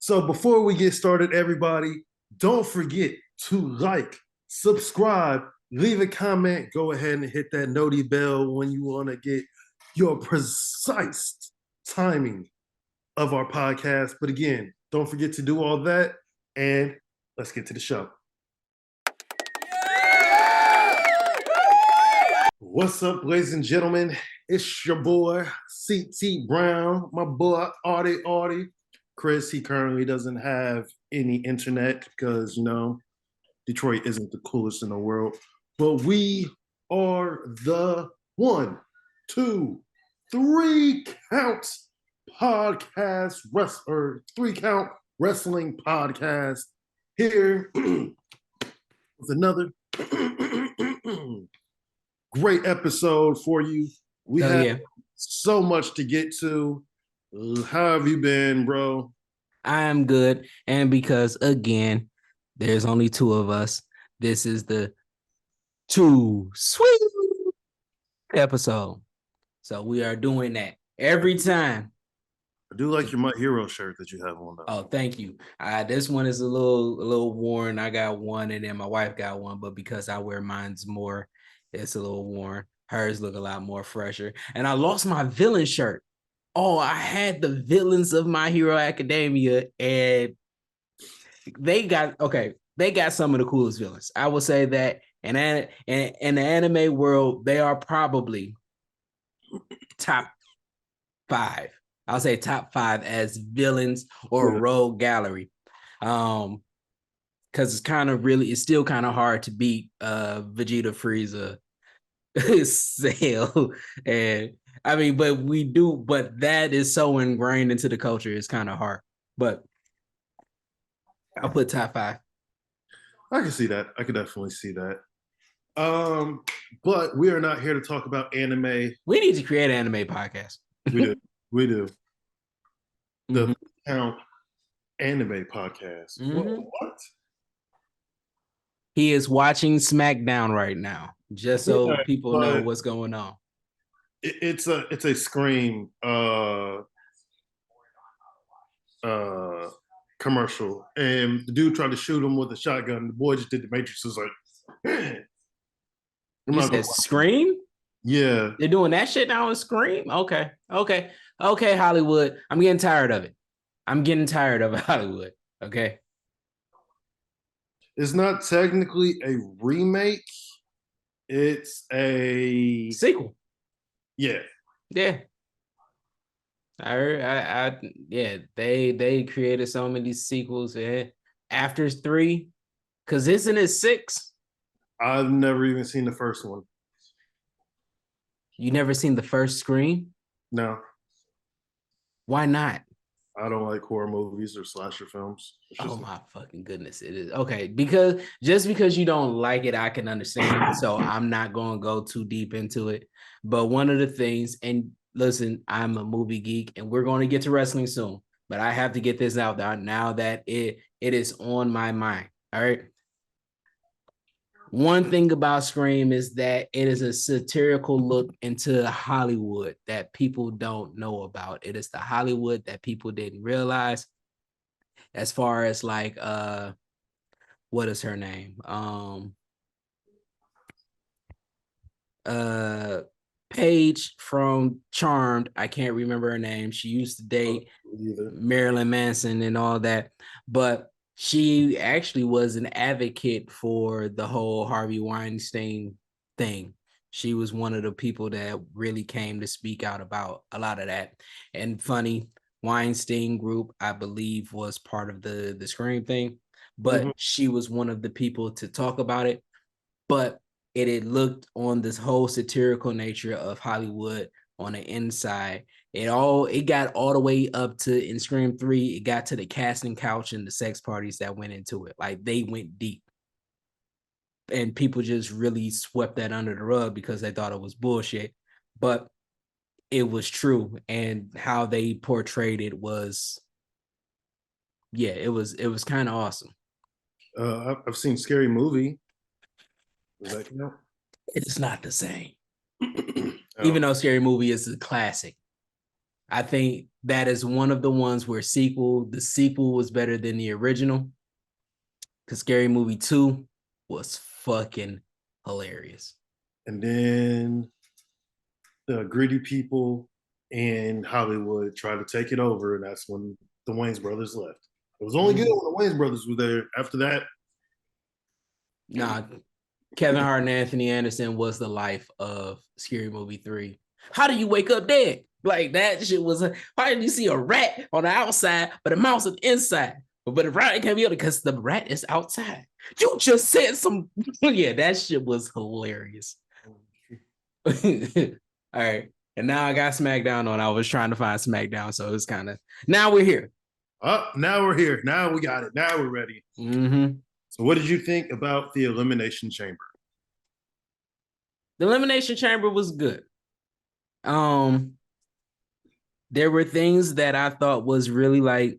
So before we get started, everybody, don't forget to like, subscribe, leave a comment, go ahead and hit that noti bell when you want to get your precise timing of our podcast. But again, don't forget to do all that, and let's get to the show. What's up, ladies and gentlemen? It's your boy, CT Brown, my boy, Artie. Chris, he currently doesn't have any internet because, Detroit isn't the coolest in the world. But we are the 1, 2, 3 count podcast, or 3 count wrestling podcast here with another great episode for you. We have so much to get to. How have you been, bro? I am good. And because, again, there's only 2 of us, this is the Too Sweet episode. So we are doing that every time. I do like your My Hero shirt that you have on, though. Oh, thank you. This one is a little worn. I got one, and then my wife got one, but because I wear mine's more, it's a little worn. Hers look a lot more fresher. And I lost my villain shirt. Oh, I had the villains of My Hero Academia, and they got some of the coolest villains. I would say that in the anime world, they are probably top 5. I'll say top 5 as villains or rogue gallery. Because it's still kind of hard to beat Vegeta, Frieza, Cell, and but that is so ingrained into the culture, it's kind of hard. But I'll put top 5. I can see that. I could definitely see that. But we are not here to talk about anime. We need to create an anime podcast. We do. The Count Anime Podcast. What? He is watching SmackDown right now, just so people know what's going on. It's a Scream commercial, and the dude tried to shoot him with a shotgun. The boy just did the Matrix. Was like, you said Scream? Yeah, they're doing that shit now in Scream. Okay, Hollywood. I'm getting tired of it. Hollywood. Okay, it's not technically a remake. It's a sequel. Yeah. They created so many sequels after 3, because isn't it 6? I've never even seen the first one. You never seen the first Scream? No. Why not? I don't like horror movies or slasher films. Oh my fucking goodness, it is. Okay, because you don't like it, I can understand. So I'm not going to go too deep into it. But one of the things, and listen, I'm a movie geek, and we're going to get to wrestling soon, but I have to get this out there now that it is on my mind. All right. One thing about Scream is that it is a satirical look into Hollywood that people don't know about. It is the Hollywood that people didn't realize. As far as like, what is her name? Paige from Charmed. I can't remember her name. She used to date Marilyn Manson and all that, but she actually was an advocate for the whole Harvey Weinstein thing. She was one of the people that really came to speak out about a lot of that. And funny, Weinstein Group, I believe, was part of the Scream thing, but she was one of the people to talk about it. But it had looked on this whole satirical nature of Hollywood on the inside. It got all the way up to, in Scream 3, it got to the casting couch and the sex parties that went into it. Like, they went deep. And people just really swept that under the rug because they thought it was bullshit. But it was true. And how they portrayed it was, it was kind of awesome. I've seen Scary Movie. Does that count? It's not the same. Even though Scary Movie is a classic. I think that is one of the ones where the sequel was better than the original. Because Scary Movie 2 was fucking hilarious. And then the greedy people in Hollywood tried to take it over, and that's when the Wayans brothers left. It was only good when the Wayans brothers were there. After that, nah, Kevin Hart and Anthony Anderson was the life of Scary Movie 3. How do you wake up dead? Like that shit was why didn't you see a rat on the outside, but a mouse on the inside? But the rat can't be able because the rat is outside. You just said some yeah, that shit was hilarious. All right. And now I got SmackDown on. I was trying to find SmackDown, so it's kind of now we're here. Now we're here. Now we got it. Now we're ready. Mm-hmm. So, what did you think about the Elimination Chamber? The Elimination Chamber was good. There were things that I thought was really like,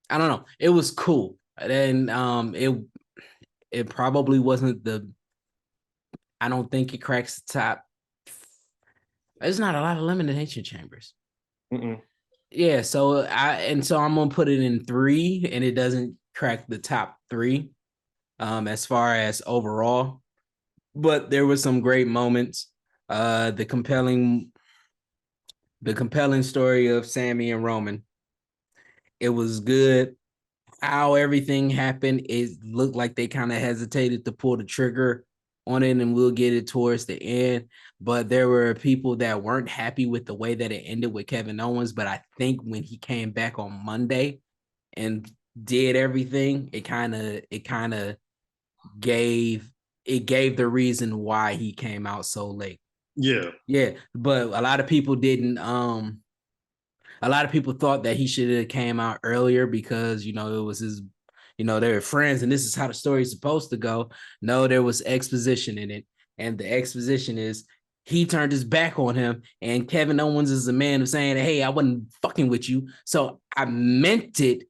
I don't know, it was cool. And it probably wasn't I don't think it cracks the top. There's not a lot of Elimination Chambers. Mm-mm. Yeah, so I'm gonna put it in 3, and it doesn't crack the top 3 as far as overall. But there were some great moments. The compelling story of Sami and Roman. It was good. How everything happened, it looked like they kind of hesitated to pull the trigger on it, and we'll get it towards the end. But there were people that weren't happy with the way that it ended with Kevin Owens. But I think when he came back on Monday and did everything, it kind of gave the reason why he came out so late. Yeah. But a lot of people didn't. A lot of people thought that he should have came out earlier because it was his. They were friends, and this is how the story is supposed to go. No, there was exposition in it, and the exposition is he turned his back on him, and Kevin Owens is a man of saying, "Hey, I wasn't fucking with you." So I meant it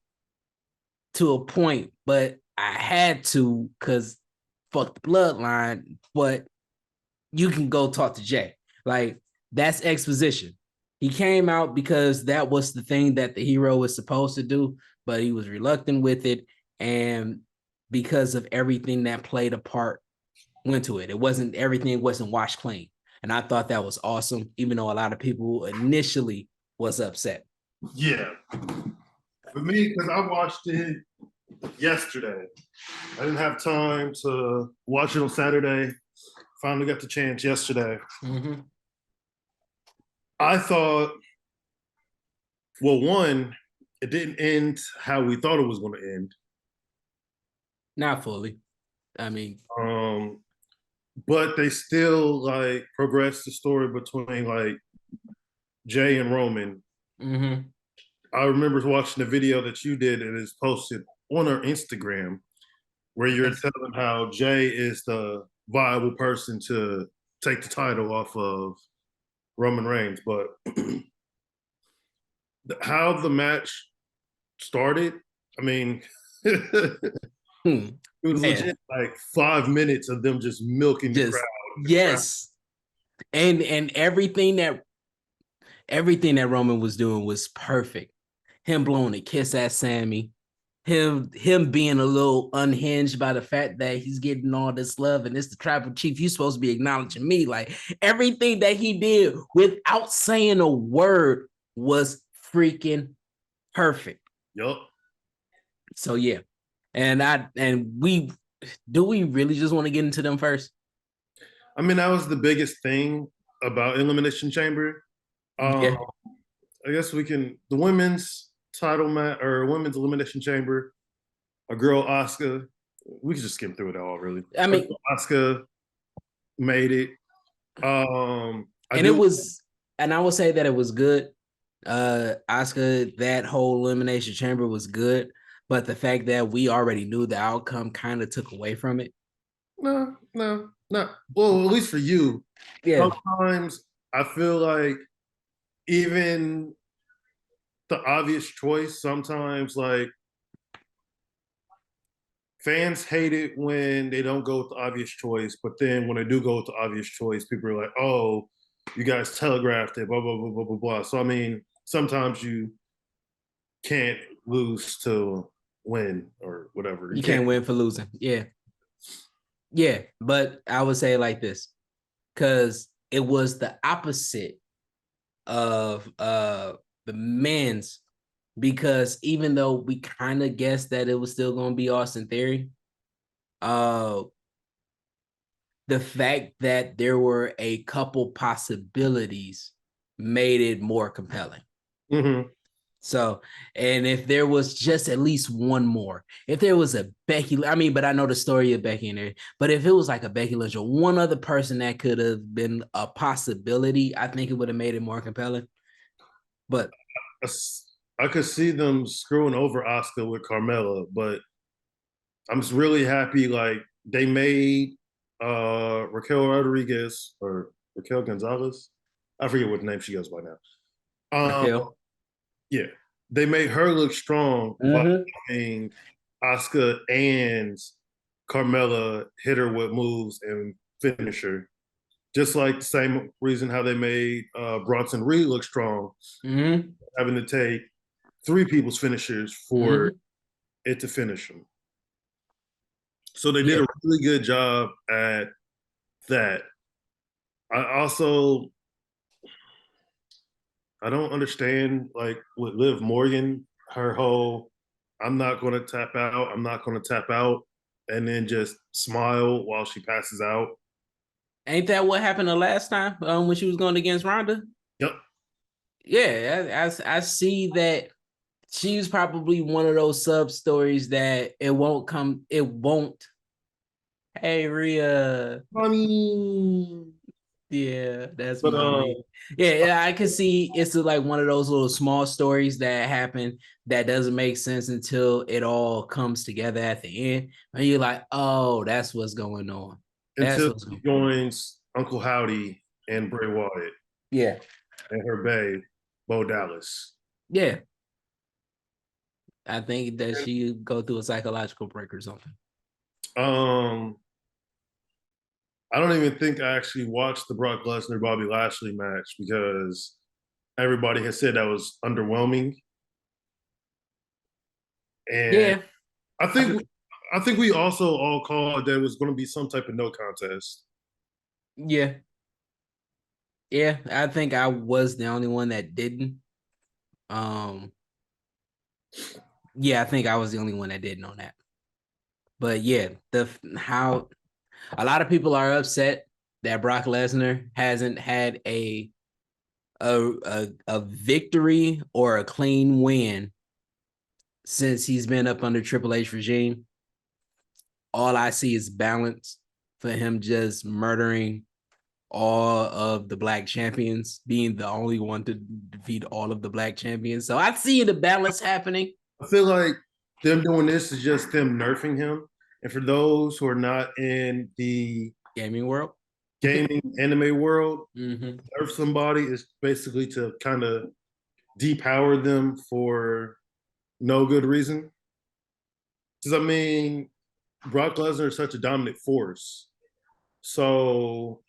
to a point, but I had to because fuck the bloodline. But you can go talk to Jay. Like that's exposition. He came out because that was the thing that the hero was supposed to do, but he was reluctant with it. And because of everything that played a part went to it. Everything wasn't washed clean. And I thought that was awesome, even though a lot of people initially was upset. Yeah. For me, because I watched it yesterday. I didn't have time to watch it on Saturday. Finally got the chance yesterday. Mm-hmm. I thought, well, one, it didn't end how we thought it was going to end. Not fully. I mean, but they still like progressed the story between like Jay and Roman. mm-hmm. I remember watching the video that you did and it's posted on our Instagram where you're telling how Jay is the viable person to take the title off of Roman Reigns. But how the match started, I mean, it was legit like 5 minutes of them just milking the crowd. Yes. And everything that Roman was doing was perfect. Him blowing a kiss at Sami, him being a little unhinged by the fact that he's getting all this love and it's the tribal chief. You're supposed to be acknowledging me. Like everything that he did without saying a word was freaking perfect. Yup. So yeah. And we really just want to get into them first? I mean, that was the biggest thing about Elimination Chamber. Yeah. I guess we can the women's title match or women's Elimination Chamber. A girl Asuka. We could just skim through it all, really. I mean, Asuka made it. And I will say that it was good. Asuka, that whole Elimination Chamber was good, but the fact that we already knew the outcome kind of took away from it. No. Well, at least for you. Yeah. Sometimes I feel like even the obvious choice, sometimes like fans hate it when they don't go with the obvious choice, but then when they do go with the obvious choice, people are like, oh, you guys telegraphed it, blah blah blah blah blah blah. So I mean, sometimes you can't lose to win or whatever. You You can't. can't win for losing. Yeah. Yeah. But I would say like this, because it was the opposite of the men's, because even though we kind of guessed that it was still gonna be Austin Theory, uh the fact that there were a couple possibilities made it more compelling. Mm-hmm. So, and if there was just at least one more, if there was a Becky, I mean, but I know the story of Becky in there, but if it was like a Becky Lynch or one other person that could have been a possibility, I think it would have made it more compelling. But I could see them screwing over Oscar with Carmella, but I'm just really happy like they made Raquel Rodriguez or Raquel Gonzalez. I forget what name she goes by now. Raquel, Yeah, they made her look strong by having Oscar and Carmella hit her with moves and finish her. Just like the same reason how they made Bronson Reed look strong, having to take three people's finishers for it to finish them. So they did yeah, a really good job at that. I also I don't understand like with Liv Morgan, her whole I'm not gonna tap out, I'm not gonna tap out, and then just smile while she passes out. ain't that what happened the last time when she was going against Ronda? Yep. Yeah, I see that she's probably one of those sub stories that it won't. Hey Rhea. Funny. Yeah, that's But mommy. Yeah, I can see it's like one of those little small stories that happen that doesn't make sense until it all comes together at the end. And you're like, oh, that's what's going on. That's until what's she going on. joins Uncle Howdy and Bray Wyatt Yeah. and her bae, Bo Dallas. Yeah. I think that she go through a psychological break or something. Um, I don't even think I actually watched the Brock Lesnar Bobby Lashley match because everybody has said that was underwhelming. And Yeah. I think I think we also all called that it was going to be some type of no contest. Yeah. Yeah. I think I was the only one that didn't. Um, yeah, I think I was the only one that didn't on that. But yeah, the how a lot of people are upset that Brock Lesnar hasn't had a victory or a clean win since he's been up under Triple H regime. All I see is balance for him just murdering all of the black champions, being the only one to defeat all of the black champions. So I see the balance happening. I feel like them doing this is just them nerfing him. And for those who are not in the Gaming world. gaming anime world, Mm-hmm. nerf somebody is basically to kind of depower them for no good reason. Because I mean, Brock Lesnar is such a dominant force. So,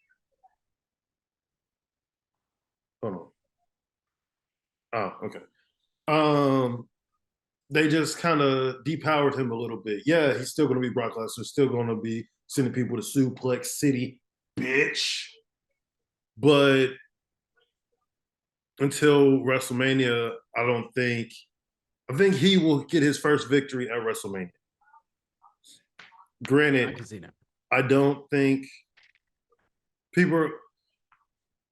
hold on. Oh, okay. Um, they just kind of depowered him a little bit. Yeah, he's still going to be Brock Lesnar, still going to be sending people to Suplex City, bitch. But until WrestleMania, I don't think. I think he will get his first victory at WrestleMania. I Granted, can see that. I don't think people.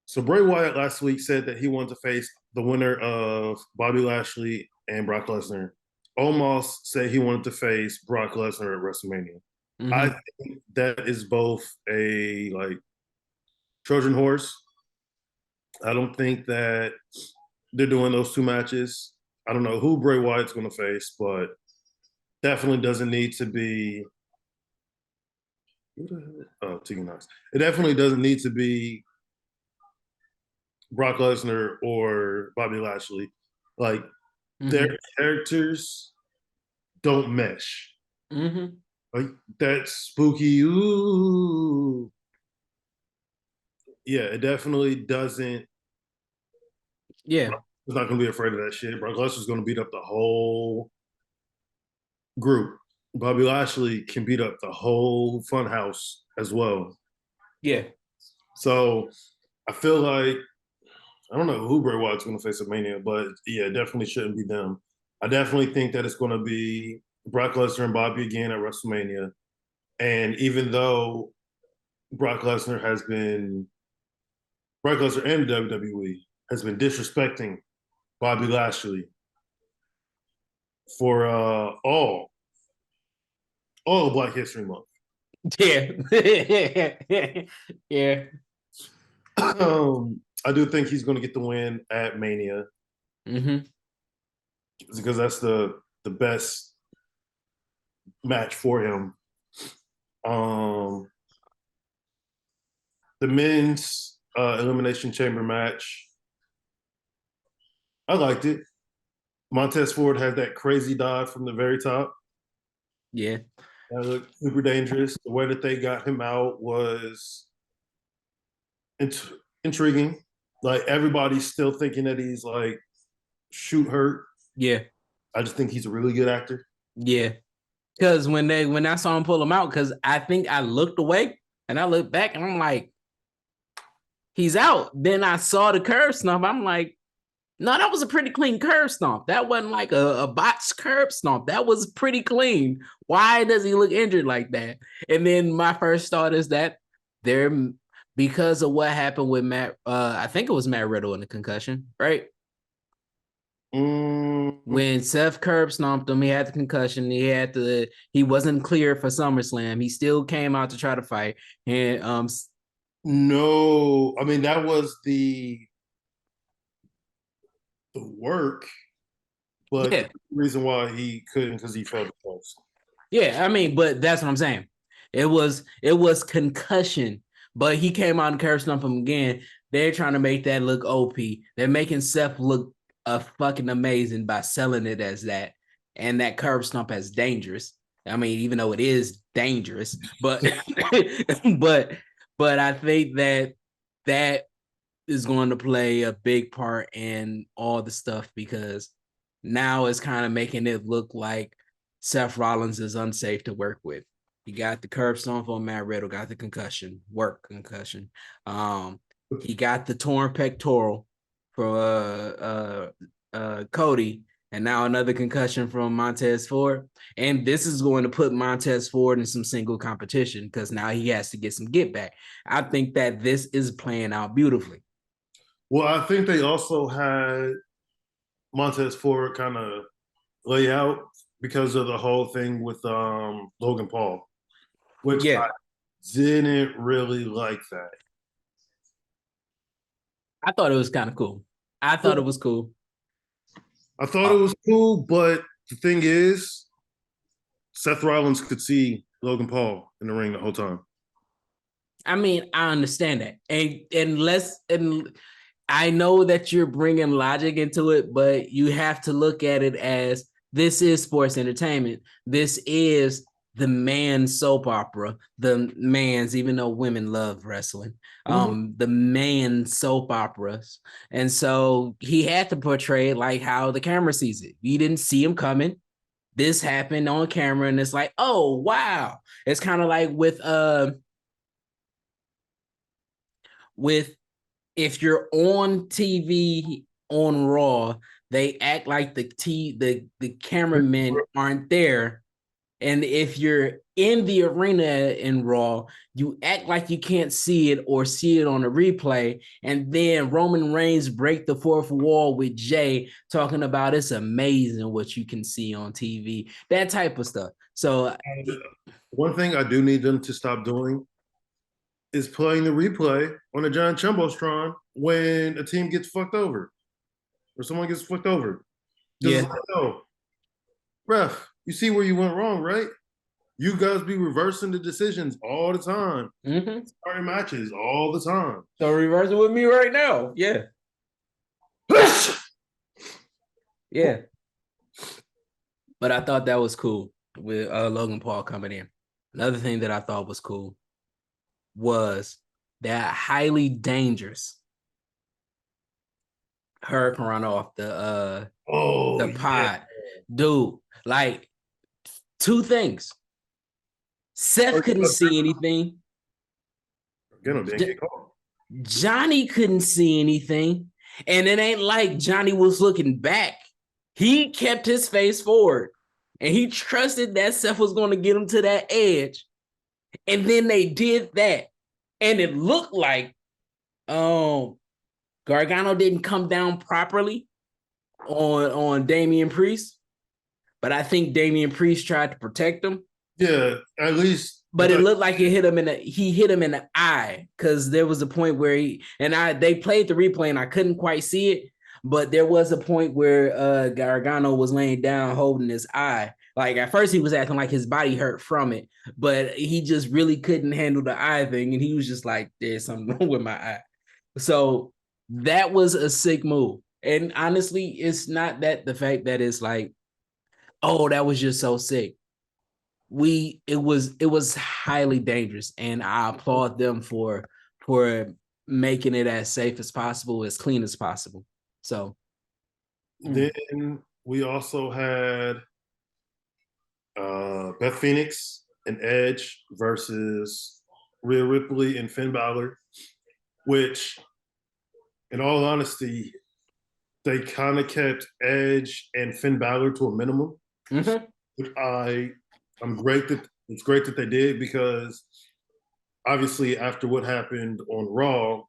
So Bray Wyatt last week said that he wanted to face the winner of Bobby Lashley and Brock Lesnar. Omos said he wanted to face Brock Lesnar at WrestleMania. I think that is both a like Trojan horse. I don't think that they're doing those two matches. I don't know who Bray Wyatt's going to face, but definitely doesn't need to be. Oh, Tegan Knox. It definitely doesn't need to be Brock Lesnar or Bobby Lashley. Like their characters don't mesh. Like that spooky ooh. Yeah, it definitely doesn't. Yeah. He's not going to be afraid of that shit. Brock Lesnar's going to beat up the whole group. Bobby Lashley can beat up the whole funhouse as well. Yeah. So I feel like I don't know who Bray Wyatt's going to face at Mania, but yeah, it definitely shouldn't be them. I definitely think that it's going to be Brock Lesnar and Bobby again at WrestleMania. And even though Brock Lesnar and WWE has been disrespecting Bobby Lashley for all Black History Month. Yeah. Yeah. I do think he's going to get the win at Mania Mm-hmm. because that's the best match for him. Um, the men's Elimination Chamber match, I liked it. Montez Ford had that crazy dive from the very top. Yeah. That looked super dangerous. The way that they got him out was int- intriguing. Like everybody's still thinking that he's like shoot hurt. Yeah. I just think he's a really good actor. Yeah. Because when I saw him pull him out, because I think I looked away and I looked back and I'm like, he's out. Then I saw the curb stomp. I'm like, no, that was a pretty clean curb stomp. That wasn't like a botched curb stomp. That was pretty clean. Why does he look injured like that? And then my first thought is that they're because of what happened with Matt. I think it was Matt Riddle in the concussion, right? Mm, When Seth curb stomped him, he had the concussion. He wasn't clear for SummerSlam. He still came out to try to fight. And no, I mean that was the work, but yeah, the reason why he couldn't because he felt the pulse. yeah. I mean, but that's what I'm saying. It was concussion, but he came out and curb stomped him again. They're trying to make that look OP. They're making Seth look fucking amazing by selling it as that, and that curb stomp as dangerous. I mean, even though it is dangerous, but but but I think that is going to play a big part in all the stuff because now it's kind of making it look like Seth Rollins is unsafe to work with. He got the curb stomp on Matt Riddle, got the concussion. He got the torn pectoral for Cody, and now another concussion from Montez Ford. And this is going to put Montez Ford in some single competition because now he has to get some get back. I think that this is playing out beautifully. Well, I think they also had Montez Ford kind of lay out because of the whole thing with Logan Paul, which Yeah, I didn't really like that. I thought it was kind of cool. I thought it was cool. I thought it was cool, but the thing is, Seth Rollins could see Logan Paul in the ring the whole time. I mean, I understand that, and I know that you're bringing logic into it, but you have to look at it as this is sports entertainment. This is the man's soap opera, the man's, even though women love wrestling, the man's soap operas. And so he had to portray it like how the camera sees it. You didn't see him coming. This happened on camera, and it's like, oh wow. It's kind of like with if you're on TV on Raw, they act like the cameramen aren't there. And if you're in the arena in Raw, you act like you can't see it or see it on a replay. And then Roman Reigns break the fourth wall with Jay talking about it's amazing what you can see on TV, that type of stuff. So One thing I do need them to stop doing is playing the replay on a giant jumbotron when a team gets fucked over or someone gets fucked over. Because yeah, it's like, oh, ref, you see where you went wrong, right? You guys be reversing the decisions all the time, starting matches all the time. So reverse it with me right now. Yeah. Yeah. But I thought that was cool with Logan Paul coming in. Another thing that I thought was cool was that highly dangerous hurricane run off Oh the yeah. pod. Dude, like two things. Seth couldn't see anything. Didn't get caught. Johnny couldn't see anything. And it ain't like Johnny was looking back. He kept his face forward and he trusted that Seth was going to get him to that edge. And then they did that. And it looked like Gargano didn't come down properly on Damian Priest. But I think Damian Priest tried to protect him. Yeah, at least. But it looked like he hit him in the eye, because there was a point where they played the replay and I couldn't quite see it, but there was a point where Gargano was laying down holding his eye. Like at first he was acting like his body hurt from it, but he just really couldn't handle the eye thing, and he was just like, "There's something wrong with my eye." So that was a sick move. And honestly, it's not that the fact that it's like, oh, that was just so sick. It was highly dangerous, and I applaud them for making it as safe as possible, as clean as possible. So then we also had Beth Phoenix and Edge versus Rhea Ripley and Finn Balor, which, in all honesty, they kind of kept Edge and Finn Balor to a minimum. Mm-hmm. Which I'm great that it's great that they did, because obviously after what happened on Raw,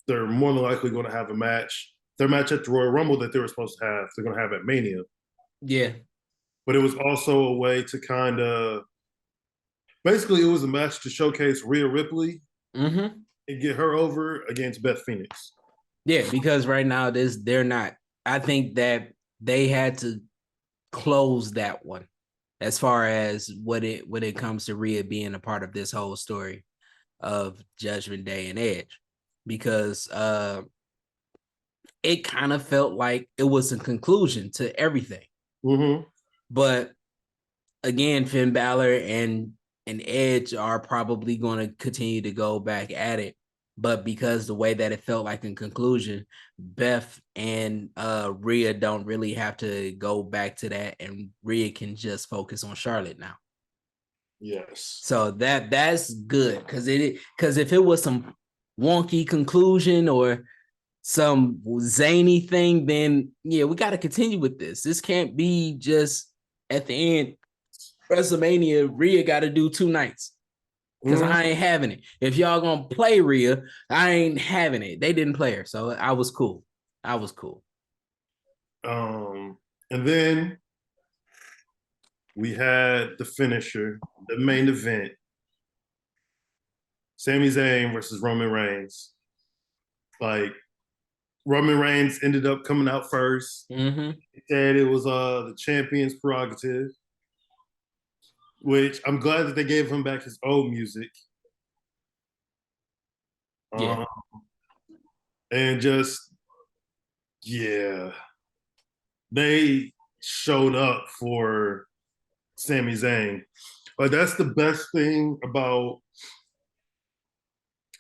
they're more than likely going to have a match. Their match at the Royal Rumble that they were supposed to have, they're going to have at Mania. Yeah. But it was also a way to kind of, basically, it was a match to showcase Rhea Ripley and get her over against Beth Phoenix. Yeah, because right now they're not. I think that they had to close that one as far as when it comes to Rhea being a part of this whole story of Judgment Day and Edge, because it kind of felt like it was a conclusion to everything. Mm-hmm. But again, Finn Balor and Edge are probably going to continue to go back at it. But because the way that it felt like in conclusion, Beth and Rhea don't really have to go back to that, and Rhea can just focus on Charlotte now. Yes. So that's good, because if it was some wonky conclusion or some zany thing, then yeah, we got to continue with this. This can't be just at the end, WrestleMania, Rhea got to do 2 nights, because I ain't having it. If y'all gonna play Rhea, I ain't having it. They didn't play her, so I was cool. And then we had the finisher, the main event, Sami Zayn versus Roman Reigns. Like, Roman Reigns ended up coming out first. Mm-hmm. He said it was the champion's prerogative, which I'm glad that they gave him back his old music. Yeah. And just, yeah, they showed up for Sami Zayn. Like, that's the best thing about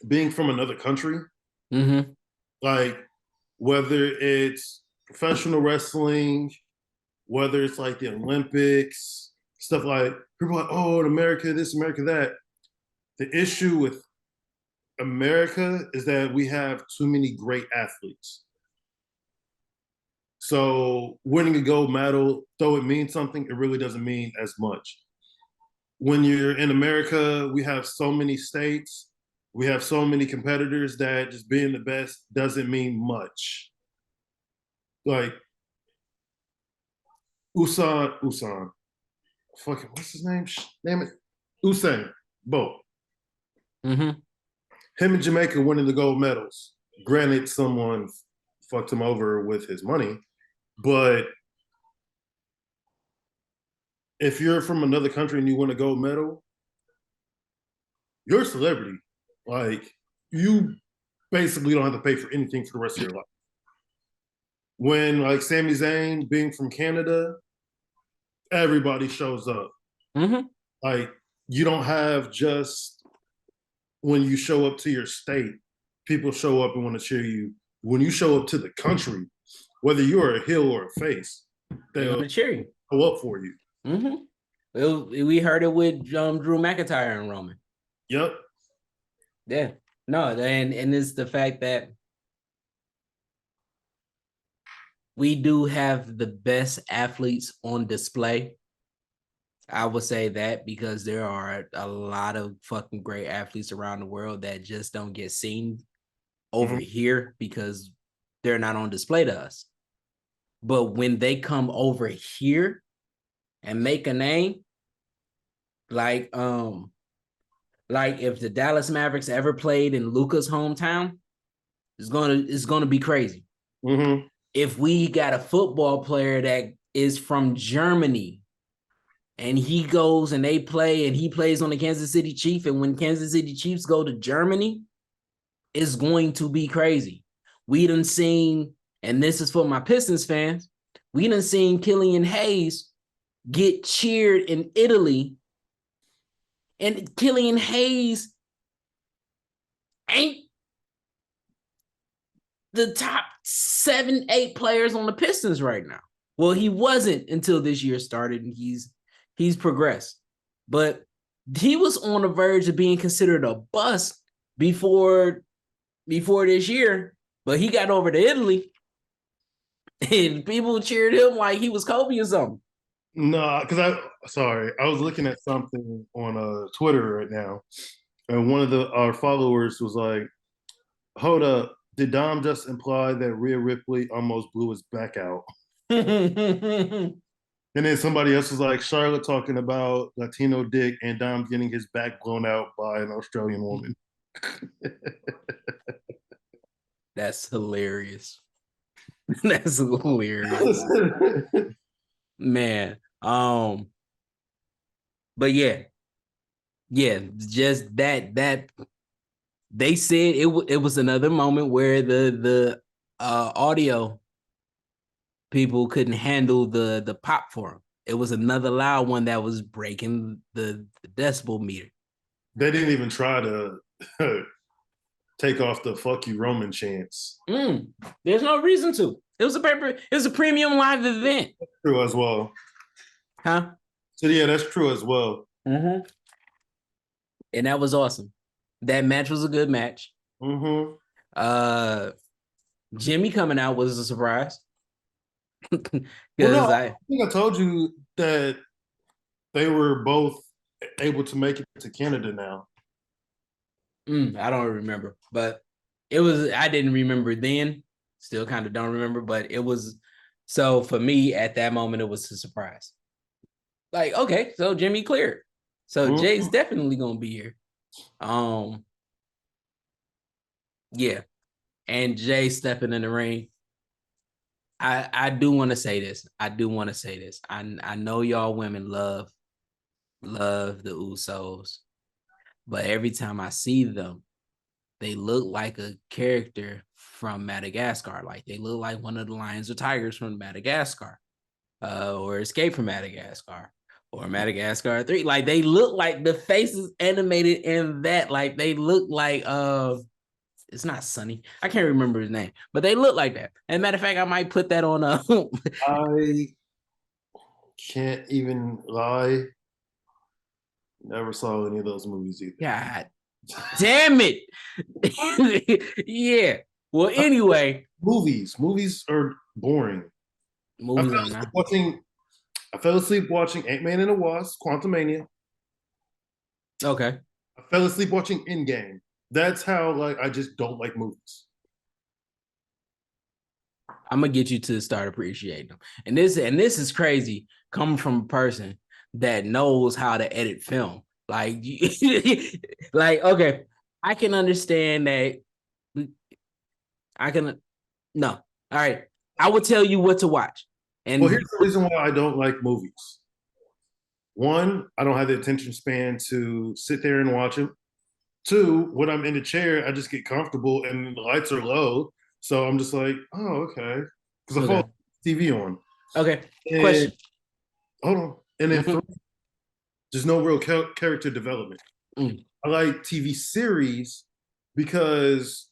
being from another country. Mm-hmm. Like, whether it's professional wrestling, whether it's like the Olympics, stuff like, people are like, oh, in America, this, America, that. The issue with America is that we have too many great athletes. So winning a gold medal, though it means something, it really doesn't mean as much. When you're in America, we have so many states, we have so many competitors, that just being the best doesn't mean much. Like Usain, fucking, what's his name? Name it, Usain Bolt. Mm-hmm. Him and Jamaica winning the gold medals. Granted, someone fucked him over with his money, but if you're from another country and you win a gold medal, you're a celebrity. Like, you basically don't have to pay for anything for the rest of your life. When, like, Sami Zayn being from Canada, everybody shows up. Mm-hmm. Like, you don't have just when you show up to your state, people show up and want to cheer you. When you show up to the country, whether you're a heel or a face, They're they'll gonna cheer you. show up for you. We heard it with Drew McIntyre and Roman. Yep. Yeah. No, and it's the fact that we do have the best athletes on display. I would say that because there are a lot of fucking great athletes around the world that just don't get seen over here because they're not on display to us. But when they come over here and make a name, like if the Dallas Mavericks ever played in Luka's hometown, it's gonna be crazy. If we got a football player that is from Germany and he goes and they play and he plays on the Kansas City Chiefs, and when Kansas City Chiefs go to Germany, it's going to be crazy. We done seen, and this is for my Pistons fans, we done seen Killian Hayes get cheered in Italy, and Killian Hayes ain't the top 7, 8 players on the Pistons right now. Well, he wasn't until this year started, and he's progressed. But he was on the verge of being considered a bust before this year, but he got over to Italy and people cheered him like he was Kobe or something. No, because I was looking at something on Twitter right now, and one of our followers was like, "Hold up, did Dom just imply that Rhea Ripley almost blew his back out?" And then somebody else was like, "Charlotte talking about Latino dick and Dom getting his back blown out by an Australian woman." That's hilarious. That's hilarious. Man. But yeah, just that they said it was another moment where the audio people couldn't handle the pop for him. It was another loud one that was breaking the decibel meter. They didn't even try to take off the "fuck you Roman" chants. There's no reason to. It was a premium live event. That's true as well. Huh? So yeah, that's true as well. And that was awesome. That match was a good match. Jimmy coming out was a surprise. I think I told you that they were both able to make it to Canada now. I don't remember, but it was, I didn't remember then. Still kind of don't remember, but it was, so for me at that moment, it was a surprise. Like, okay, so Jimmy cleared. So Jay's definitely going to be here. Yeah. And Jay stepping in the ring. I do want to say this. I know y'all women love the Usos, but every time I see them, they look like a character from Madagascar. Like they look like one of the lions or tigers from Madagascar, or Escape from Madagascar, or Madagascar 3. Like they look like the faces animated in that. Like they look like it's not Sunny. I can't remember his name, but they look like that. And matter of fact, I might put that on I can't even lie. Never saw any of those movies either. God damn it. Yeah. Well, anyway. Movies are boring. Movies are not. I fell asleep watching Ant-Man and the Wasp, Quantumania. Okay. I fell asleep watching Endgame. That's how I just don't like movies. I'm gonna get you to start appreciating them. And this is crazy coming from a person that knows how to edit film. Like, okay, I can understand that. No. All right. I will tell you what to watch. And well, here's the reason why I don't like movies. One, I don't have the attention span to sit there and watch them. Two, when I'm in the chair, I just get comfortable and the lights are low. So I'm just like, oh, okay. Because I follow TV on. Okay. And, question. Hold on. And then three, there's no real character development. I like TV series because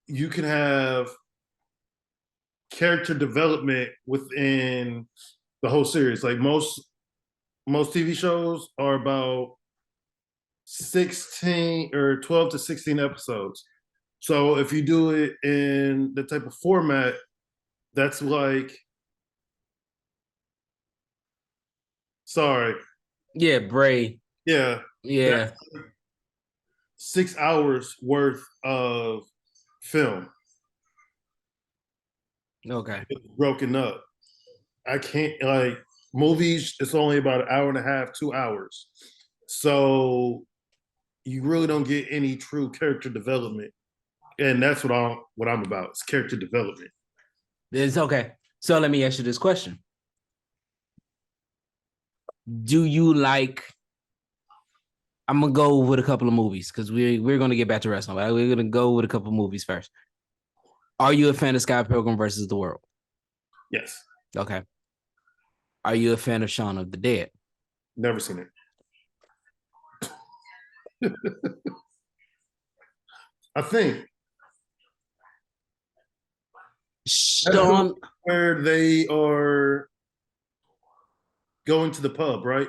you can have character development within the whole series. Like most TV shows are about 16 or 12 to 16 episodes. So if you do it in the type of format, that's like, sorry, Yeah, Bray. yeah, Yeah. that's 6 hours worth of film Okay. broken up. I can't like movies. It's only about an hour and a half, 2 hours. So you really don't get any true character development, and that's what I'm about. It's character development. It's okay. So let me ask you this question. Do you like I'm gonna go with a couple of movies because we're gonna get back to wrestling, but we're gonna go with a couple of movies first. Are you a fan of Scott Pilgrim versus the World? Yes, Okay. Are you a fan of Shaun of the Dead? never seen it. I think that's the one Shaun, where they are going to the pub, right?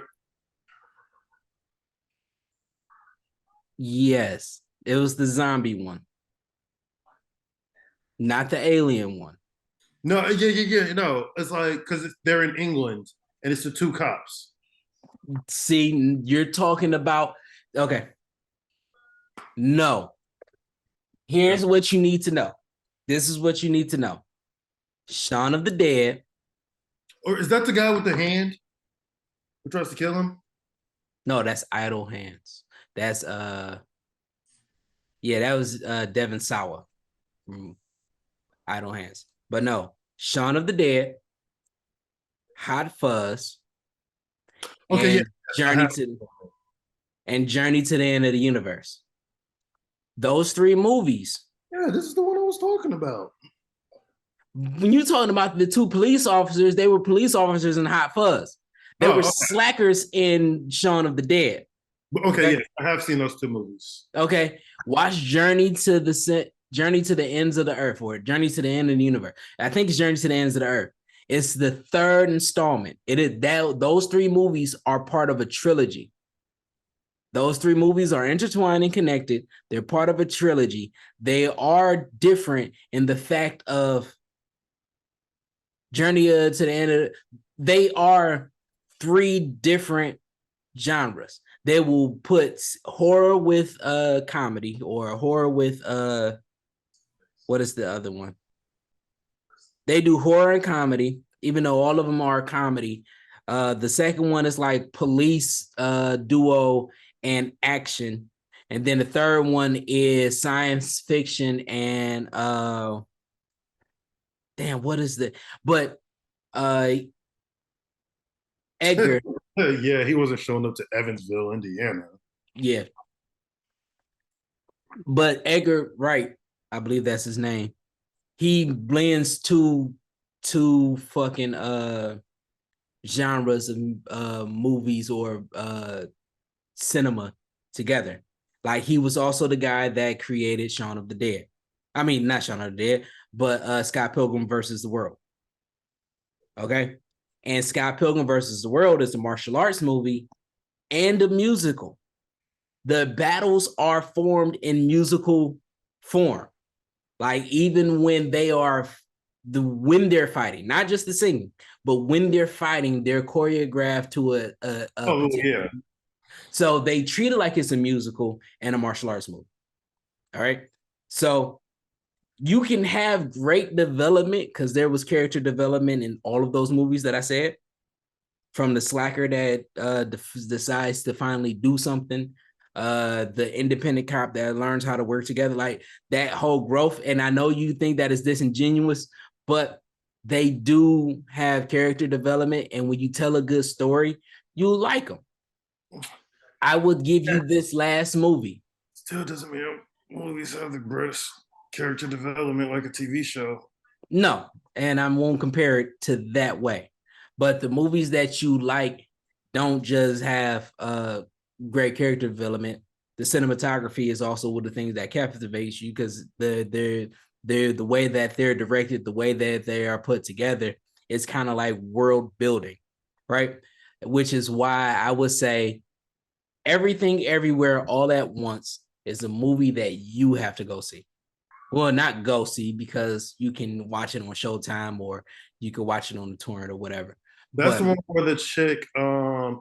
yes. It was the zombie one, not the alien one. No, yeah. No, it's like because they're in England and it's the two cops. See, you're talking about okay. No. Here's what you need to know. This is what you need to know. Shaun of the Dead. Or is that the guy with the hand who tries to kill him? No, that's Idle Hands. That's yeah, that was Devin Sawa from Idle Hands. But no, Shaun of the Dead, Hot Fuzz, Okay, yeah, and I Journey have. to Journey to the End of the Universe. Those three movies. Yeah, this is the one I was talking about. When you're talking about the two police officers, they were police officers in Hot Fuzz. They Oh, were okay. slackers in Shaun of the Dead. Okay, Okay. yeah, I have seen those two movies. Okay. Watch Journey to the Ends of the Earth or Journey to the End of the Universe. I think it's Journey to the Ends of the Earth. It's the third installment. It is that those three movies are part of a trilogy. Those three movies are intertwined and connected. They're part of a trilogy. They are different in the fact of Journey to the End of they are three different genres. They will put horror with comedy or horror with what is the other one? They do horror and comedy, even though all of them are comedy. The second one is like police duo and action. And then the third one is science fiction and damn, what is the but Edgar, Yeah, he wasn't showing up to Evansville, Indiana. yeah. But Edgar Wright, I believe that's his name. He blends two fucking genres of movies or cinema together. Like he was also the guy that created Shaun of the Dead. I mean, not Shaun of the Dead, but Scott Pilgrim versus the World. Okay. And Scott Pilgrim versus the World is a martial arts movie and a musical. The battles are formed in musical form. Like even when they are when they're fighting, not just the singing, but when they're fighting, they're choreographed to a Oh yeah. so they treat it like it's a musical and a martial arts movie. All right. So you can have great development because there was character development in all of those movies that I said. From the slacker that decides to finally do something, the independent cop that learns how to work together, like that whole growth. And I know you think that is disingenuous, but they do have character development. And when you tell a good story, you like them. I would give you this last movie. Still doesn't mean movies have the greatest character development like a TV show. No, and I won't compare it to that way. But the movies that you like don't just have great character development. the cinematography is also one of the things that captivates you because the way that they're directed, the way that they are put together, it's kind of like world building, right? Which is why I would say Everything Everywhere All at Once is a movie that you have to go see. Well, not go see because you can watch it on Showtime or you can watch it on the torrent or whatever. That's But the one where the chick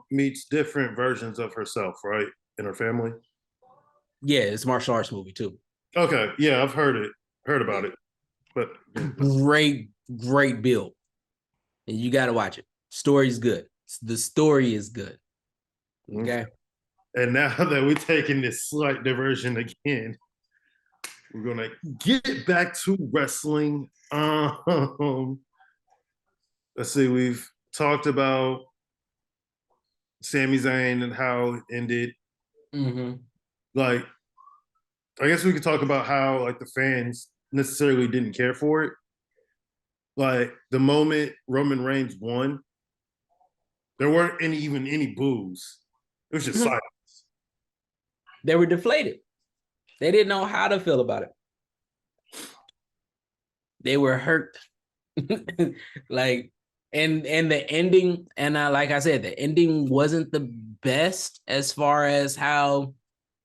meets different versions of herself, right? In her family. yeah, it's a martial arts movie too. Okay, yeah, I've heard about it, but Great build. And you got to watch it. Story's good. The story is good. Okay. And now that we're taking this slight diversion again, we're gonna get back to wrestling. Let's see, we've talked about Sami Zayn and how it ended. Mm-hmm. Like, I guess we could talk about how like the fans necessarily didn't care for it. Like the moment Roman Reigns won, there weren't even any boos. It was just Mm-hmm. silence. They were deflated. They didn't know how to feel about it. They were hurt. Like, and the ending, and like I said, the ending wasn't the best as far as how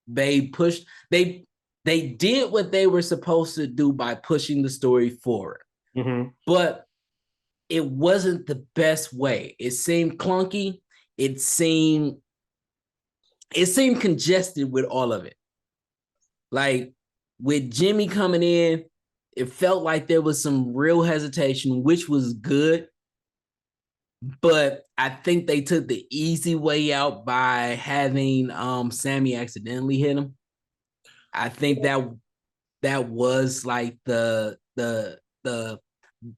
they pushed. They did what they were supposed to do by pushing the story forward, but it wasn't the best way. It seemed clunky. It seemed congested with all of it. Like with Jimmy coming in, it felt like there was some real hesitation, which was good. But I think they took the easy way out by having Sami accidentally hit him. I think that was like that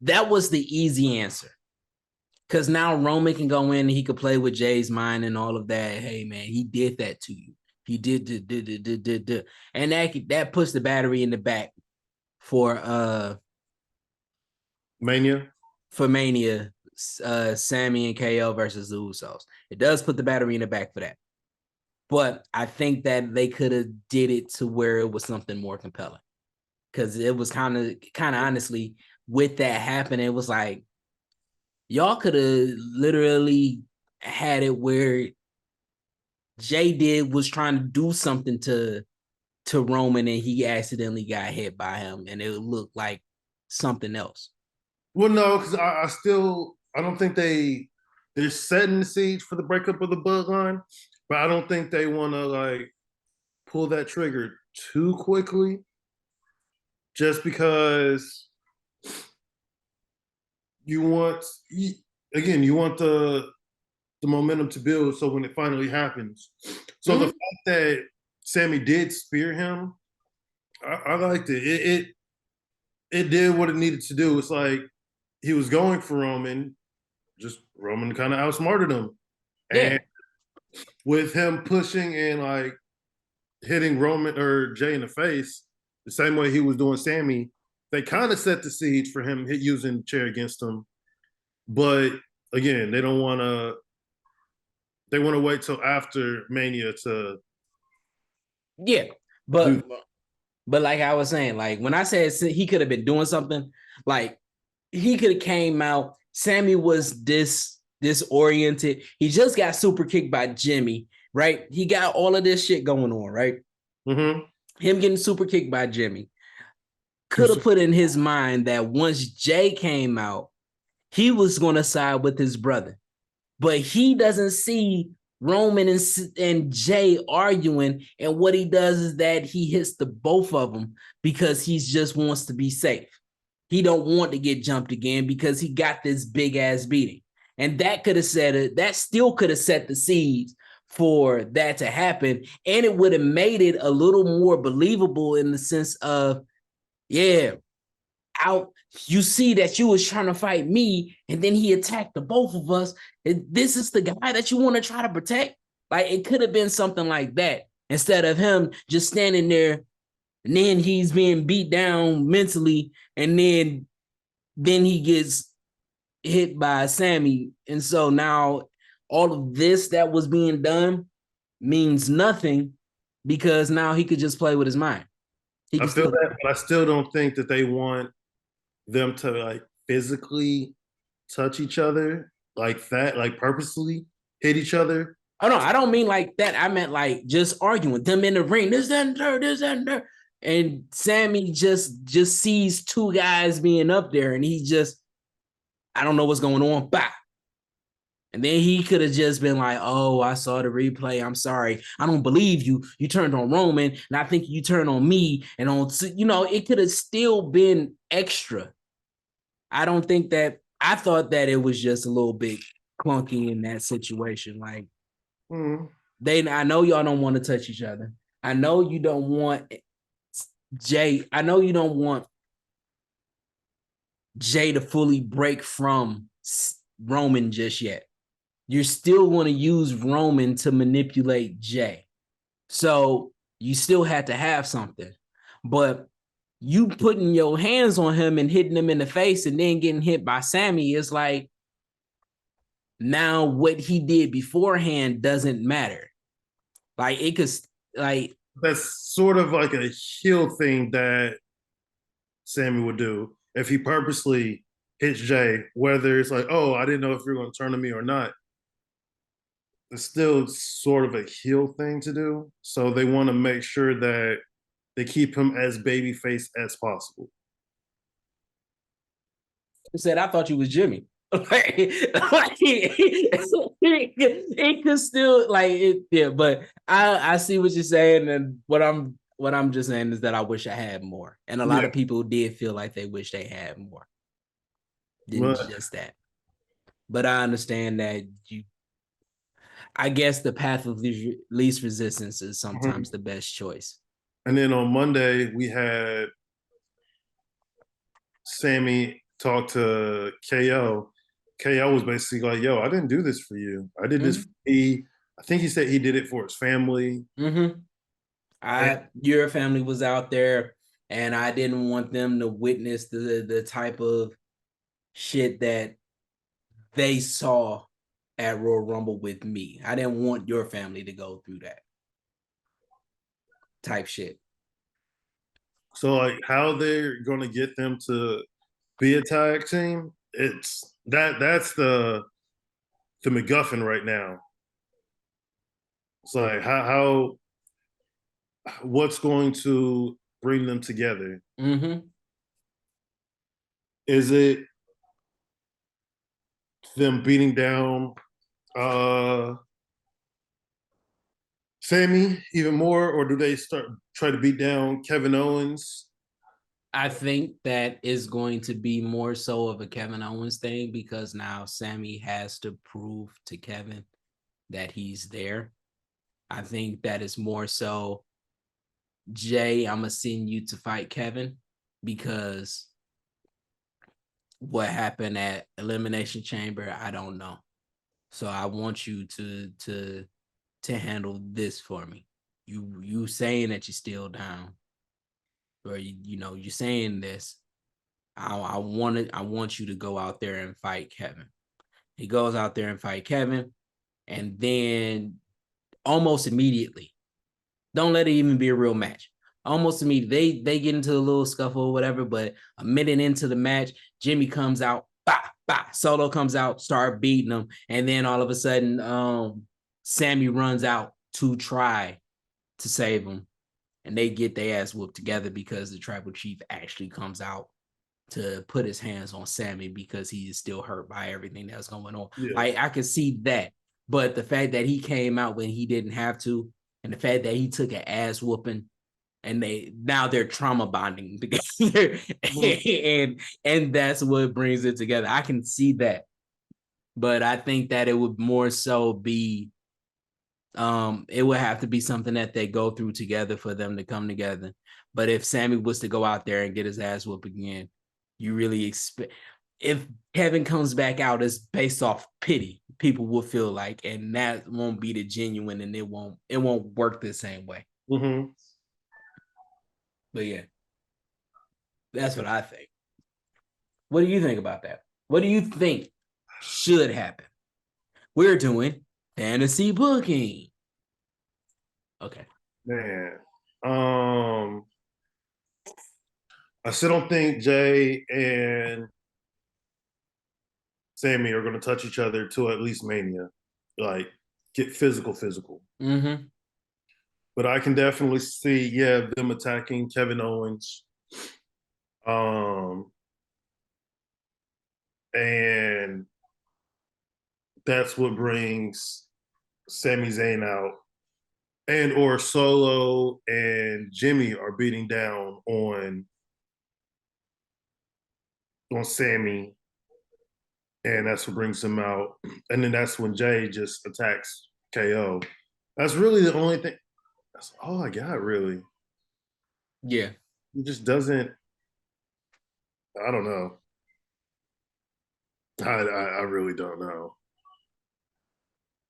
was the easy answer. Because now Roman can go in and he could play with Jay's mind and all of that. Hey man, he did that to you. He did. And that puts the battery in the back for Mania. Mania, Sami and KO versus the Usos. It does put the battery in the back for that. But I think that they could have did it to where it was something more compelling. Because it was kind of honestly, with that happening, it was like, y'all could have literally had it where Jay was trying to do something to Roman and he accidentally got hit by him and it looked like something else. Well, no, because I don't think they're setting the siege for the breakup of the bloodline, but I don't think they want to like pull that trigger too quickly, just because you want the momentum to build. So when it finally happens, so the fact that Sami did spear him, I liked it. It did what it needed to do. It's like he was going for Roman, just Roman kind of outsmarted him. Yeah. And with him pushing and like hitting Roman or Jay in the face, the same way he was doing Sami, they kind of set the siege for him using the chair against him. But again, they don't want to. They want to wait till after Mania to. Yeah, but like I was saying, like when I said he could have been doing something, like he could have came out. Sami was disoriented. He just got super kicked by Jimmy, right? He got all of this shit going on, right? Mm-hmm. Him getting super kicked by Jimmy could have put in his mind that once Jay came out, he was going to side with his brother. But he doesn't see Roman and Jay arguing. And what he does is that he hits the both of them because he just wants to be safe. He don't want to get jumped again because he got this big ass beating. And that could have said it. That still could have set the seeds for that to happen. And it would have made it a little more believable in the sense of, yeah, out. You see that you was trying to fight me, and then he attacked the both of us. This is the guy that you want to try to protect. Like it could have been something like that instead of him just standing there, and then he's being beat down mentally, and then he gets hit by Sami, and so now all of this that was being done means nothing because now he could just play with his mind. He I can feel still. that, but I still don't think that they want them to like physically touch each other like that, like purposely hit each other. Oh no, I don't mean like that. I meant like just arguing them in the ring. This, that, and there, this, that, and there. And Sami just sees two guys being up there, and he just, I don't know what's going on. Bah. And then he could have just been like, "Oh, I saw the replay. I'm sorry. I don't believe you. You turned on Roman, and I think you turned on me, and on it could have still been extra. I don't think that. I thought that it was just a little bit clunky in that situation. Like I know y'all don't want to touch each other. I know you don't want Jay. I know you don't want Jay to fully break from Roman just yet. You still want to use Roman to manipulate Jay. So you still had to have something. But you putting your hands on him and hitting him in the face and then getting hit by Sami is like, now what he did beforehand doesn't matter. Like it could, like, that's sort of like a heel thing that Sami would do if he purposely hits Jay, whether it's like, oh, I didn't know if you're going to turn to me or not. It's still sort of a heel thing to do. So they want to make sure that they keep him as babyface as possible. He said, I thought you was Jimmy. It could still like it, yeah, but I see what you're saying, and what I'm just saying is that I wish I had more, and a lot of people did feel like they wish they had more than just that. But I understand that I guess the path of least resistance is sometimes the best choice. And then on Monday we had Sami talk to KO. KO was basically like, yo, I didn't do this for you. I did this for me. I think he said he did it for his family. Your family was out there, and I didn't want them to witness the type of shit that they saw at Royal Rumble with me. I didn't want your family to go through that type shit. So like how they're gonna get them to be a tag team, it's that's the MacGuffin right now. It's like how what's going to bring them together? Is it them beating down Sami even more, or do they try to beat down Kevin Owens? I think that is going to be more so of a Kevin Owens thing, because now Sami has to prove to Kevin that he's there. I think that is more so, Jay, I'm going to send you to fight Kevin, because what happened at Elimination Chamber, I don't know. So I want you to handle this for me. You saying that you're still down, or you're saying this. I want you to go out there and fight Kevin. He goes out there and fight Kevin, and then almost immediately, don't let it even be a real match. Almost immediately, they get into a little scuffle or whatever, but a minute into the match, Jimmy comes out, bah, bah, Solo comes out, start beating him, and then all of a sudden, Sami runs out to try to save him, and they get their ass whooped together because the tribal chief actually comes out to put his hands on Sami because he is still hurt by everything that's going on. Yeah. Like, I could see that, but the fact that he came out when he didn't have to, and the fact that he took an ass whooping, and they're trauma bonding together, and that's what brings it together. I can see that, but I think that it would more so be, it would have to be something that they go through together for them to come together. But if Sami was to go out there and get his ass whooped again, you really expect, if Kevin comes back out, it's based off pity, people will feel like, and that won't be the genuine, and it won't work the same way. But yeah, that's what I think. What do you think about that? What do you think should happen? We're doing fantasy booking. Okay. Man. I still don't think Jay and Sami are going to touch each other till at least Mania. Like, get physical. Mm-hmm. But I can definitely see, yeah, them attacking Kevin Owens. Um, and that's what brings Sami Zayn out. And or Solo and Jimmy are beating down on Sami, and that's what brings him out. And then that's when Jay just attacks KO. That's really the only thing. That's all I got, really. Yeah. He just doesn't. I don't know. I really don't know.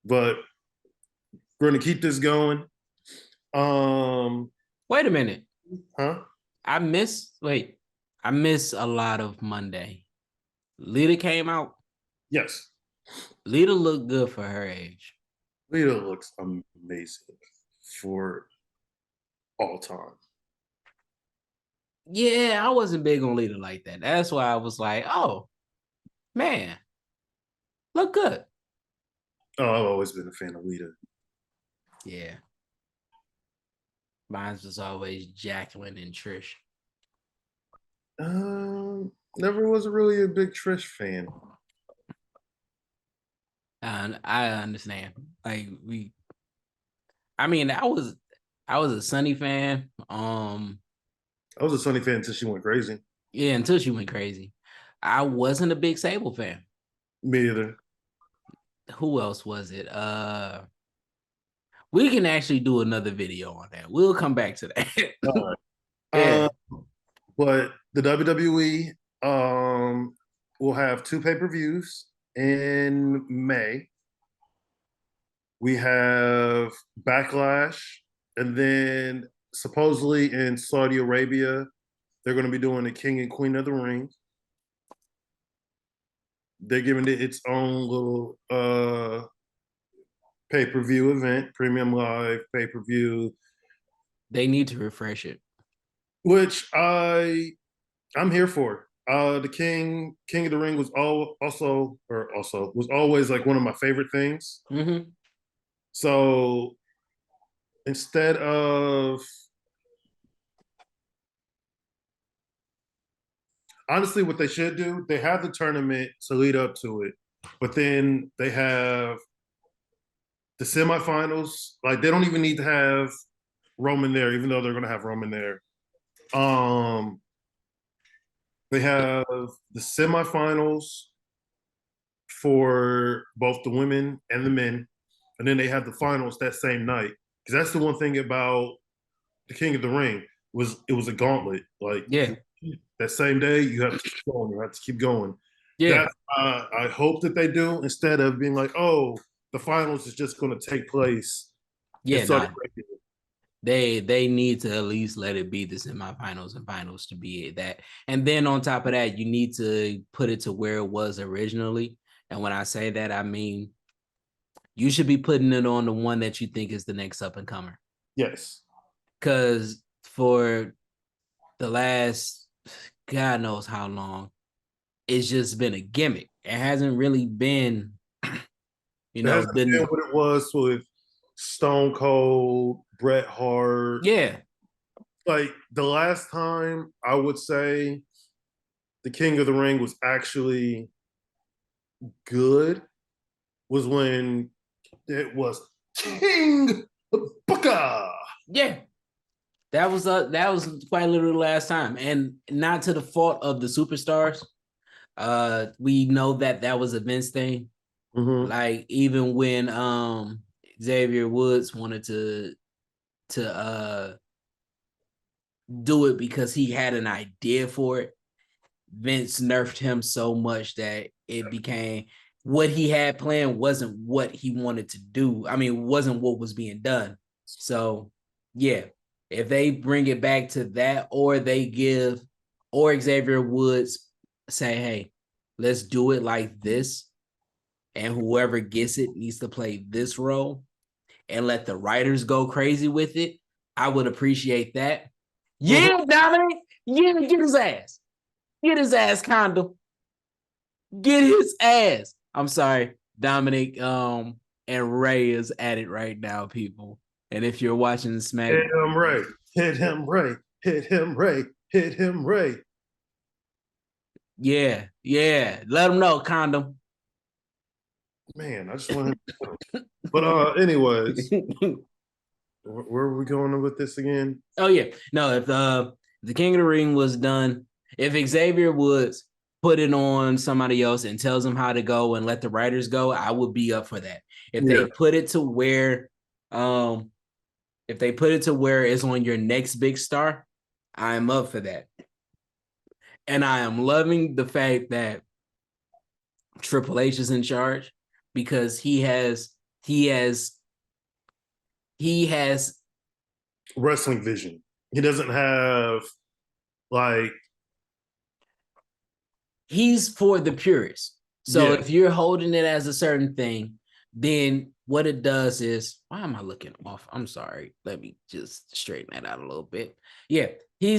But we're gonna keep this going. Um, Wait a minute. huh? I miss a lot of Monday. Lita came out. Yes. Lita looked good for her age. Lita looks amazing for all time. Yeah, I wasn't big on Lita like that. That's why I was like, oh man, look good. Oh, I've always been a fan of Lita. Yeah. Mine was always Jacqueline and Trish. Never was really a big Trish fan. And I understand. Like I mean, I was a Sunny fan. I was a Sunny fan until she went crazy. Yeah, until she went crazy. I wasn't a big Sable fan. Me either. Who else was it? We can actually do another video on that. We'll come back to that. All right. Yeah. But the WWE will have two pay-per-views in May. We have Backlash, and then supposedly in Saudi Arabia, they're going to be doing the King and Queen of the Ring. They're giving it its own little pay-per-view event, premium live pay-per-view, They need to refresh it. which I'm here for. The King of the Ring was also was always like one of my favorite things. Mm-hmm. So instead of honestly, what they should do, they have the tournament to lead up to it, but then they have the semifinals. Like they don't even need to have Roman there, even though they're going to have Roman there. Um, they have the semifinals for both the women and the men, and then they have the finals that same night. Because that's the one thing about the King of the Ring was it was a gauntlet. Like Yeah. that same day, you have to keep going. You have to keep going. Yeah. That I hope that they do instead of being like, oh, the finals is just going to take place. Yeah, nah. They need to at least let it be the semifinals and finals to be that. And then on top of that, you need to put it to where it was originally. And when I say that, I mean you should be putting it on the one that you think is the next up and comer. Yes. Because for the last God knows how long, it's just been a gimmick. It hasn't really been, It hasn't been what it was with Stone Cold, Bret Hart. Yeah. Like the last time I would say the King of the Ring was actually good was when it was King Booker. Yeah. That was quite literally the last time. And not to the fault of the superstars. We know that was a Vince thing. Mm-hmm. Like even when Xavier Woods wanted to do it because he had an idea for it, Vince nerfed him so much that it became what he had planned wasn't what he wanted to do. I mean, wasn't what was being done. So yeah, if they bring it back to that, or they give, or Xavier Woods say, hey, let's do it like this, and whoever gets it needs to play this role, and let the writers go crazy with it, I would appreciate that. Yeah, Dominic. Yeah, get his ass. Get his ass, Condom. Get his ass. I'm sorry, Dominic. And Ray is at it right now, people. And if you're watching Smack, hit him Ray, hit him Ray, hit him Ray, hit him Ray. Yeah, let him know, Condom. Man, I just want him. But anyways, where are we going with this again? Oh yeah, no. If the King of the Ring was done, if Xavier Woods put it on somebody else and tells them how to go and let the writers go, I would be up for that. If they put it to where, if they put it to where it's on your next big star, I'm up for that. And I am loving the fact that Triple H is in charge because he has wrestling vision. He doesn't have like he's for the purists. So if you're holding it as a certain thing, then what it does is, why am I looking off? I'm sorry. Let me just straighten that out a little bit. Yeah, he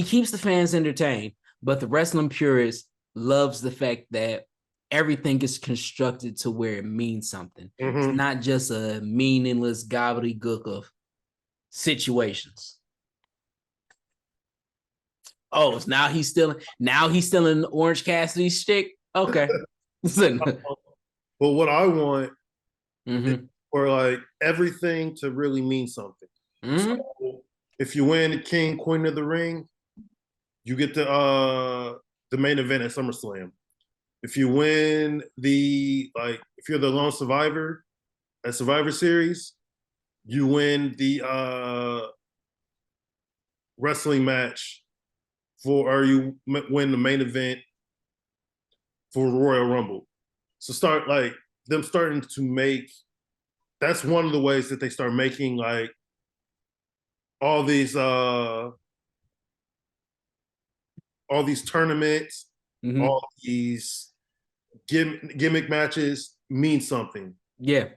keeps the fans entertained, but the wrestling purist loves the fact that everything is constructed to where it means something. Mm-hmm. It's not just a meaningless gobbledygook of situations. Oh, now he's still in Orange Cassidy's stick. Okay. But what I want is for like everything to really mean something. So if you win King, Queen of the Ring, you get the main event at SummerSlam. If you win if you're the lone survivor at Survivor Series, you win the wrestling match or you win the main event for Royal Rumble. So start like them starting to make. That's one of the ways that they start making like all these tournaments, all these gimmick matches mean something. Yeah.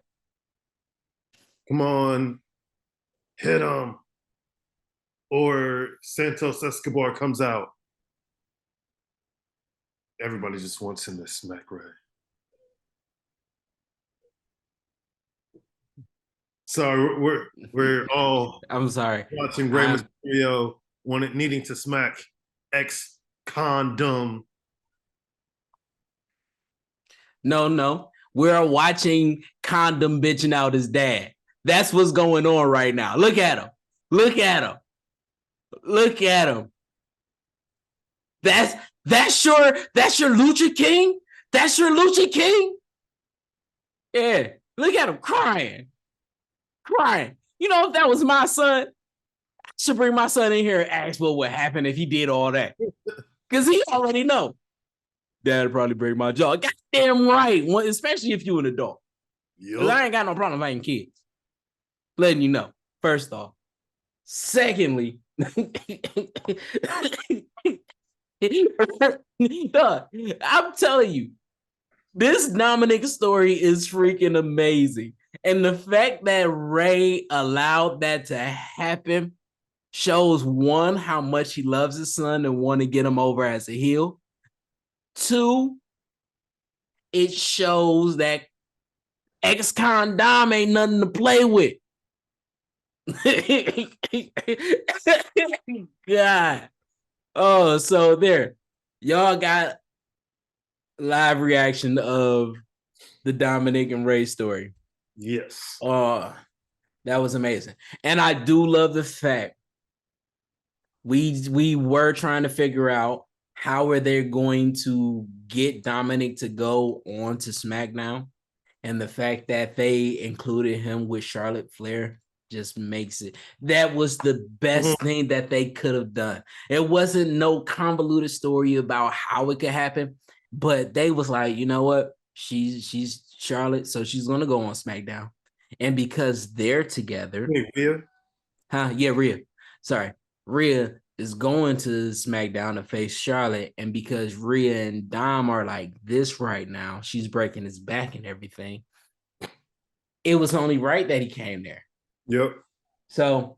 Come on, hit them. Or Santos Escobar comes out. Everybody just wants him to smack Ray. So we're all I'm sorry watching Rey Mysterio needing to smack ex condom. No. We're watching Condom bitching out his dad. That's what's going on right now. Look at him. Look at him. Look at him. That's your Lucha King? That's your Lucha King? Yeah. Look at him crying. Crying. You know, if that was my son, I should bring my son in here and ask what would happen if he did all that. Because he already know. Dad'd probably break my jaw. Goddamn right. Especially if you're an adult. Because I ain't got no problem fighting kids. Letting you know. First off. Secondly, I'm telling you, this Dominic story is freaking amazing. And the fact that Ray allowed that to happen shows, one, how much he loves his son and want to get him over as a heel. Two, it shows that ex-con Dom ain't nothing to play with. God. Oh, so there. Y'all got live reaction of the Dominic and Ray story. Yes. Oh, that was amazing. And I do love the fact we were trying to figure out how are they going to get Dominic to go on to SmackDown. And the fact that they included him with Charlotte Flair just makes it. That was the best thing that they could have done. It wasn't no convoluted story about how it could happen, but they was like, you know what? She's Charlotte, so she's gonna go on SmackDown. And because they're together, Rhea? Yeah, Rhea. Sorry, Rhea is going to SmackDown to face Charlotte, and because Rhea and Dom are like this right now, she's breaking his back and everything. It was only right that he came there. Yep. So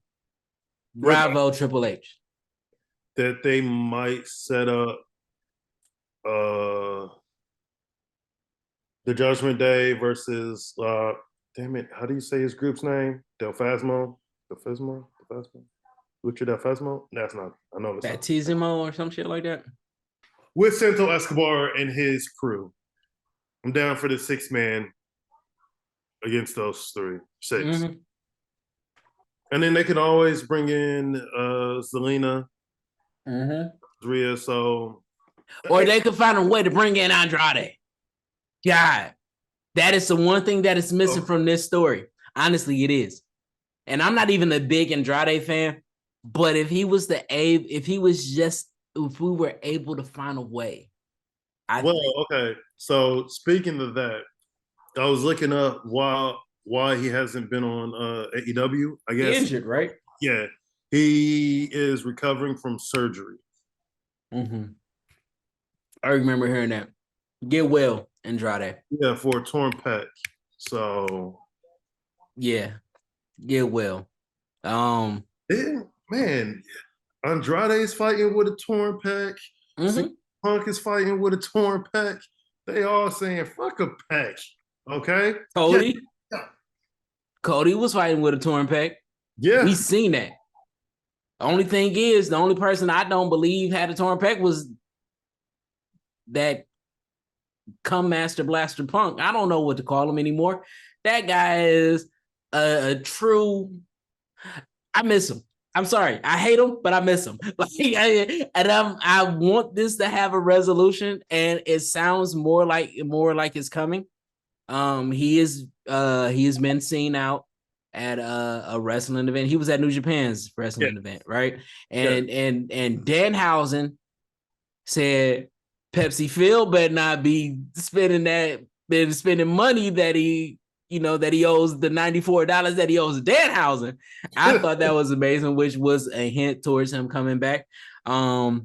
What bravo, Triple H. that they might set up uh the Judgment Day versus damn it, how do you say his group's name? Del Fasmo? Del Fasmo? Del Fasmo? Lucha Del Fasmo? That's not, I know that's not. Batismo or some shit like that. With Santo Escobar and his crew. I'm down for the 6 man against those 6. Mm-hmm. And then they can always bring in Zelina, Mm-hmm. Rhea. So Or they could find a way to bring in Andrade. God, that is the one thing that is missing from this story. Honestly, it is. And I'm not even a big Andrade fan, but if we were able to find a way, okay. So speaking of that, I was looking up why he hasn't been on AEW. I he guess injured, right? yeah, he is recovering from surgery. Mm-hmm. I remember hearing that. Get well, Andrade. Yeah, for a torn pec. So Yeah, get well. Um, man, Andrade's fighting with a torn pec. mm-hmm. Punk is fighting with a torn pec. They all saying fuck a pec. Okay. Cody. Yeah. Cody was fighting with a torn pec. Yeah. We seen that. The only thing is, the only person I don't believe had a torn pec was that come Master Blaster Punk. I don't know what to call him anymore. That guy is a true. I miss him. I'm sorry. I hate him, but I miss him. I want this to have a resolution, and it sounds more like it's coming. He has been seen out at a wrestling event. He was at New Japan's wrestling event, right? And Danhausen said Pepsi Phil better not be spending money that he owes the $94 that he owes Danhausen. I thought that was amazing, which was a hint towards him coming back. But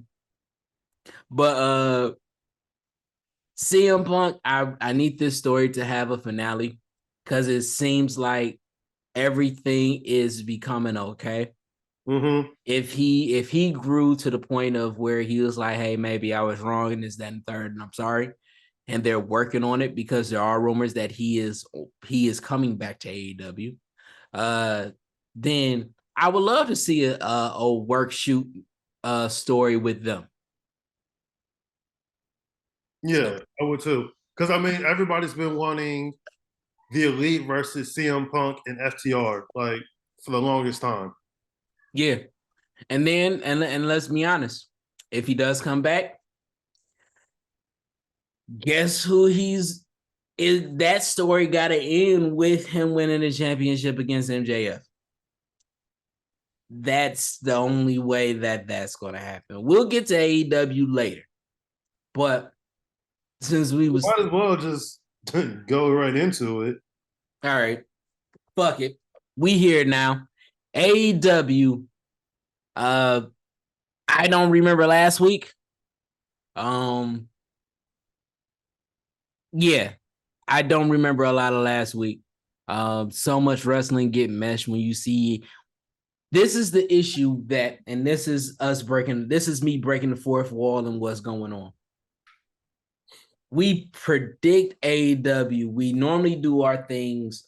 CM Punk, I need this story to have a finale because it seems like everything is becoming okay. Mm-hmm. If he grew to the point of where he was like, hey, maybe I was wrong in this, that, and third, and I'm sorry, and they're working on it because there are rumors that he is coming back to AEW. Then I would love to see a work shoot story with them. Yeah, I would too. Because I mean, everybody's been wanting the Elite versus CM Punk and FTR like for the longest time. Yeah, and then and let's be honest, if he does come back, guess who that story got to end with him winning the championship against MJF. That's the only way that's going to happen. We'll get to AEW later, but since we was Might as well just go right into it. all right, fuck it, we here now. AEW. I don't remember last week. Yeah, I don't remember a lot of last week. So much wrestling get meshed when you see. This is the issue and this is me breaking the fourth wall and what's going on. We predict AEW. We normally do our things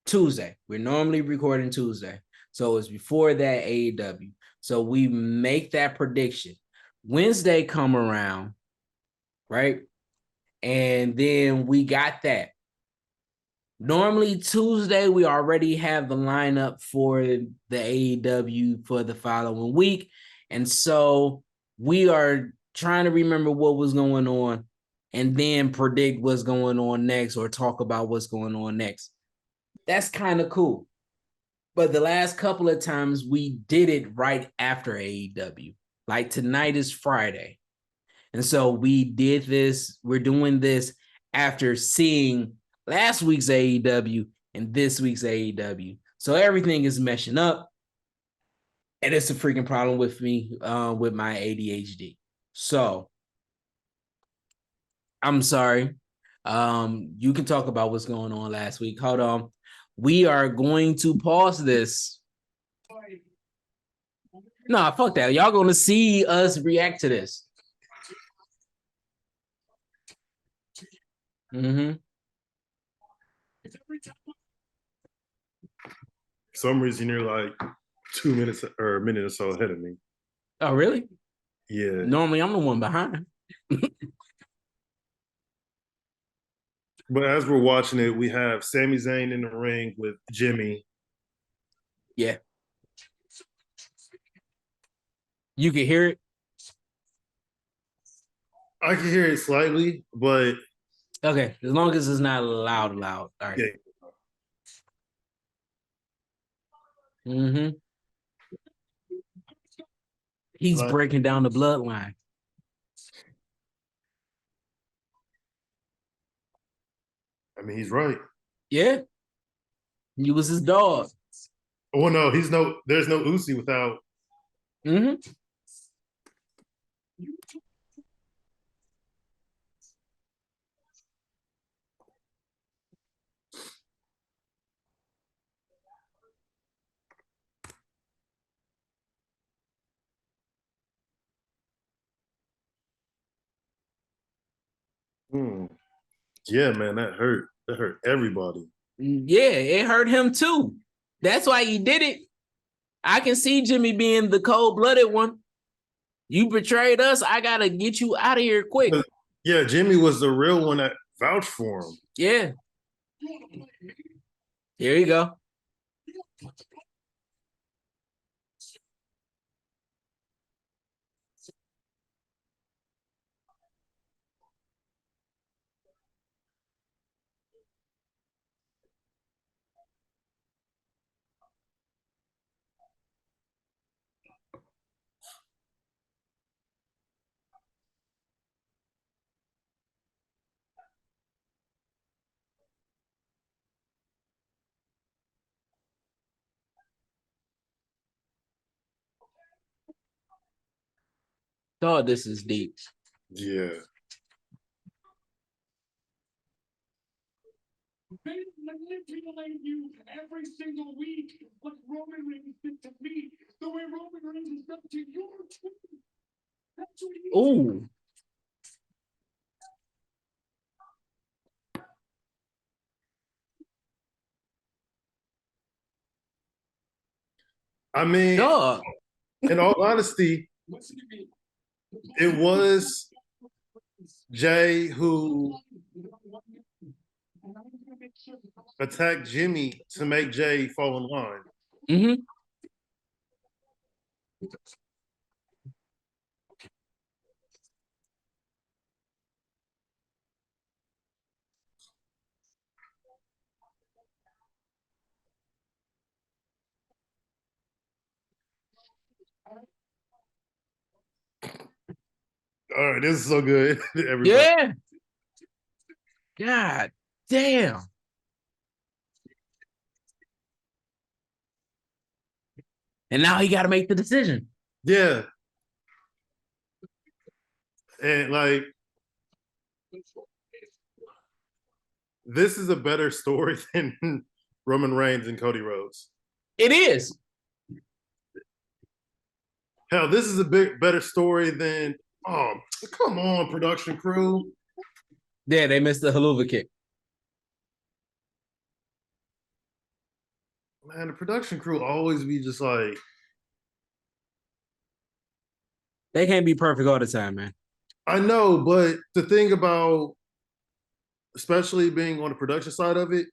Tuesday. We're normally recording Tuesday. So it's before that AEW. So we make that prediction. Wednesday come around, right? And then we got that. Normally Tuesday, we already have the lineup for the AEW for the following week. And so we are trying to remember what was going on and then predict what's going on next or talk about what's going on next. That's kind of cool. But the last couple of times we did it right after AEW. Like tonight is Friday. And so we did this. We're doing this after seeing last week's AEW and this week's AEW. So everything is meshing up. And it's a freaking problem with me with my ADHD. So I'm sorry. You can talk about what's going on last week. Hold on. We are going to pause this. Nah, fuck that. Y'all gonna see us react to this. Mm-hmm. For some reason, you're like 2 minutes or a minute or so ahead of me. Oh, really? Yeah. Normally, I'm the one behind. But as we're watching it, we have Sami Zayn in the ring with Jimmy. Yeah. You can hear it? I can hear it slightly, but okay, as long as it's not loud. All right. Yeah. Mm-hmm. He's breaking down the bloodline. I mean, he's right. Yeah. He was his dog. Oh no, there's no Uzi without. Mm-hmm. Yeah, man, that hurt. That hurt everybody. Yeah, it hurt him too. That's why he did it. I can see Jimmy being the cold-blooded one. You betrayed us. I gotta get you out of here quick. Yeah, Jimmy was the real one that vouched for him. Yeah. Here you go. Oh, this is deep. Yeah. They manipulate you every single week, like Roman Reigns did to me, the way Roman Reigns has done to your team. That's what he Ooh. I mean, Dog. in all honesty, it was Jay who attacked Jimmy to make Jay fall in line. Mm-hmm. All right, this is so good. Everybody. Yeah. God damn. And now he got to make the decision. Yeah. And like, this is a better story than Roman Reigns and Cody Rhodes. It is. Hell, this is a bit better story than, oh, come on, production crew. Yeah, they missed the haluva kick. Man, the production crew always be just like, they can't be perfect all the time, man. I know, but the thing about, especially being on the production side of it,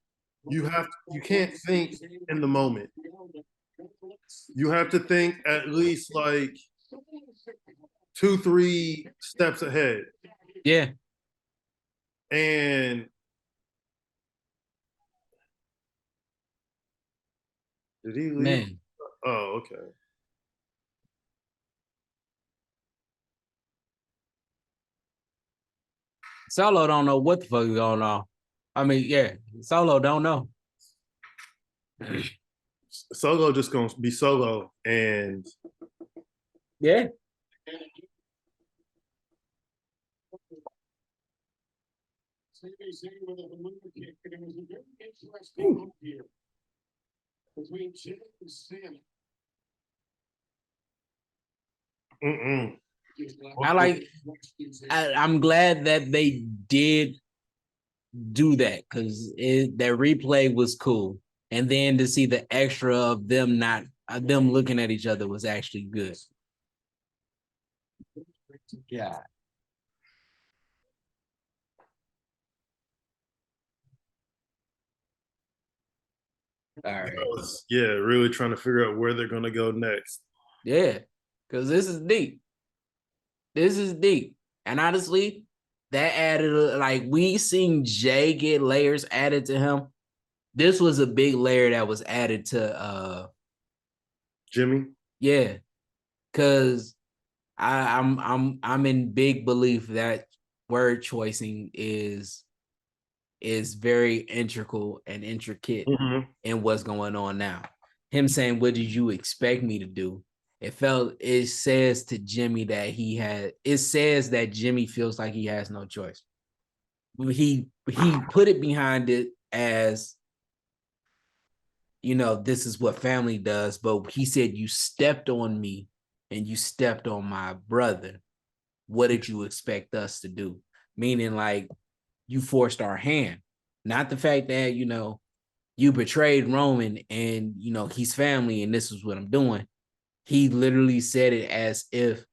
you can't think in the moment. You have to think at least like 2-3 steps ahead. Yeah. And did he leave? Man. Oh, okay. Solo don't know what the fuck is going on. I mean, yeah, Solo don't know. Solo just gonna be Solo, and yeah. between Jim and Sami. I'm glad that they did do that because that replay was cool. And then to see the extra of them not them looking at each other was actually good. Yeah. All right. Yeah, really trying to figure out where they're gonna go next. Yeah, because this is deep. This is deep. And honestly, that added like we seen Jay get layers added to him. This was a big layer that was added to Jimmy. Yeah. Cause I'm in big belief that word choicing is very integral and intricate in what's going on now. Him saying, "What did you expect me to do?" It says to Jimmy that it says that Jimmy feels like he has no choice. He put it behind it as, this is what family does, but he said, "You stepped on me and you stepped on my brother. What did you expect us to do?" Meaning like you forced our hand, not the fact that, you betrayed Roman and, he's family and this is what I'm doing. He literally said it as if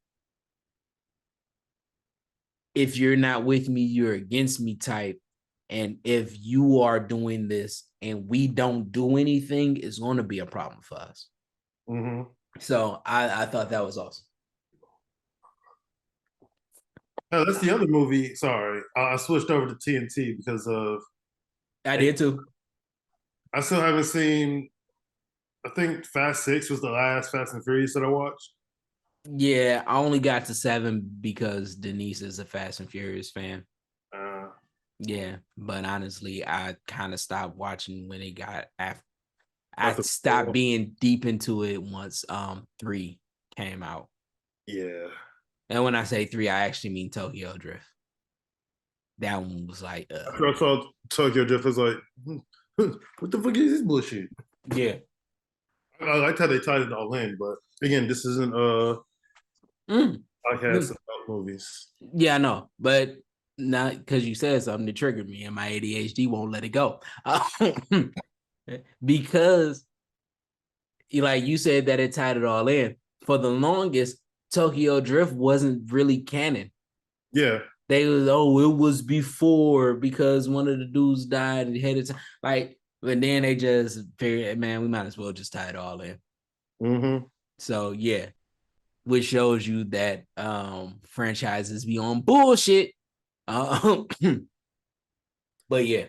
you're not with me, you're against me type. And if you are doing this and we don't do anything, it's going to be a problem for us. So I thought that was awesome. Oh, that's the other movie. Sorry, I switched over to TNT because of. I did too. I still haven't seen. I think Fast 6 was the last Fast and Furious that I watched. Yeah, I only got to 7 because Denise is a Fast and Furious fan. Yeah, but honestly, I kind of stopped watching when it got after. I stopped being deep into it once 3 came out. Yeah. And when I say 3, I actually mean Tokyo Drift. That one was like after I saw Tokyo Drift, I was like, what the fuck is this bullshit? Yeah. I liked how they tied it all in, but again, this isn't podcast about movies. Yeah, I know, but not because you said something that triggered me, and my ADHD won't let it go. Because, like you said, that it tied it all in. For the longest, Tokyo Drift wasn't really canon. Yeah, they was it was before because one of the dudes died and had it like, but then they just figured, man, we might as well just tie it all in. So yeah. Which shows you that franchises be on bullshit. But yeah.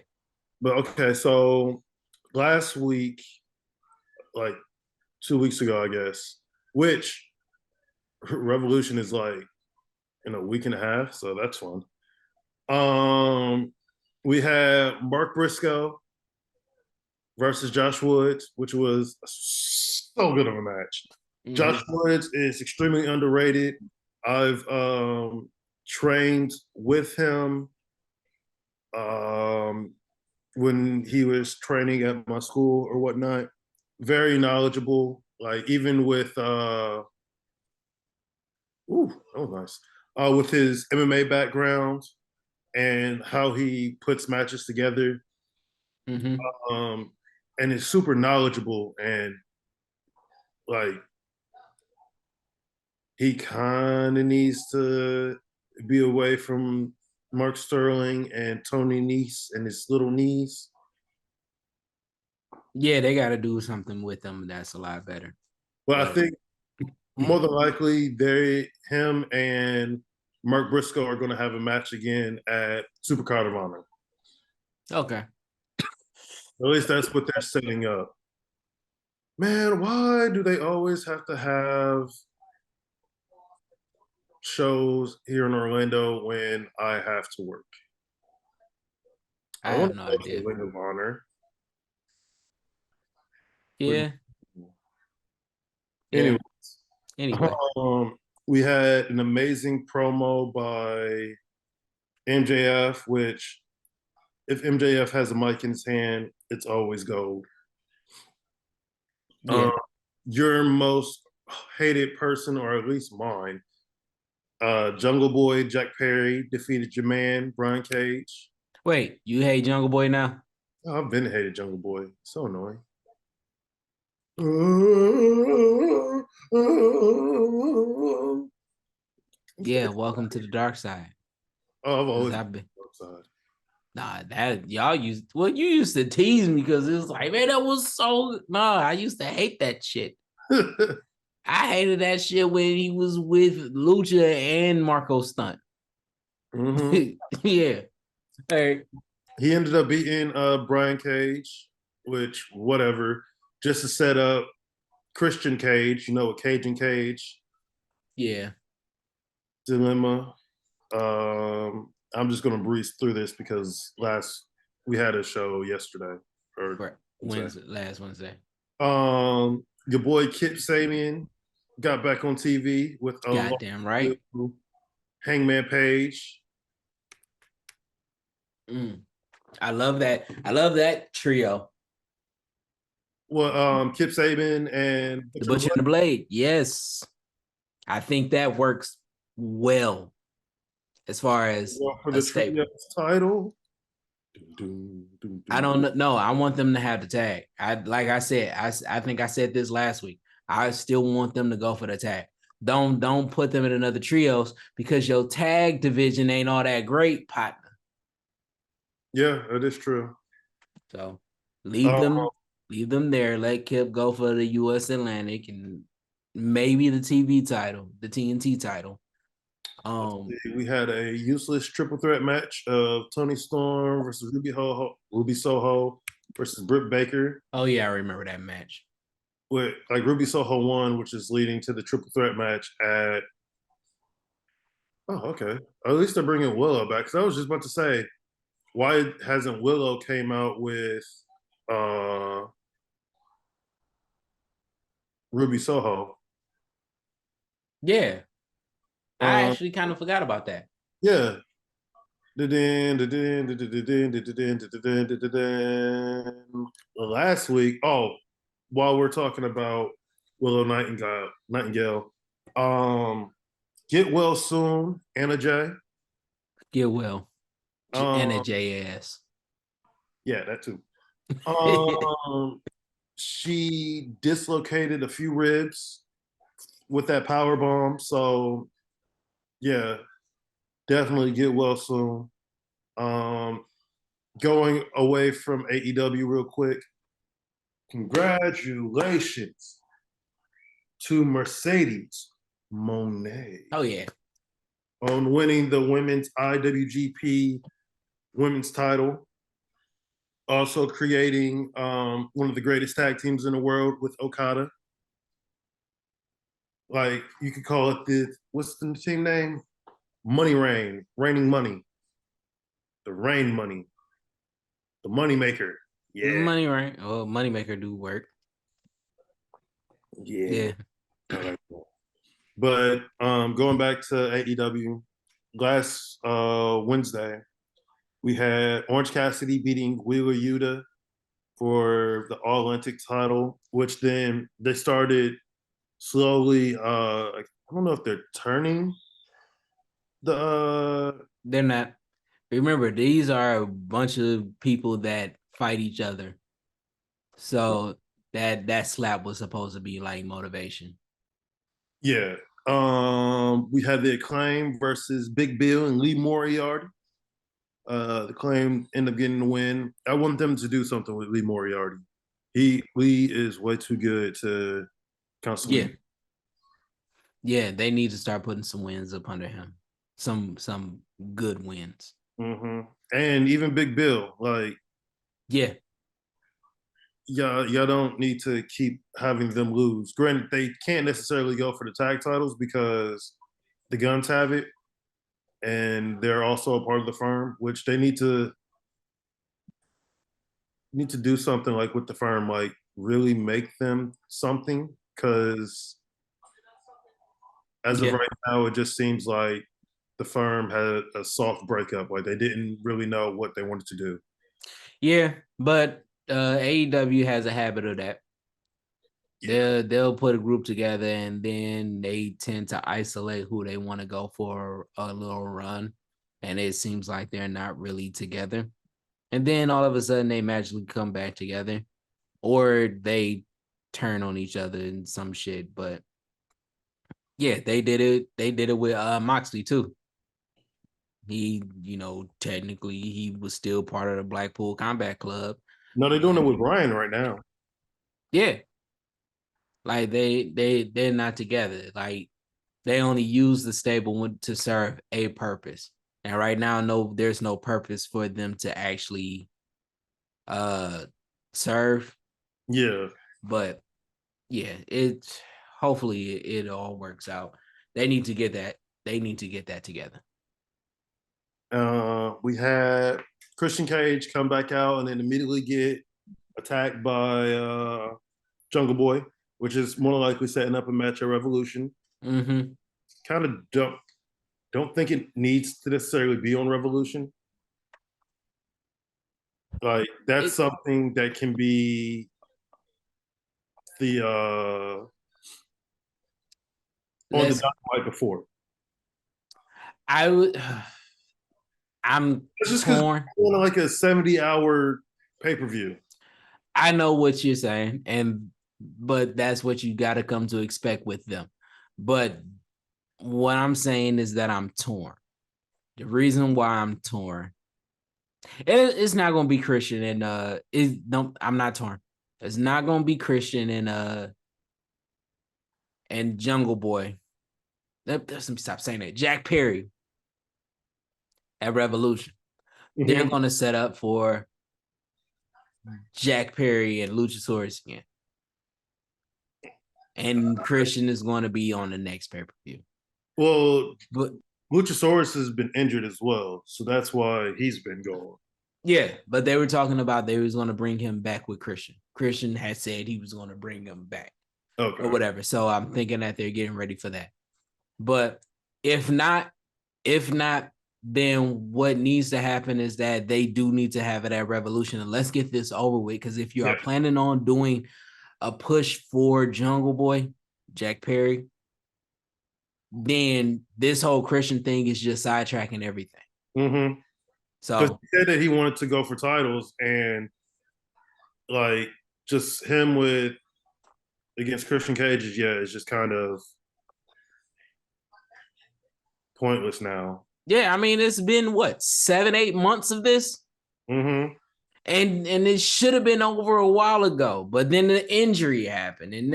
But okay, so last week, like 2 weeks ago, I guess, which Revolution is like in a week and a half, so that's fun. We had Mark Briscoe versus Josh Woods, which was so good of a match. Josh Woods is extremely underrated. I've trained with him when he was training at my school or whatnot. Very knowledgeable. Like even with that was nice. With his MMA background and how he puts matches together. And is super knowledgeable and like he kind of needs to be away from Mark Sterling and Tony Nese and his little knees. Yeah, they got to do something with them. That's a lot better. But I think more than likely, him and Mark Briscoe are going to have a match again at Supercard of Honor. Okay. At least that's what they're setting up. Man, why do they always have to have shows here in Orlando when I have to work? I have no idea. Ring of Honor. Yeah. Anyway, anyway. We had an amazing promo by MJF, which if MJF has a mic in his hand, it's always gold. Yeah. Your most hated person, or at least mine, Jungle Boy Jack Perry defeated your man Brian Cage. Wait, you hate Jungle Boy now? Oh, I've been hated Jungle Boy. So annoying. Yeah, welcome to the dark side. Oh, I've always I've been been outside. nah that y'all used you used to tease me because it was like, man, that was so I used to hate that shit. I hated that shit when he was with Lucha and Marco Stunt. Mhm. Yeah. Hey. He ended up beating Brian Cage, which whatever, just to set up Christian Cage, you know, a Cage and Cage Yeah. dilemma. I'm just gonna breeze through this because we had a show yesterday or Right. Last Wednesday. Your boy Kip Sabian got back on TV with Goddamn right. Hangman Page. I love that. I love that trio. Well, Kip Sabian and The Butcher and the Blade. Yes. I think that works well as far as for a the staple. trios title. I don't know. I want them to have the tag. Like I said, I think I said this last week. I still want them to go for the tag. Don't put them in another trios because your tag division ain't all that great, partner. Yeah, that is true. So leave them there. Let Kip go for the US Atlantic and maybe the TV title, the TNT title. We had a useless triple threat match of Tony Storm versus Ruby Soho versus Britt Baker. Oh yeah, I remember that match. With like Ruby Soho won, which is leading to the triple threat match at. Oh, okay. At least they're bringing Willow back. Because I was just about to say, why hasn't Willow came out with Ruby Soho? Yeah, I actually kind of forgot about that. Yeah. Last week, while we're talking about Willow Nightingale, get well soon, Anna J. Get well, Anna Um, JS. yeah, that too. She dislocated a few ribs with that power bomb, so yeah, definitely get well soon. Going away from AEW real quick. Congratulations to Mercedes Monet. Oh yeah. On winning the women's IWGP women's title. Also creating one of the greatest tag teams in the world with Okada. Like you could call it what's the team name? Money Rain, Raining Money. The Rain Money. The Money Maker. Yeah. Money right. Oh, Moneymaker do work. Yeah. I like that. But going back to AEW, last Wednesday, we had Orange Cassidy beating Wheeler Yuta for the All Atlantic title, which then they started slowly. I don't know if they're turning the. They're not. Remember, these are a bunch of people that fight each other. So that slap was supposed to be like motivation. Yeah. We had the Acclaim versus Big Bill and Lee Moriarty. The Acclaim ended up getting the win. I want them to do something with Lee Moriarty. Lee is way too good to constantly. Yeah. Yeah, they need to start putting some wins up under him. Some good wins. Mm-hmm. And even Big Bill, like yeah, y'all don't need to keep having them lose. Granted, they can't necessarily go for the tag titles because the Guns have it, and they're also a part of the firm, which they need to do something like with the firm, like really make them something. Because as of right now, it just seems like the firm had a soft breakup. Like they didn't really know what they wanted to do. Yeah, but AEW has a habit of that. They'll put a group together and then they tend to isolate who they want to go for a little run. And it seems like they're not really together. And then all of a sudden they magically come back together. Or they turn on each other and some shit. But yeah, they did it. They did it with Moxley too. He, technically he was still part of the Blackpool Combat Club. No, they're doing it with Brian right now. Yeah. Like they're not together. Like they only use the stable to serve a purpose. And right now, there's no purpose for them to actually serve. Yeah. But yeah, hopefully it all works out. They need to get that. They need to get that together. We had Christian Cage come back out and then immediately get attacked by Jungle Boy, which is more likely setting up a match at Revolution. Mm-hmm. Kind of don't think it needs to necessarily be on Revolution. Like that's something that can be the on the dynamite before. I would. I'm it's just torn. Like a 70-hour pay-per-view. I know what you're saying, but that's what you got to come to expect with them. But what I'm saying is that I'm torn. The reason why I'm torn, it's not going to be Christian and I'm not torn. It's not going to be Christian and Jungle Boy. Let me stop saying that. Jack Perry at Revolution. Mm-hmm. They're going to set up for Jack Perry and Luchasaurus again. And Christian is going to be on the next pay-per-view. Well, but Luchasaurus has been injured as well, so that's why he's been gone. Yeah, but they were talking about they was going to bring him back with Christian. Christian had said he was going to bring him back. Okay. Or whatever. So I'm thinking that they're getting ready for that. But if not, then what needs to happen is that they do need to have it at Revolution. And let's get this over with. Because if you are planning on doing a push for Jungle Boy, Jack Perry, then this whole Christian thing is just sidetracking everything. Mm-hmm. So he said that he wanted to go for titles, and like just him against Christian Cage it's just kind of pointless now. Yeah, I mean, it's been 7-8 months of this? Mm-hmm. And it should have been over a while ago, but then the injury happened, and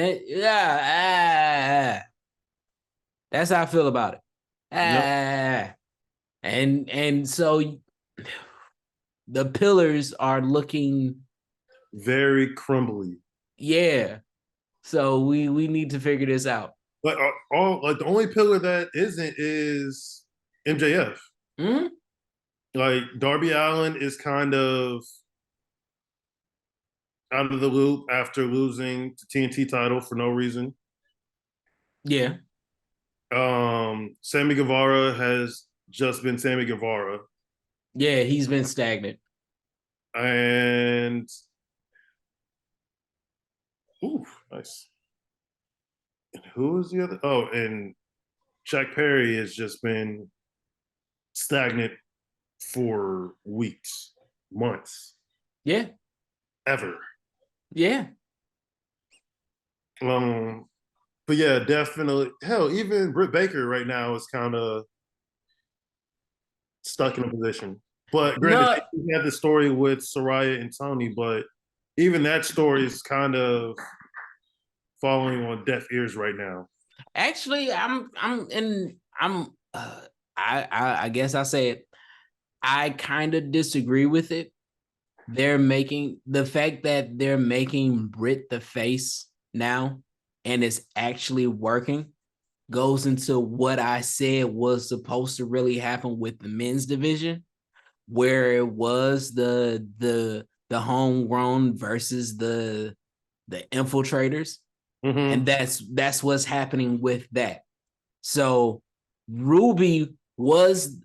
that's how I feel about it. Yep. And so the pillars are looking very crumbly. Yeah. So we need to figure this out. Like the only pillar that isn't is MJF. Mm-hmm. Like Darby Allin is kind of out of the loop after losing the TNT title for no reason. Yeah. Sammy Guevara has just been Sammy Guevara. Yeah, he's been stagnant. And nice. And who is the other? Oh, and Jack Perry has just been stagnant for weeks, months. Yeah. Ever. Yeah. But yeah, definitely. Hell, even Britt Baker right now is kind of stuck in a position. But granted, we had the story with Saraya and Tony, but even that story is kind of falling on deaf ears right now. Actually, I guess I say it. I kind of disagree with it. The fact that they're making Britt the face now and it's actually working goes into what I said was supposed to really happen with the men's division, where it was the homegrown versus the infiltrators. Mm-hmm. And that's what's happening with that. So Ruby was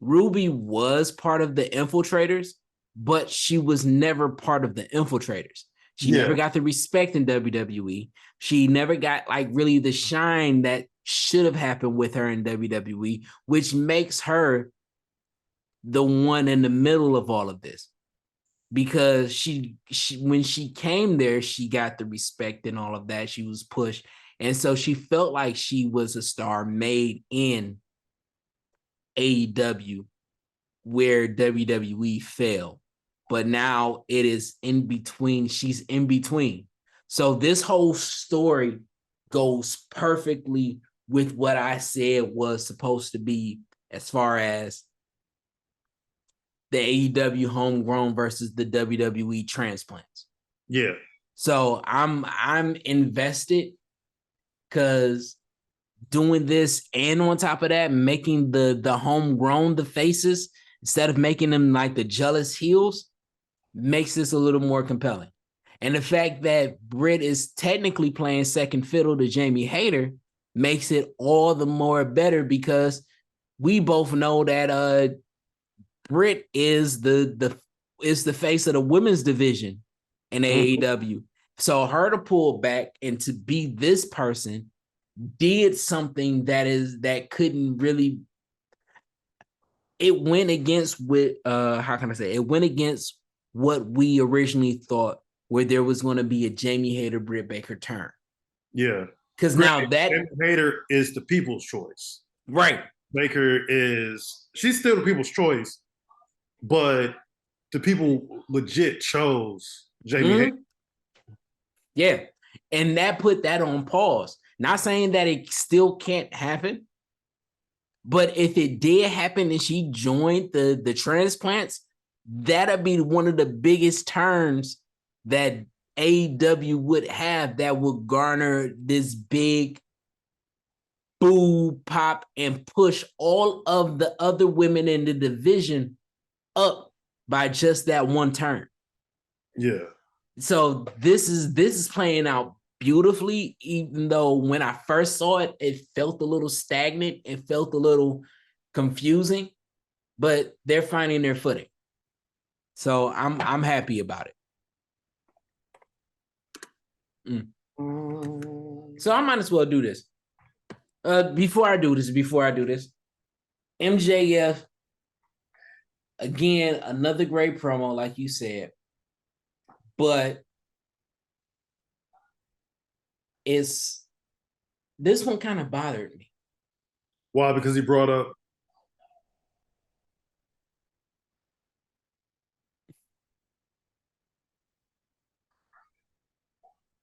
part of the infiltrators, but she was never part of the infiltrators. She never got the respect in WWE. She never got like really the shine that should have happened with her in WWE, which makes her the one in the middle of all of this. Because she when she came there, she got the respect and all of that. She was pushed. And so she felt like she was a star made in AEW where WWE failed. But now it is in between. She's in between. So this whole story goes perfectly with what I said was supposed to be as far as the AEW homegrown versus the WWE transplants. Yeah. So I'm invested because doing this and on top of that, making the homegrown the faces instead of making them like the jealous heels makes this a little more compelling. And the fact that Britt is technically playing second fiddle to Jamie Hayter makes it all the more better because we both know that Britt is the face of the women's division in AEW. So her to pull back and to be this person did something that couldn't really. It went against what how can I say? It went against what we originally thought, where there was going to be a Jamie Hayter Britt Baker turn. Yeah, because now that Hayter is the people's choice, right? Baker she's still the people's choice, but the people legit chose Jamie Hayter. Yeah, and that put that on pause. Not saying that it still can't happen, but if it did happen and she joined the transplants, that'd be one of the biggest turns that AEW would have that would garner this big boo pop and push all of the other women in the division up by just that one turn. Yeah. So this is playing out beautifully, even though when I first saw it, it felt a little stagnant. It felt a little confusing, but they're finding their footing. So I'm happy about it. So I might as well do this. Before I do this, MJF, again, another great promo, like you said, but this one kind of bothered me. Why? Because he brought up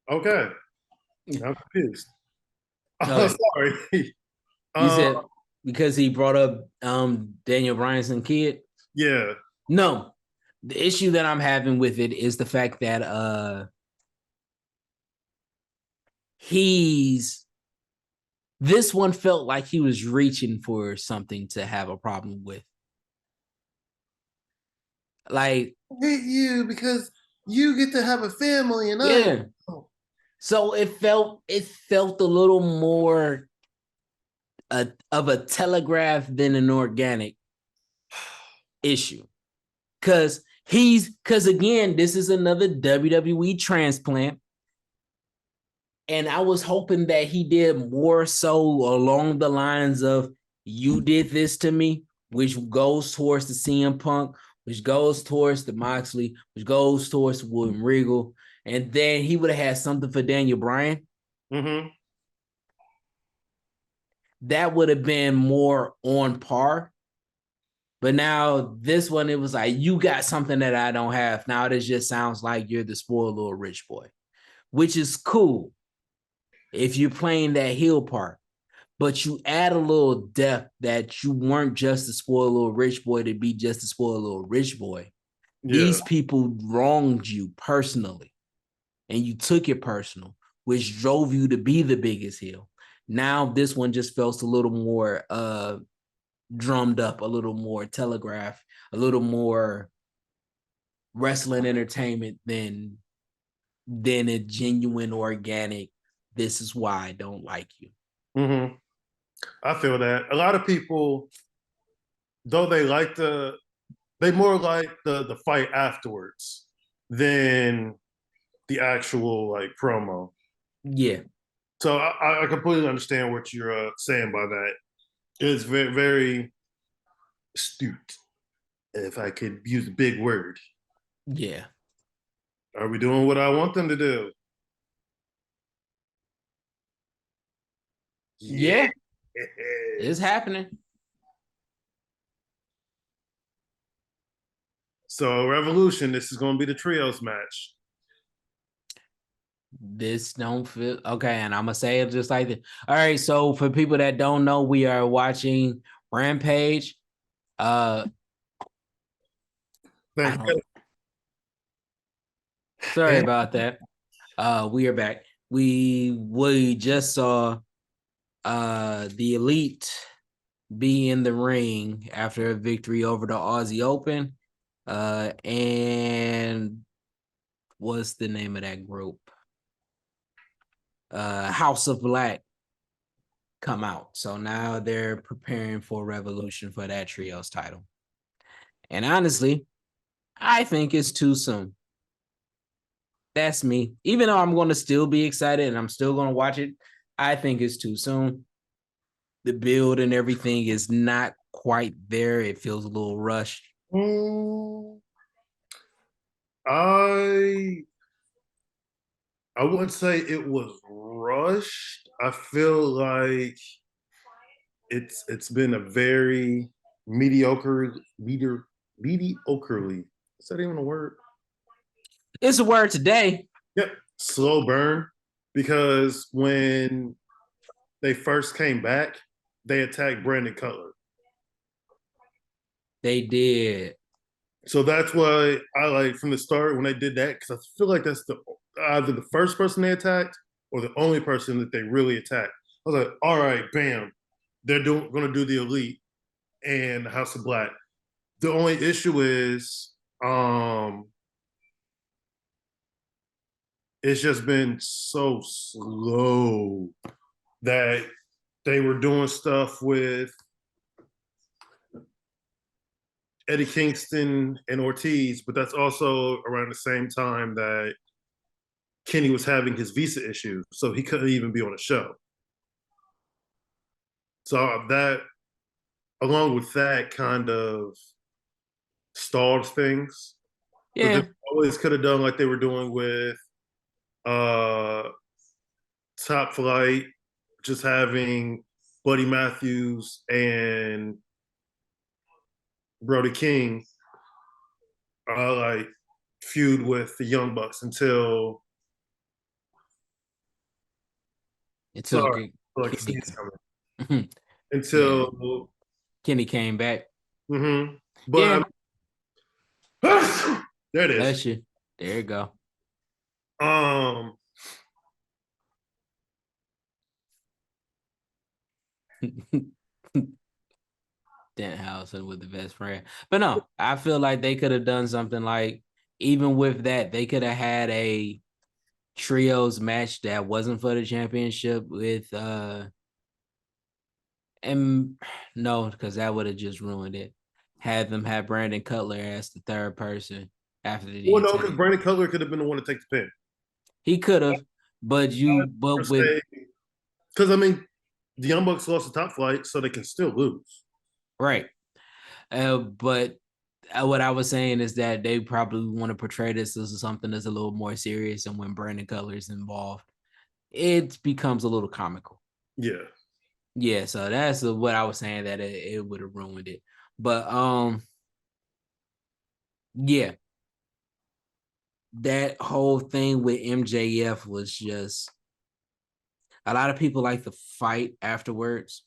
okay. I'm confused. Sorry. You said because he brought up Daniel Bryanson kid? Yeah. No. The issue that I'm having with it is the fact that this one felt like he was reaching for something to have a problem with. Like, I hate you because you get to have a family and yeah. So it felt a little more of a telegraph than an organic issue. Because again, this is another WWE transplant. And I was hoping that he did more so along the lines of, you did this to me, which goes towards the CM Punk, which goes towards the Moxley, which goes towards William Regal. And then he would have had something for Daniel Bryan. Mm-hmm. That would have been more on par. But now this one, it was like, you got something that I don't have. Now this just sounds like you're the spoiled little rich boy, which is cool if you're playing that heel part. But you add a little depth that you weren't just a spoiled little rich boy to be just a spoiled little rich boy. Yeah. These people wronged you personally, and you took it personal, which drove you to be the biggest heel. Now this one just felt a little more drummed up, a little more telegraphed, a little more wrestling entertainment than a genuine, organic, this is why I don't like you. Mm-hmm. I feel that. A lot of people, though they more like the fight afterwards than the actual like promo. Yeah. So I completely understand what you're saying by that. It's very, very astute, if I could use a big word. Yeah. Are we doing what I want them to do? Yeah. Yeah. It's happening. So Revolution, this is going to be the trios match. This don't feel okay, and I'm gonna say it just like this. All right, so for people that don't know, we are watching Rampage. I Thank don't. you. Sorry about that. We are back. We just saw the Elite be in the ring after a victory over the Aussie Open. And what's the name of that group? House of Black come out. So now they're preparing for Revolution for that trios title. And honestly, I think it's too soon. That's me. Even though I'm going to still be excited and I'm still going to watch it, I think it's too soon. The build and everything is not quite there. It feels a little rushed. I I wouldn't say it was rushed. I feel like it's been a very mediocrely. Is that even a word? It's a word today. Yep, slow burn. Because when they first came back, they attacked Brandon Cutler. They did. So that's why I like from the start when they did that, because I feel like that's either the first person they attacked or the only person that they really attacked. I was like, all right, bam, they're going to do the Elite and House of Black. The only issue is it's just been so slow that they were doing stuff with Eddie Kingston and Ortiz, but that's also around the same time that Kenny was having his visa issues, so he couldn't even be on the show. So that, along with that, kind of stalled things. But Yeah. they always could have done like they were doing with uh, Top Flight, just having Buddy Matthews and Brody King like feud with the Young Bucks until Until sorry, like a Kenny, sneeze coming. yeah, Until Kenny came back. but Yeah, there it is. that's you. There you go. Um Denhausen with the best friend. But no, I feel like they could have done something like, even with that, they could have had a trios match that wasn't for the championship with and no, because that would have just ruined it. Had them have Brandon Cutler as the third person after the well no, because attack. Brandon Cutler could have been the one to take the pin. He could have, but with Because I mean the Young Bucks lost the Top Flight, so they can still lose. right. But what I was saying is that they probably want to portray this as something that's a little more serious, and when Brandon Cutler is involved, it becomes a little comical. Yeah. Yeah, so that's what I was saying, that it would have ruined it. But yeah, that whole thing with MJF was just, a lot of people like to fight afterwards,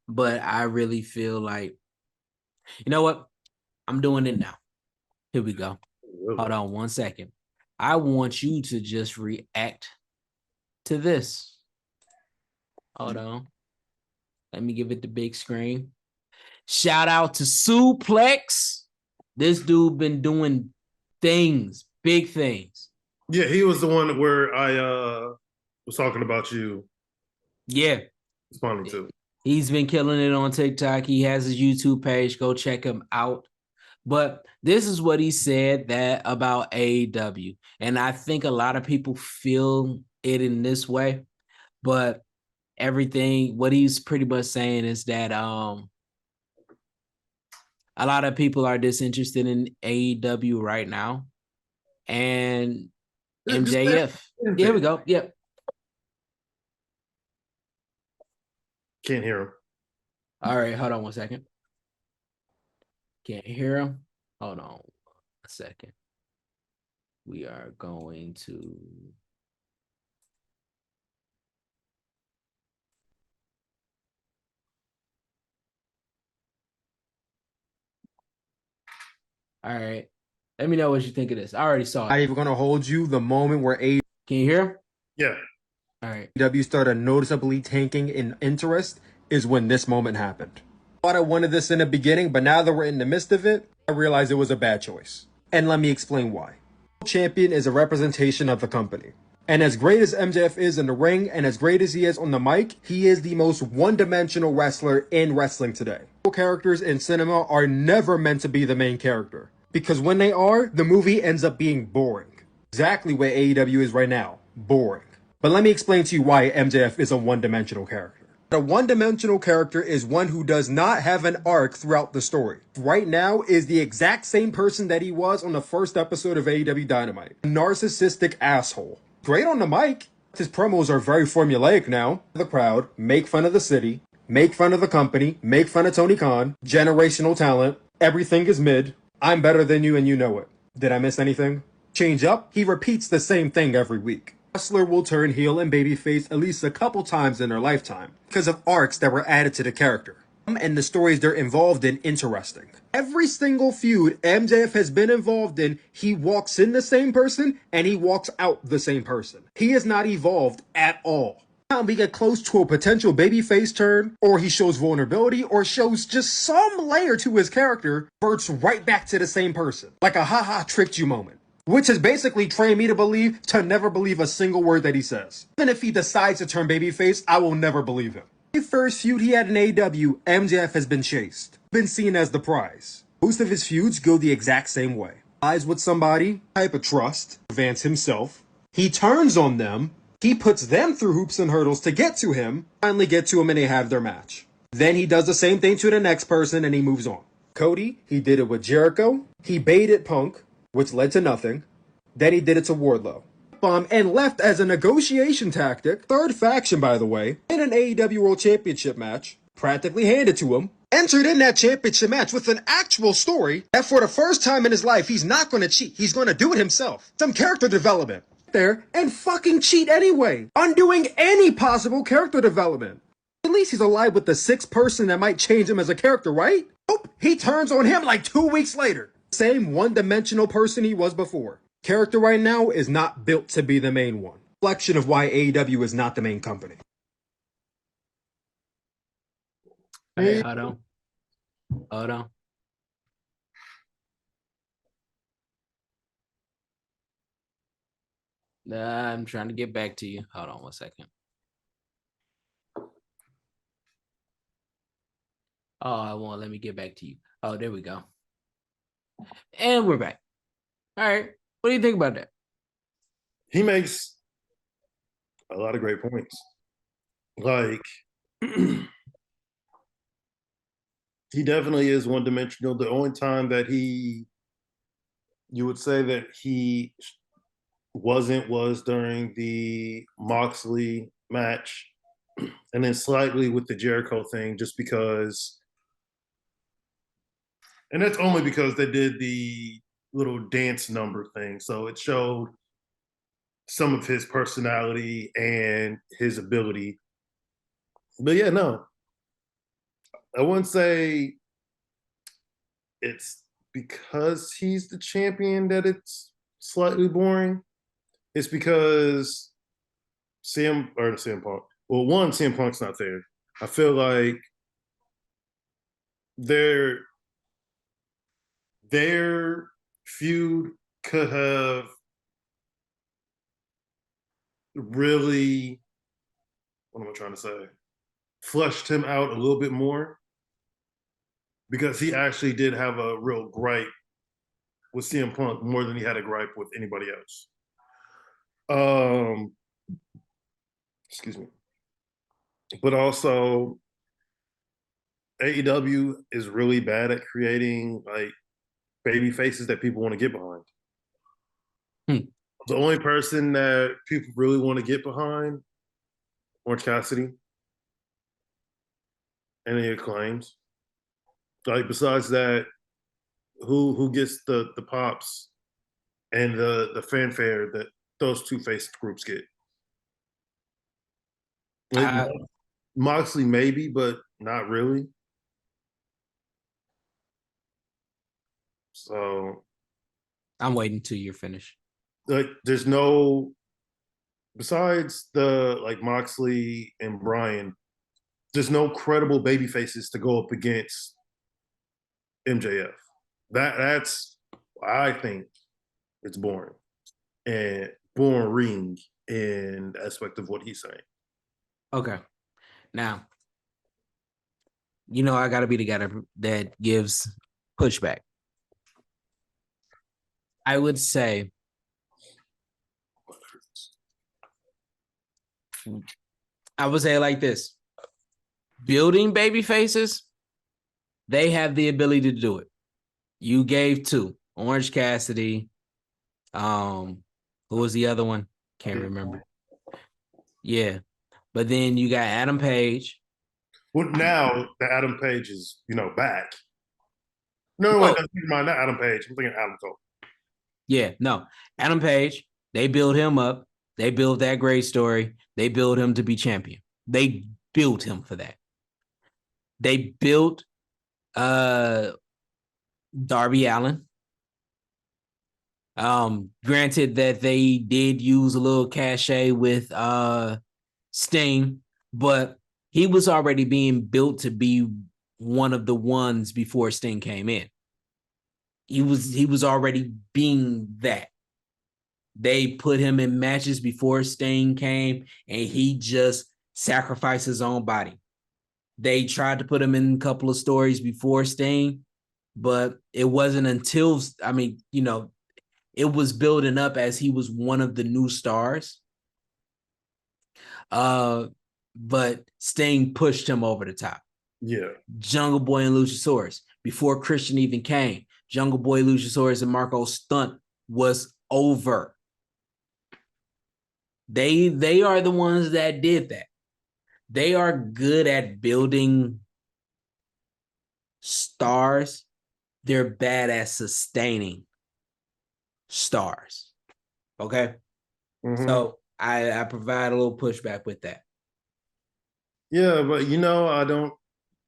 but I really feel like, you know what? I'm doing it now. Here we go. Really? Hold on 1 second. I want you to just react to this. Hold on. Let me give it the big screen. Shout out to Suplex. This dude been doing things, big things. Yeah, he was the one where I was talking about you Yeah. responding to. He's been killing it on TikTok. He has his YouTube page. Go check him out. But this is what he said that about AEW. And I think a lot of people feel it in this way, but what he's pretty much saying is that a lot of people are disinterested in AEW right now. And MJF. Here we go. Yep. Can't hear him. All right, hold on one second. Can't hear him. Hold on a second. We are going to. All right. Let me know what you think of this. I already saw it. I'm even going to hold you the moment where AEW. Can you hear him? Yeah. All right. AEW started noticeably tanking in interest is when this moment happened. I thought I wanted this in the beginning, but now that we're in the midst of it, I realized it was a bad choice. And let me explain why. Champion is a representation of the company. And as great as MJF is in the ring, and as great as he is on the mic, he is the most one-dimensional wrestler in wrestling today. Characters in cinema are never meant to be the main character. Because when they are, the movie ends up being boring. Exactly where AEW is right now. Boring. But let me explain to you why MJF is a one-dimensional character. A one-dimensional character is one who does not have an arc throughout the story. Right now is the exact same person that he was on the first episode of AEW Dynamite. A narcissistic asshole. Great on the mic. His promos are very formulaic now. The crowd, make fun of the city, make fun of the company, make fun of Tony Khan, generational talent, everything is mid, I'm better than you and you know it. Did I miss anything? Change up, he repeats the same thing every week. Wrestler will turn heel and babyface at least a couple times in their lifetime because of arcs that were added to the character. And the stories they're involved in interesting. Every single feud MJF has been involved in, he walks in the same person and he walks out the same person. He is not evolved at all. Time we get close to a potential babyface turn, or he shows vulnerability, or shows just some layer to his character, reverts right back to the same person. Like a haha tricked you moment. Which has basically trained me to never believe a single word that he says. Even if he decides to turn babyface, I will never believe him. The first feud he had in AEW, MJF has been chased. Been seen as the prize. Most of his feuds go the exact same way. Lies with somebody, type of trust, advance himself. He turns on them. He puts them through hoops and hurdles to get to him. Finally get to him and they have their match. Then he does the same thing to the next person and he moves on. Cody, he did it with Jericho. He baited Punk, which led to nothing. Then he did it to Wardlow. And left as a negotiation tactic. Third faction, by the way, in an AEW World Championship match. Practically handed to him. Entered in that championship match with an actual story that for the first time in his life, he's not going to cheat. He's going to do it himself. Some character development. There and fucking cheat anyway. Undoing any possible character development. At least he's alive with the sixth person that might change him as a character, right? Nope. He turns on him like 2 weeks later. Same one-dimensional person he was before. Character right now is not built to be the main one. Reflection of why AEW is not the main company. Hey, hold on. Hold on. I'm trying to get back to you. Hold on one second. Oh, it won't let me get back to you. Oh, there we go. And we're back. All right. What do you think about that? He makes a lot of great points. Like, he definitely is one-dimensional. The only time that you would say that he wasn't was during the Moxley match, and then slightly with the Jericho thing, just because, and that's only because they did the little dance number thing. So it showed some of his personality and his ability. But yeah, no, I wouldn't say it's because he's the champion that it's slightly boring. It's because CM Punk. Well, one, CM Punk's not there. I feel like their feud could have really, what am I trying to say? Fleshed him out a little bit more, because he actually did have a real gripe with CM Punk more than he had a gripe with anybody else. Um, excuse me. But also, AEW is really bad at creating like baby faces that people want to get behind. The only person that people really want to get behind, Orange Cassidy, and the Acclaims. Like besides that, who gets the pops and the fanfare that those two face groups get? Like, Moxley maybe, but not really. So I'm waiting till you're finished. like there's no besides the like Moxley and Bryan, there's no credible baby faces to go up against MJF. That's I think it's boring and boring in the aspect of what he's saying. Okay. Now, I got to be the guy that gives pushback. I would say it like this. Building baby faces, they have the ability to do it. You gave two. Orange Cassidy. Who was the other one? Can't remember. Yeah. But then you got Adam Page. Well, now that Adam Page is, back. No, wait, not Adam Page. I'm thinking Adam Cole. Yeah, no. Adam Page, they build him up. They build that great story. They build him to be champion. They built him for that. They built Darby Allin. Granted that they did use a little cachet with Sting, but he was already being built to be one of the ones before Sting came in. He was already being that. They put him in matches before Sting came, and he just sacrificed his own body. They tried to put him in a couple of stories before Sting, but it wasn't until, it was building up as he was one of the new stars. But Sting pushed him over the top. Yeah. Jungle Boy and Luchasaurus. Before Christian even came, Jungle Boy, Luchasaurus, and Marco Stunt was over. They are the ones that did that. They are good at building stars. They're bad at sustaining stars. Okay? Mm-hmm. So I provide a little pushback with that. Yeah, but I don't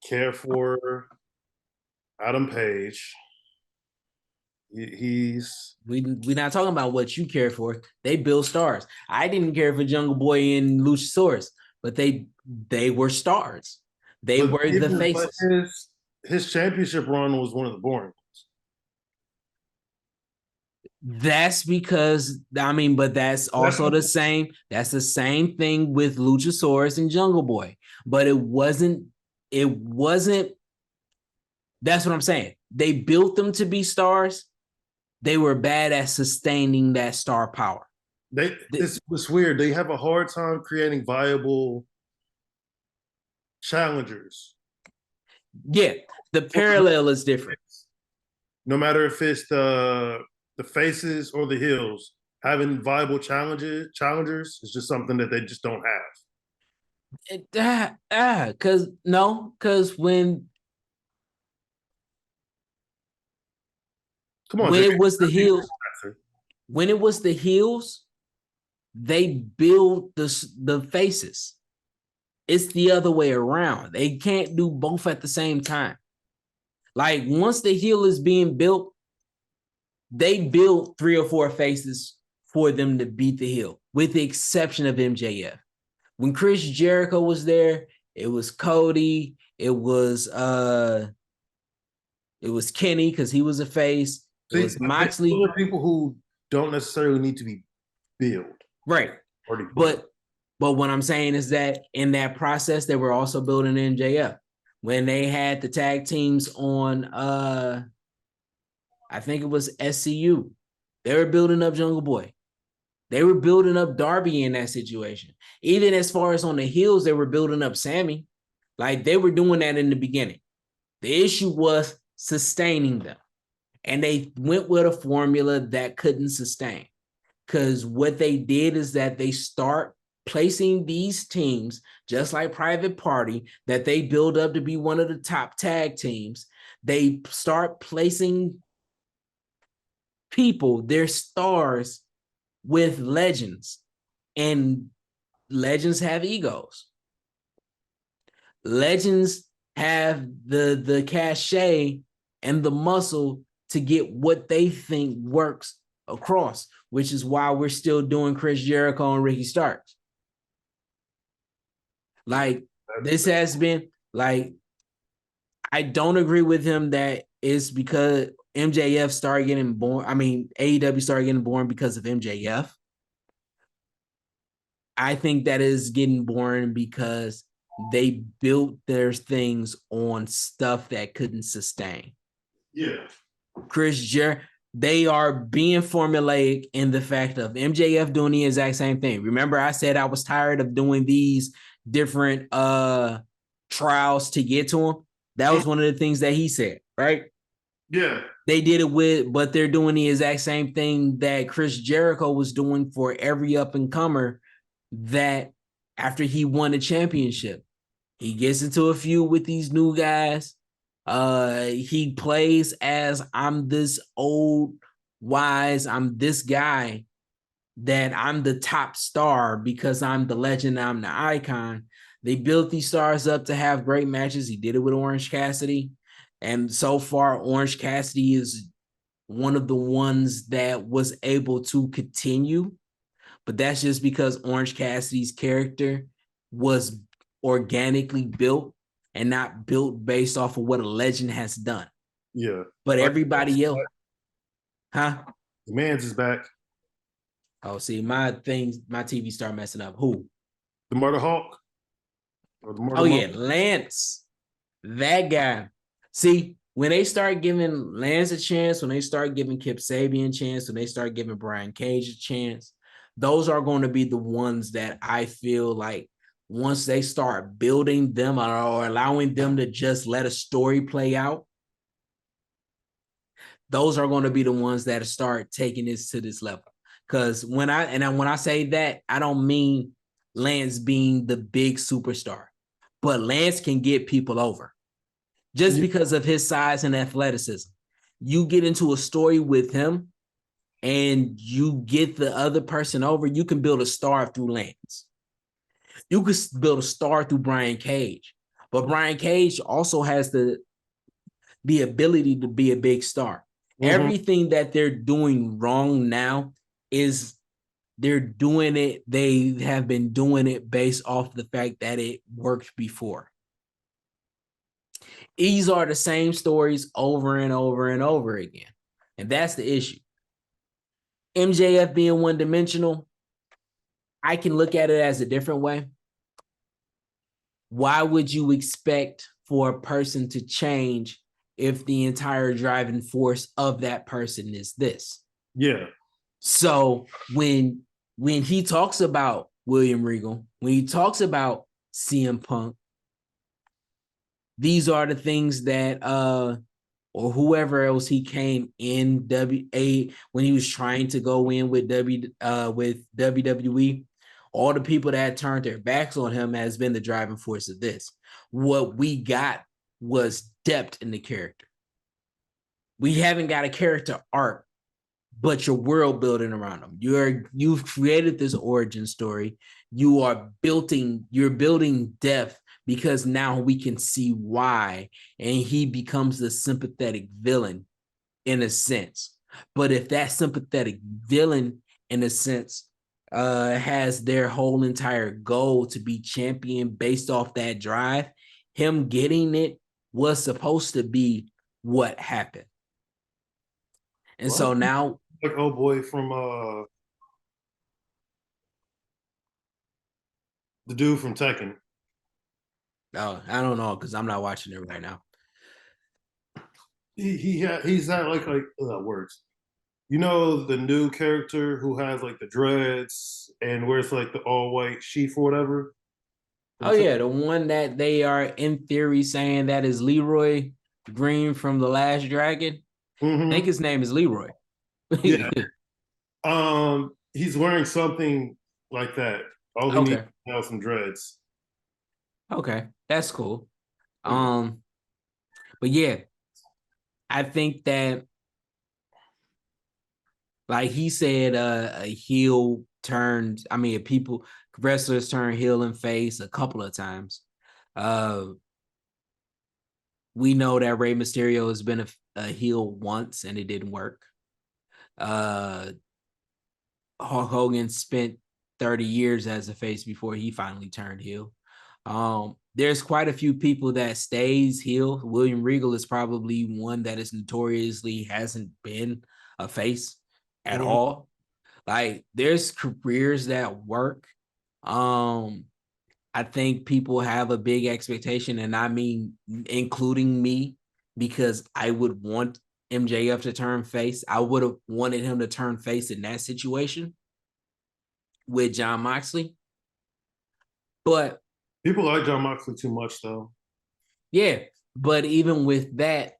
care for Adam Page. We're not talking about what you care for. They build stars. I didn't care for Jungle Boy and Luchasaurus, but they were stars. They were the faces. His championship run was one of the boring ones. That's because but that's also the same. That's the same thing with Luchasaurus and Jungle Boy. But it wasn't. That's what I'm saying. They built them to be stars. They were bad at sustaining that star power. It's weird. They have a hard time creating viable challengers. Yeah, the parallel is different. No matter if it's the faces or the heels, having viable challengers is just something that they just don't have. Because when it was the heels, they build the faces. It's the other way around. They can't do both at the same time. Like once the heel is being built, they build 3 or 4 faces for them to beat the heel, with the exception of MJF. When Chris Jericho was there, it was Cody, it was Kenny because he was a face. It was Moxley. Those are people who don't necessarily need to be built. Right. But what I'm saying is that in that process, they were also building MJF. When they had the tag teams on I think it was SCU. They were building up Jungle Boy. They were building up Darby in that situation. Even as far as on the heels, they were building up Sami. Like they were doing that in the beginning. The issue was sustaining them. And they went with a formula that couldn't sustain. Because what they did is that they start placing these teams, just like Private Party, that they build up to be one of the top tag teams. They start placing people, their stars, with legends, and legends have egos. Legends have the cachet and the muscle to get what they think works across, which is why we're still doing Chris Jericho and Ricky Starks. Like this has been like, I don't agree with him that it's because MJF started getting born. I mean, AEW started getting born because of MJF. I think that is getting born because they built their things on stuff that couldn't sustain. Yeah. They are being formulaic in the fact of MJF doing the exact same thing. Remember, I said I was tired of doing these different trials to get to him. That was one of the things that he said, right? Yeah. They did it but they're doing the exact same thing that Chris Jericho was doing for every up and comer that after he won the championship. He gets into a feud with these new guys. He plays as I'm this old, wise, I'm this guy that I'm the top star because I'm the legend, I'm the icon. They built these stars up to have great matches. He did it with Orange Cassidy. And so far, Orange Cassidy is one of the ones that was able to continue. But that's just because Orange Cassidy's character was organically built and not built based off of what a legend has done. Yeah. But everybody else, huh? The man's is back. Oh, see, my TV start messing up. Who? The Murder Hawk. Or the Murder Yeah, Lance. That guy. See, when they start giving Lance a chance, when they start giving Kip Sabian a chance, when they start giving Brian Cage a chance, those are going to be the ones that I feel like once they start building them or allowing them to just let a story play out, those are going to be the ones that start taking this to this level. Because when I say that, I don't mean Lance being the big superstar, but Lance can get people over just because of his size and athleticism. You get into a story with him and you get the other person over, you can build a star through Lance. You could build a star through Brian Cage, but Brian Cage also has the ability to be a big star. Mm-hmm. Everything that they're doing wrong now is they're doing it. They have been doing it based off the fact that it worked before. These are the same stories over and over and over again. And that's the issue. MJF being one-dimensional, I can look at it as a different way. Why would you expect for a person to change if the entire driving force of that person is this? Yeah. So when he talks about William Regal, when he talks about CM Punk, these are the things that or whoever else he came in WA when he was trying to go in with WWE, all the people that turned their backs on him has been the driving force of this. What we got was depth in the character. We haven't got a character arc, but your world building around them. You've created this origin story. You're building depth because now we can see why, and he becomes the sympathetic villain in a sense. But if that sympathetic villain in a sense has their whole entire goal to be champion based off that drive, him getting it was supposed to be what happened. And so now, like old boy from the dude from Tekken. Oh, I don't know because I'm not watching it right now. he's not like that works. You know the new character who has like the dreads and wears like the all white sheath or whatever. Oh yeah, the one that they are in theory saying that is Leroy Green from The Last Dragon. I think his name is Leroy. Yeah. He's wearing something like that. All he needs Okay. is now some dreads. Okay. That's cool. But yeah, I think that like he said, a heel turned, I mean, people wrestlers turn heel and face a couple of times. We know that Rey Mysterio has been a heel once and it didn't work. Hulk Hogan spent 30 years as a face before he finally turned heel. There's quite a few people that stays heel. William Regal is probably one that is notoriously hasn't been a face at all. Like there's careers that work. I think people have a big expectation, and I mean, including me, because I would want MJF to turn face. I would have wanted him to turn face in that situation with John Moxley. But people like John Moxley too much, though. Yeah, but even with that,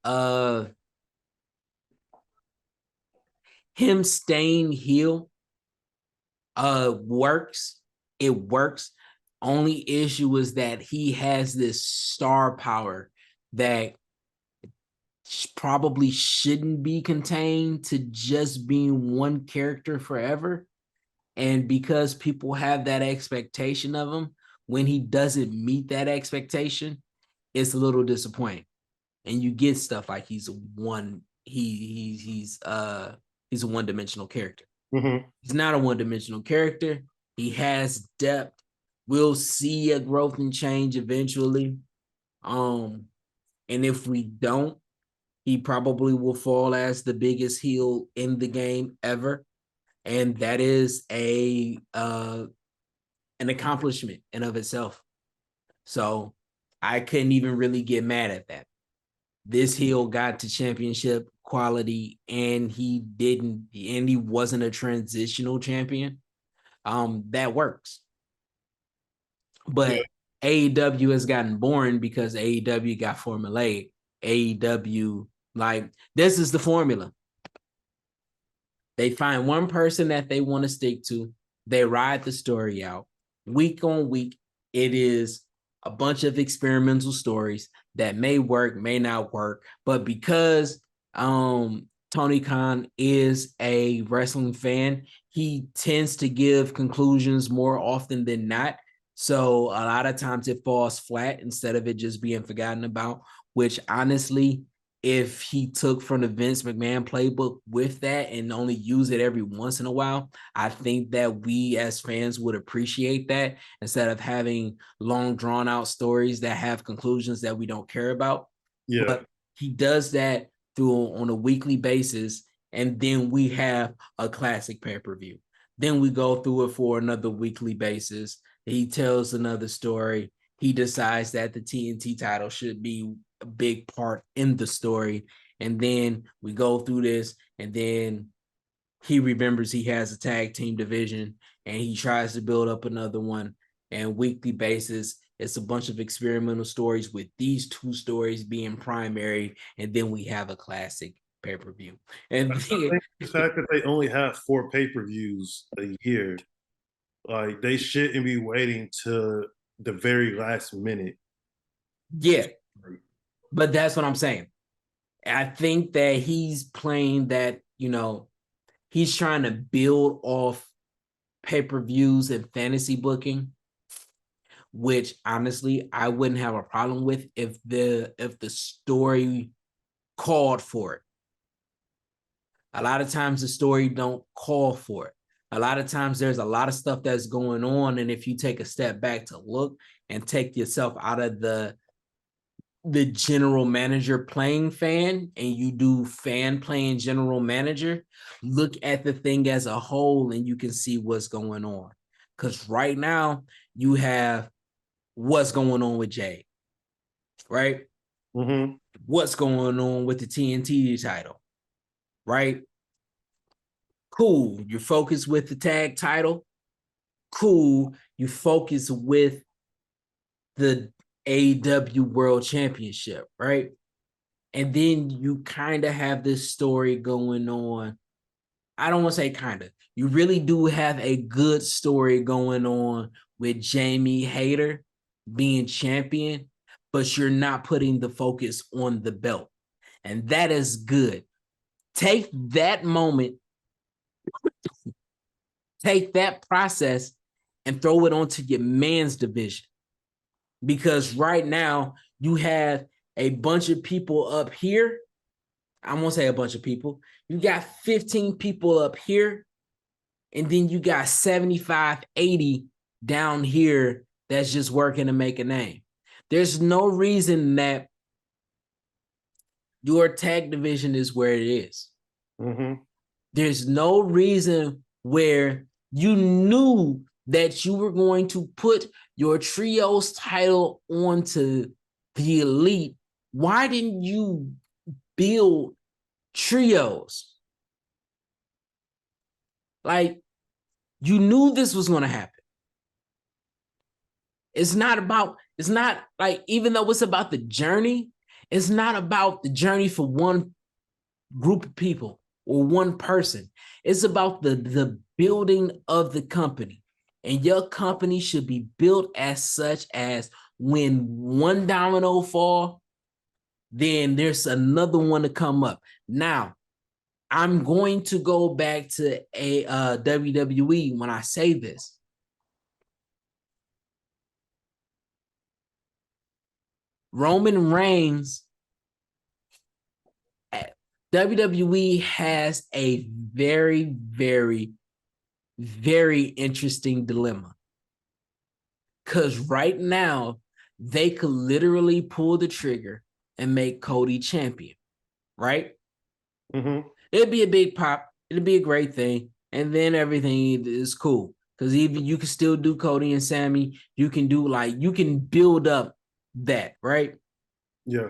him staying heel works. It works. Only issue is that he has this star power that probably shouldn't be contained to just being one character forever. And because people have that expectation of him, when he doesn't meet that expectation, it's a little disappointing. And you get stuff like he's a one-dimensional character. He's not a one-dimensional character. He has depth. We'll see a growth and change eventually. And if we don't, he probably will fall as the biggest heel in the game ever. And that is an accomplishment in of itself. So I couldn't even really get mad at that. This heel got to championship quality and he wasn't a transitional champion. That works. But AEW has gotten boring because AEW got formulaic. AEW, like, this is the formula. They find one person that they want to stick to. They ride the story out. Week on week, it is a bunch of experimental stories that may work, may not work. But because Tony Khan is a wrestling fan, he tends to give conclusions more often than not. So a lot of times it falls flat instead of it just being forgotten about, which honestly, if he took from the Vince McMahon playbook with that and only use it every once in a while, I think that we as fans would appreciate that instead of having long drawn out stories that have conclusions that we don't care about. Yeah. But he does that on a weekly basis. And then we have a classic pay-per-view. Then we go through it for another weekly basis. He tells another story. He decides that the TNT title should be a big part in the story. And then we go through this, and then he remembers he has a tag team division and he tries to build up another one. And weekly basis, it's a bunch of experimental stories with these two stories being primary. And then we have a classic pay-per-view. And the fact that they only have 4 pay-per-views a year, like they shouldn't be waiting to the very last minute. Yeah. But that's what I'm saying. I think that he's playing that, he's trying to build off pay-per-views and fantasy booking, which honestly I wouldn't have a problem with if the story called for it. A lot of times the story don't call for it. A lot of times there's a lot of stuff that's going on, and if you take a step back to look and take yourself out of the general manager playing fan and you do fan playing general manager, look at the thing as a whole and you can see what's going on. Because right now you have what's going on with Jay, right? Mm-hmm. What's going on with the TNT title, right? Cool. You're focused with the tag title. Cool. You focus with the AEW World Championship, right? And then you kind of have this story going on. I don't want to say kind of. You really do have a good story going on with Jamie Hayter being champion, but you're not putting the focus on the belt. And that is good. Take that moment, take that process, and throw it onto your man's division. Because right now, you have a bunch of people up here. I won't say a bunch of people. You got 15 people up here, and then you got 75, 80 down here that's just working to make a name. There's no reason that your tag division is where it is. Mm-hmm. There's no reason where you knew that you were going to put your trios title onto the elite. Why didn't you build trios? Like, you knew this was going to happen. It's not like, even though it's about the journey, it's not about the journey for one group of people or one person. It's about the building of the company. And your company should be built as such as when one domino fall, then there's another one to come up. Now, I'm going to go back to a WWE when I say this. Roman Reigns, WWE has a very, very, very interesting dilemma. Because right now, they could literally pull the trigger and make Cody champion, right? Mm-hmm. It'd be a big pop. It'd be a great thing. And then everything is cool. Because even you can still do Cody and Sami. You can do you can build up that, right? Yeah.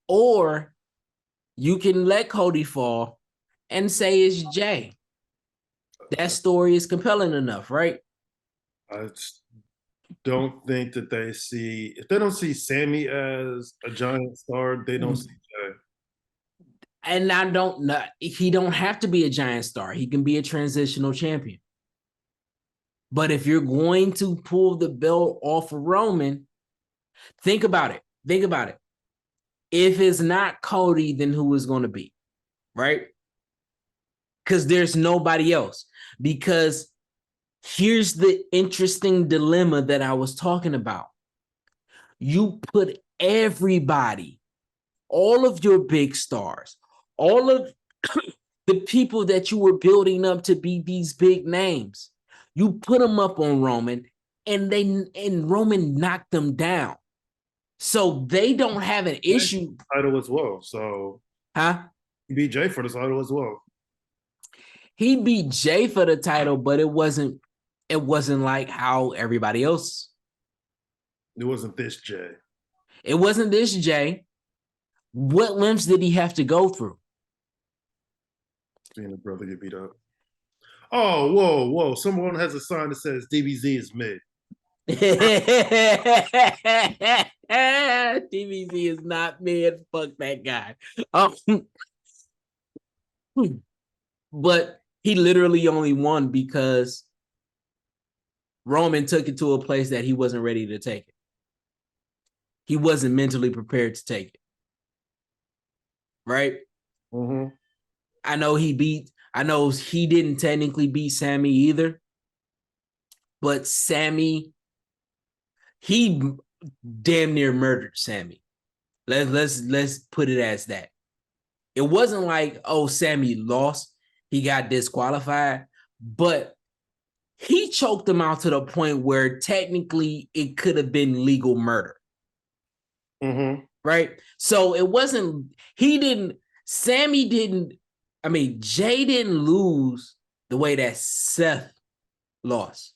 Or you can let Cody fall and say it's Jay. That story is compelling enough, right? I don't think that if they don't see Sammy as a giant star, they don't see Jay. And I don't know, he don't have to be a giant star. He can be a transitional champion. But if you're going to pull the belt off of Roman, think about it. Think about it. If it's not Cody, then who is going to be? Right? Because there's nobody else. Because here's the interesting dilemma that I was talking about. You put everybody, all of your big stars, all of the people that you were building up to be these big names, you put them up on Roman, and Roman knocked them down. So they don't have an issue. Title as well. So Huh? he beat Jay for the title as well. He beat Jay for the title, but it wasn't like how everybody else. It wasn't this Jay. It wasn't this Jay. What lengths did he have to go through? Seeing a brother get beat up. Oh, whoa, whoa. Someone has a sign that says DBZ is mid. DBZ is not mid. Fuck that guy. But he literally only won because Roman took it to a place that he wasn't ready to take it. He wasn't mentally prepared to take it. Right? Mm-hmm. I know he didn't technically beat Sami either. But Sami, he damn near murdered Sami. Let's put it as that. It wasn't like, oh, Sami lost, he got disqualified, but he choked him out to the point where technically it could have been legal murder. Mm-hmm. Right? So it wasn't, Jay didn't lose the way that Seth lost.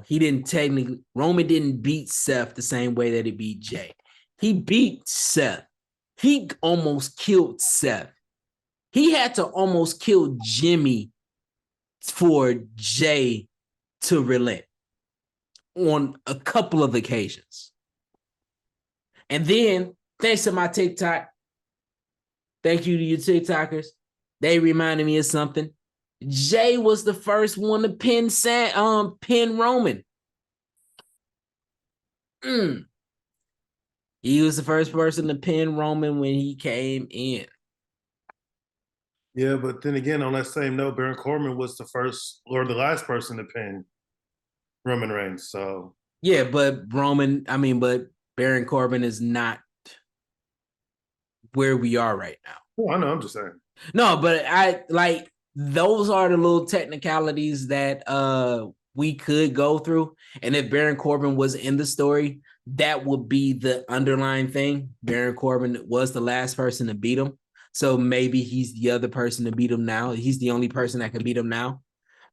he didn't technically, Roman didn't beat Seth the same way that he beat Jay. He beat Seth. He almost killed Seth. He had to almost kill Jimmy for Jay to relent on a couple of occasions. And then, thanks to my TikTok, thank you to you TikTokers, they reminded me of something. Jay was the first one to pin Roman. He was the first person to pin Roman when he came in. Yeah, but then again, on that same note, Baron Corbin was the first or the last person to pin Roman Reigns. So yeah, but Baron Corbin is not where we are right now. Oh, I know, I'm just saying. No, but those are the little technicalities that we could go through. And if Baron Corbin was in the story, that would be the underlying thing. Baron Corbin was the last person to beat him. So maybe he's the other person to beat him now. He's the only person that can beat him now.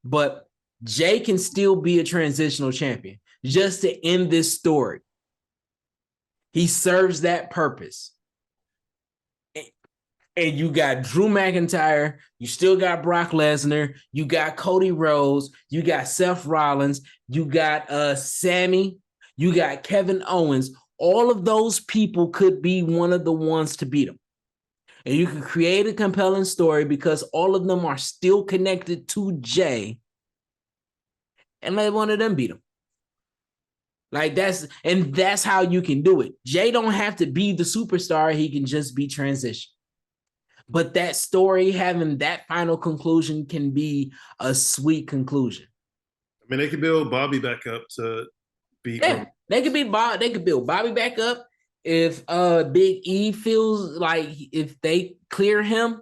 But Jay can still be a transitional champion just to end this story. He serves that purpose. And you got Drew McIntyre, you still got Brock Lesnar, you got Cody Rhodes, you got Seth Rollins, you got Sami, you got Kevin Owens. All of those people could be one of the ones to beat him. And you can create a compelling story because all of them are still connected to Jay and let one of them beat him. That's how you can do it. Jay don't have to be the superstar. He can just be transition. But that story, having that final conclusion, can be a sweet conclusion. I mean, they could build Bobby back up to beat Roman. They could build Bobby back up. If Big E feels like if they clear him,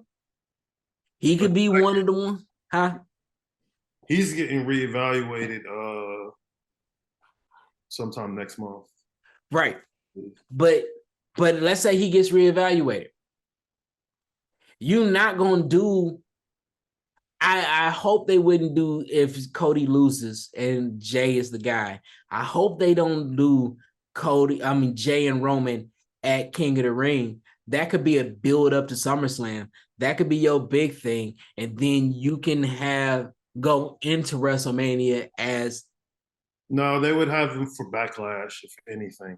he could be one of the ones. Huh? He's getting reevaluated sometime next month. Right. But let's say he gets reevaluated. You're not going to do, I hope they wouldn't do if Cody loses and Jay is the guy. I hope they don't do Jay and Roman at King of the Ring. That could be a build up to SummerSlam. That could be your big thing. And then you can go into WrestleMania as. No, they would have him for Backlash, if anything.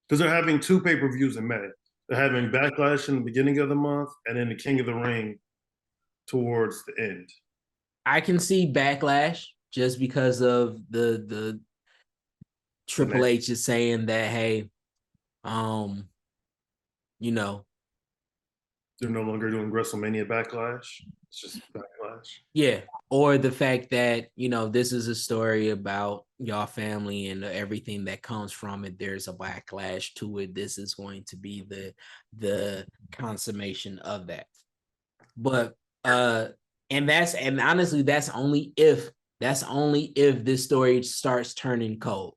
Because they're having 2 pay-per-views in May. They're having Backlash in the beginning of the month and then the King of the Ring towards the end. I can see Backlash just because of the Triple H is saying that, hey, they're no longer doing WrestleMania Backlash. It's just Backlash. Yeah. Or the fact that, this is a story about y'all family and everything that comes from it. There's a backlash to it. This is going to be the consummation of that. But and honestly, that's only if this story starts turning cold.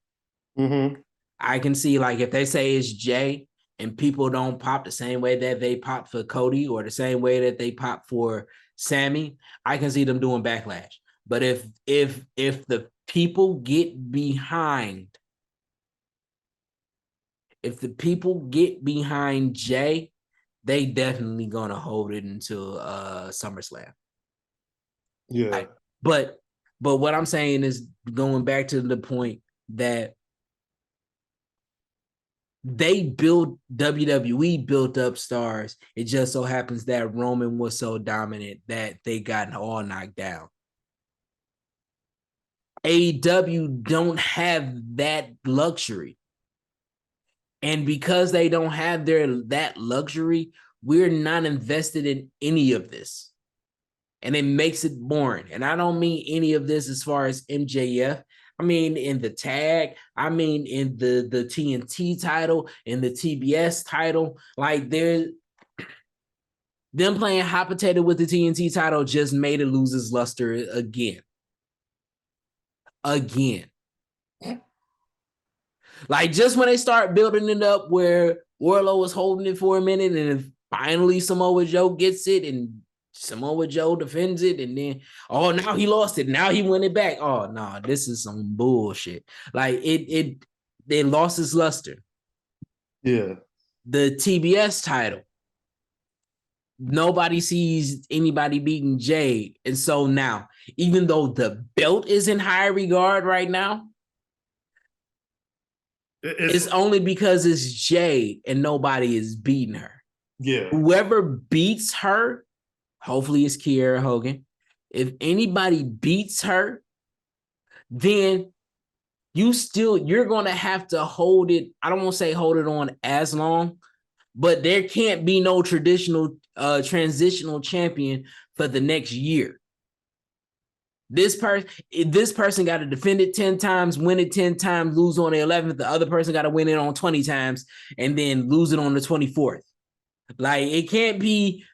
Mm-hmm. I can see, like, if they say it's Jay and people don't pop the same way that they pop for Cody or the same way that they pop for Sami, I can see them doing Backlash. But if the people get behind, Jay, they definitely gonna hold it until SummerSlam. Yeah. But what I'm saying is, going back to the point that WWE built up stars. It just so happens that Roman was so dominant that they got all knocked down. AEW don't have that luxury. And because they don't have that luxury, we're not invested in any of this. And it makes it boring. And I don't mean any of this as far as MJF. I mean, in the tag, I mean, in the TNT title, in the TBS title, like them playing hot potato with the TNT title just made it lose its luster again. Like, just when they start building it up where Wardlow was holding it for a minute and finally Samoa Joe gets it and Samoa Joe defends it, and then now he lost it. Now he won it back. Oh no, this is some bullshit. Like they lost its luster. Yeah. The TBS title. Nobody sees anybody beating Jade. And so now, even though the belt is in high regard right now, it's only because it's Jade and nobody is beating her. Yeah. Whoever beats her, hopefully it's Kiera Hogan. If anybody beats her, then you're going to have to hold it. I don't want to say hold it on as long, but there can't be no transitional champion for the next year. This person got to defend it 10 times, win it 10 times, lose on the 11th. The other person got to win it on 20 times and then lose it on the 24th. Like, it can't be,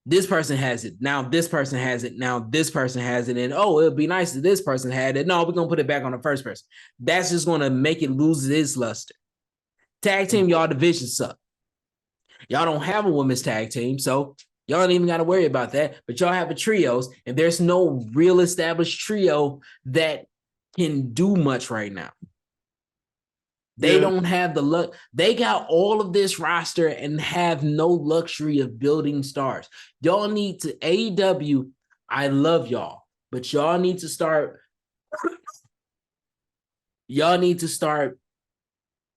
this person has it. Now this person has it. Now this person has it. And it'll be nice if this person had it. No, we're going to put it back on the first person. That's just going to make it lose its luster. Tag team, y'all division suck. Y'all don't have a women's tag team, so y'all don't even got to worry about that. But y'all have a trios, and there's no real established trio that can do much right now. They don't have the luck. They got all of this roster and have no luxury of building stars. Y'all need to, AEW, I love y'all, but y'all need to start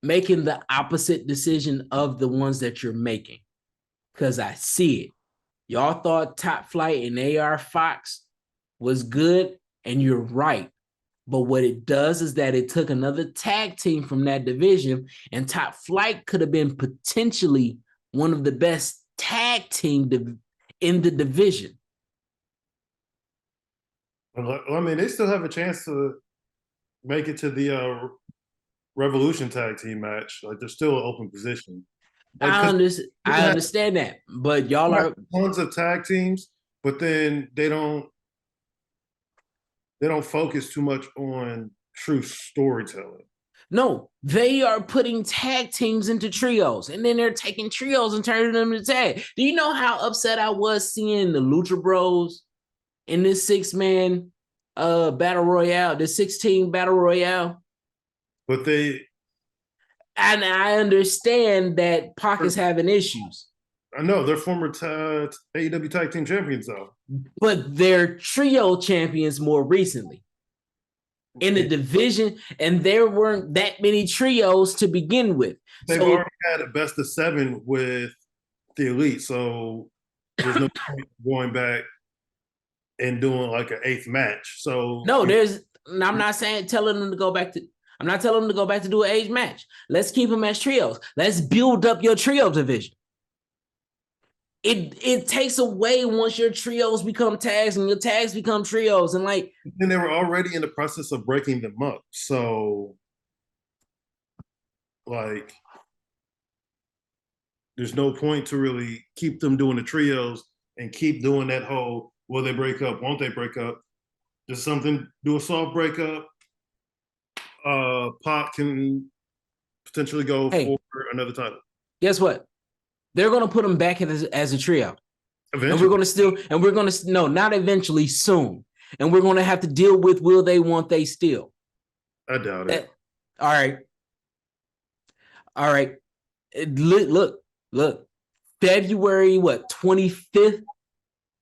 making the opposite decision of the ones that you're making. Because I see it. Y'all thought Top Flight and AR Fox was good, and you're right. But what it does is that it took another tag team from that division, and Top Flight could have been potentially one of the best tag team in the division. I mean, they still have a chance to make it to the Revolution tag team match. Like, there's still an open position. Like, I understand that, but y'all are tons of tag teams, but then they don't focus too much on true storytelling. No, they are putting tag teams into trios, and then they're taking trios and turning them into tag. Do you know how upset I was seeing the Lucha Bros in this 6-man battle royale, the 16 battle royale? But and I understand that Pac is having issues. I know they're former AEW tag team champions, though. But they're trio champions more recently in the division, and there weren't that many trios to begin with. They've already had a best of 7 with the Elite, so there's no point going back and doing like an 8th match. So no, I'm not telling them to go back to. I'm not telling them to go back to do an age match. Let's keep them as trios. Let's build up your trio division. It takes away once your trios become tags and your tags become trios, and like. And they were already in the process of breaking them up, so like, there's no point to really keep them doing the trios and keep doing that whole, will they break up? Won't they break up? Just something, do a soft breakup. Pop can potentially go for another title. Guess what? They're going to put them back as a trio. Eventually. And we're going to, no, not eventually, soon. And we're going to have to deal with, will they, won't they still? I doubt it. All right. Look. February, 25th?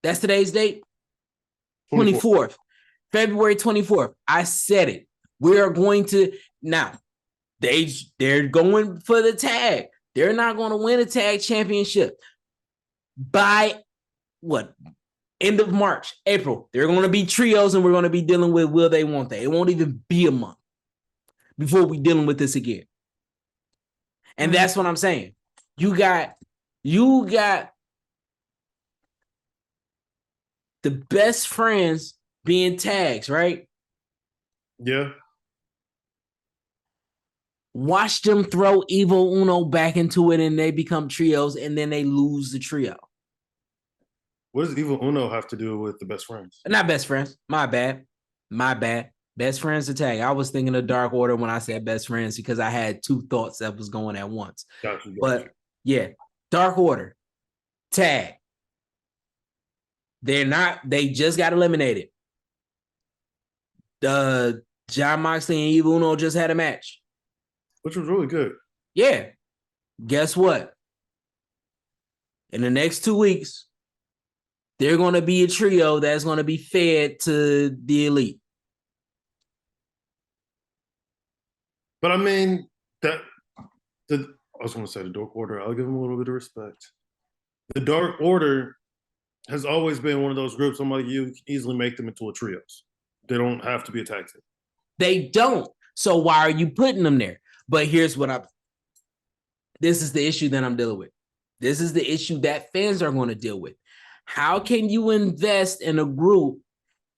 That's today's date? 24th. February 24th. I said it. We are going to, now, they're going for the tag. They're not going to win a tag championship by end of March, April. They're going to be trios, and we're going to be dealing with will they, won't they. It won't even be a month before we dealing with this again. And that's what I'm saying. You got the best friends being tags, right? Yeah. Watch them throw Evil Uno back into it, and they become trios, and then they lose the trio. What does Evil Uno have to do with the best friends? Not best friends. My bad. Best friends to tag. I was thinking of Dark Order when I said best friends because I had two thoughts that was going at once. Gotcha. But yeah, Dark Order, tag. They're not. They just got eliminated. John Moxley and Evil Uno just had a match, which was really good. Yeah. Guess what? In the next 2 weeks, they're going to be a trio that's going to be fed to the Elite. But I mean, I was going to say the Dark Order. I'll give them a little bit of respect. The Dark Order has always been one of those groups. I'm like, you can easily make them into a trios. They don't have to be a tag team. They don't. So why are you putting them there? But here's what this is the issue that I'm dealing with. This is the issue that fans are going to deal with. How can you invest in a group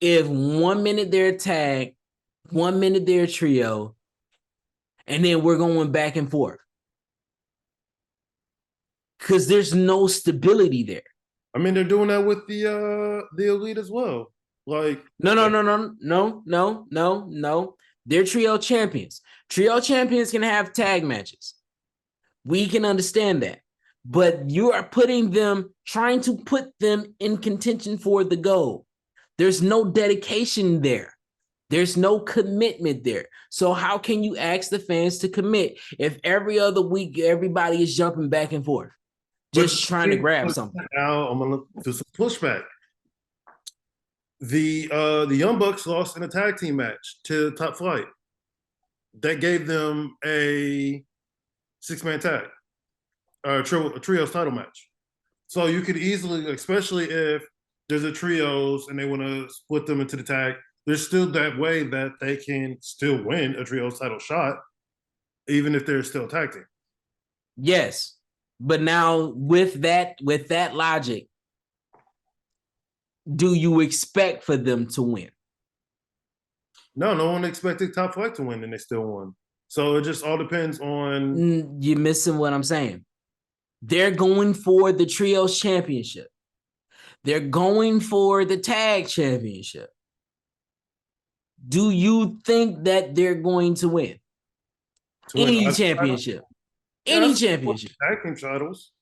if 1 minute they're a tag, 1 minute they're a trio, and then we're going back and forth? Because there's no stability there. I mean, they're doing that with the Elite as well. Like No. They're trio champions. Trio champions can have tag matches. We can understand that. But you are trying to put them in contention for the gold. There's no dedication there. There's no commitment there. So how can you ask the fans to commit if every other week everybody is jumping back and forth, just trying to grab something? Now I'm gonna do some pushback. The Young Bucks lost in a tag team match to Top Flight. That gave them a 6-man tag, a trios title match. So you could easily, especially if there's a trios and they want to split them into the tag, there's still that way that they can still win a trios title shot, even if they're still tag team. Yes, but now with that logic, do you expect for them to win? No one expected Top Flight to win, and they still won. So it just all depends on. You're missing what I'm saying. They're going for the Trios Championship. They're going for the Tag Championship. Do you think that they're going to win? Any championship. Any championship. Tag team titles.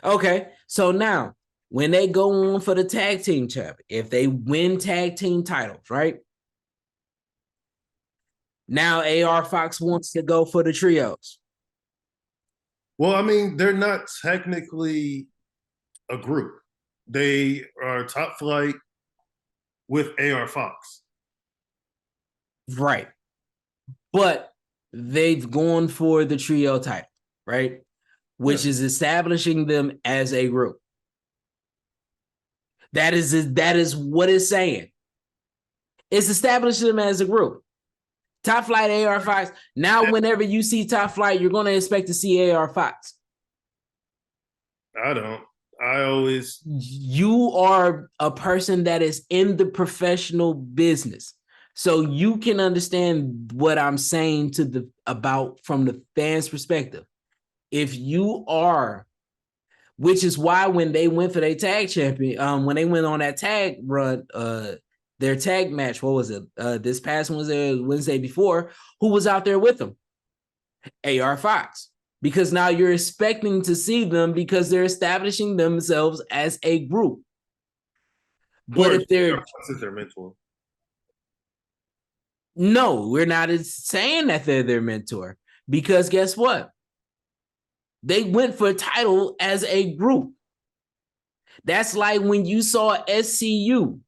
Okay, so now when they go on for the tag team champion, if they win tag team titles, right? Now AR Fox wants to go for the trios. Well, I mean, they're not technically a group. They are Top Flight with AR Fox. Right. But they've gone for the trio title, right? Which is establishing them as a group. That is what it's saying. It's establishing them as a group. Top Flight, AR Fox. Now, whenever you see Top Flight, you're going to expect to see AR Fox. I don't. I always. You are a person that is in the professional business. So you can understand what I'm saying from the fans' perspective. If you are, which is why when they went for their tag champion, when they went on that tag run, their tag match, what was it? This past Wednesday before, who was out there with them? AR Fox. Because now you're expecting to see them because they're establishing themselves as a group. But if they're their mentor. No, we're not saying that they're their mentor. Because guess what? They went for a title as a group. That's like when you saw SCU,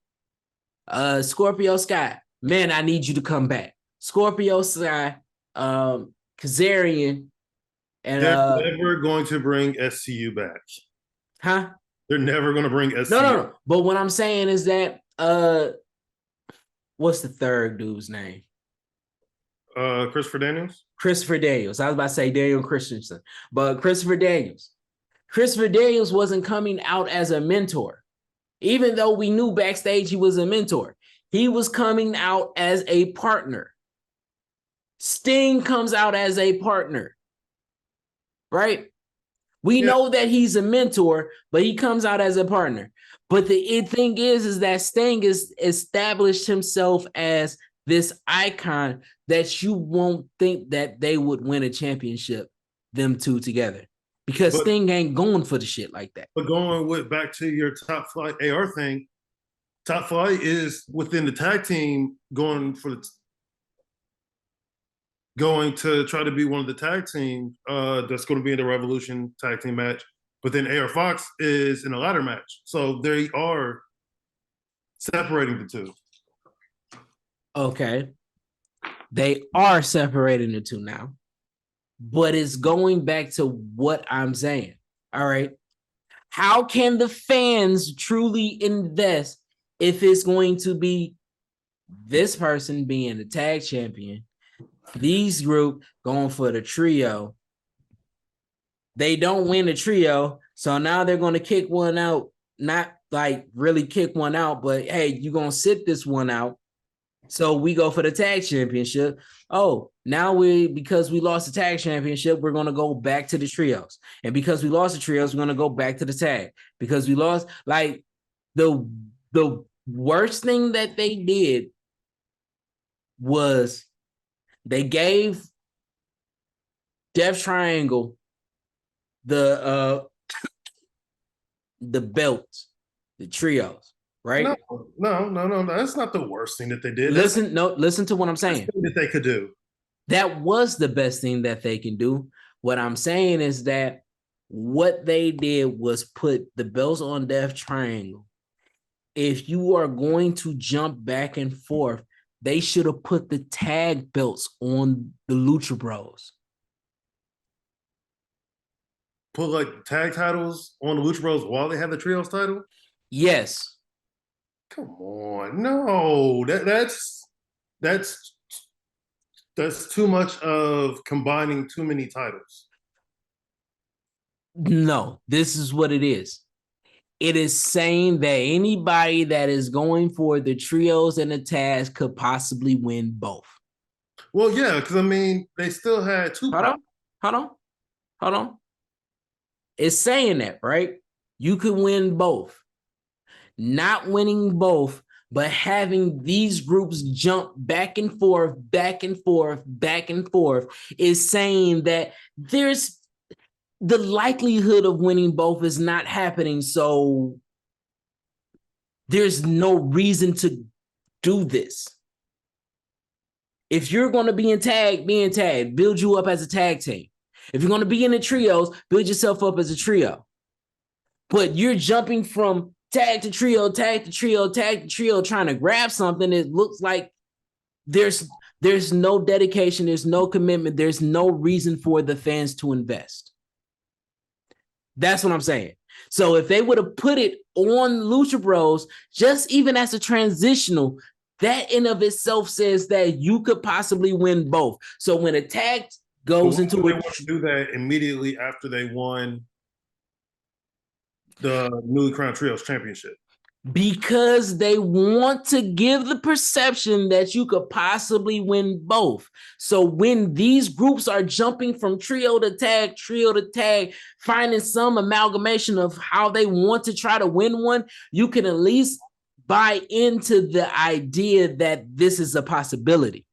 Scorpio Sky. Man, I need you to come back. Scorpio Sky, Kazarian, and they're never going to bring SCU back. Huh? They're never going to bring SCU. No. But what I'm saying is that what's the third dude's name? Christopher Daniels. Christopher Daniels. I was about to say Daniel Christensen, but Christopher Daniels. Christopher Daniels wasn't coming out as a mentor, even though we knew backstage he was a mentor. He was coming out as a partner. Sting comes out as a partner, right? We know that he's a mentor, but he comes out as a partner. But the thing is that Sting has established himself as this icon that you won't think that they would win a championship, them two together. Because Sting ain't going for the shit like that. But going back to your Top Flight AR thing, Top flight is within the tag team going to try to be one of the tag team that's going to be in the Revolution tag team match. But then AR Fox is in a ladder match. So they are separating the two. Okay. They are separating the two now. But it's going back to what I'm saying. All right. How can the fans truly invest if it's going to be this person being the tag champion, these group going for the trio? They don't win the trio, so now they're going to kick one out. Not like really kick one out, but hey, you're going to sit this one out. So we go for the tag championship. Oh, now because we lost the tag championship, we're going to go back to the trios. And because we lost the trios, we're going to go back to the tag. Because we lost, like, the worst thing that they did was they gave Death Triangle the belts, the trios, right? No. That's not the worst thing that they did. Listen to what I'm saying. That they could do. That was the best thing that they can do. What I'm saying is that what they did was put the belts on Death Triangle. If you are going to jump back and forth, they should have put the tag belts on the Lucha Bros. Put like tag titles on the Lucha Bros while they have the trios title? Yes. Come on. No. That's too much of combining too many titles. No, this is what it is. It is saying that anybody that is going for the trios and the tags could possibly win both. Well, yeah, because I mean, they still had two. Hold on. It's saying that, right? You could win both. Not winning both, but having these groups jump back and forth is saying that there's the likelihood of winning both is not happening. So there's no reason to do this. If you're going to be in tag, build you up as a tag team. If you're going to be in the trios, build yourself up as a trio. But you're jumping from tag to trio, trying to grab something. It looks like there's no dedication, there's no commitment, there's no reason for the fans to invest. That's what I'm saying. So if they would have put it on Lucha Bros, just even as a transitional, that in of itself says that you could possibly win both. So when a tag goes into it, they want to do that immediately after they won the newly crowned trios championship, because they want to give the perception that you could possibly win both. So when these groups are jumping from trio to tag, finding some amalgamation of how they want to try to win one, you can at least buy into the idea that this is a possibility.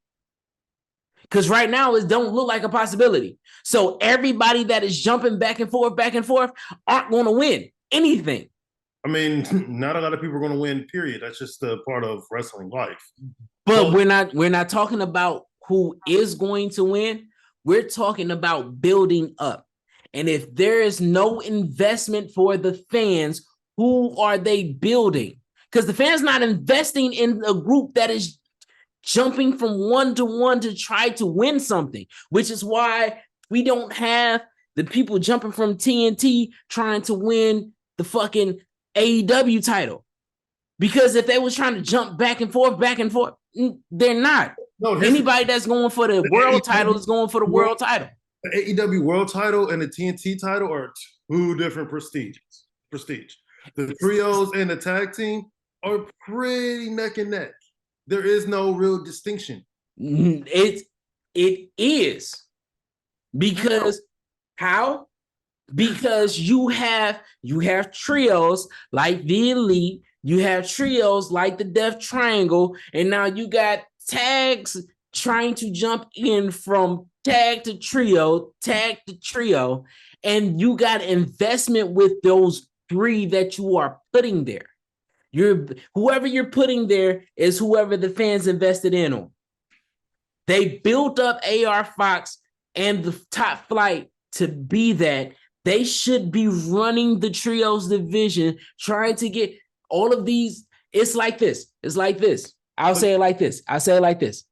Because right now it don't look like a possibility. So everybody that is jumping back and forth aren't going to win anything. I mean, not a lot of people are going to win, period. That's just a part of wrestling life. But we're not talking about who is going to win. We're talking about building up. And if there is no investment for the fans, who are they building? Because the fans not investing in a group that is jumping from one to try to win something, which is why we don't have the people jumping from TNT trying to win the fucking AEW title. Because if they was trying to jump back and forth, they're not. No, anybody that's going for the world title is going for the world title. The AEW world title and the TNT title are two different prestige. The trios and the tag team are pretty neck and neck. There is no real distinction. It is. Because how? Because you have trios like the Elite, you have trios like the Death Triangle, and now you got tags trying to jump in from tag to trio, and you got investment with those three that you are putting there. Whoever you're putting there is whoever the fans invested in on. They built up AR Fox and the Top Flight to be that. They should be running the trios division, trying to get all of these. It's like this. It's like this. I'll say it like this. I'll say it like this.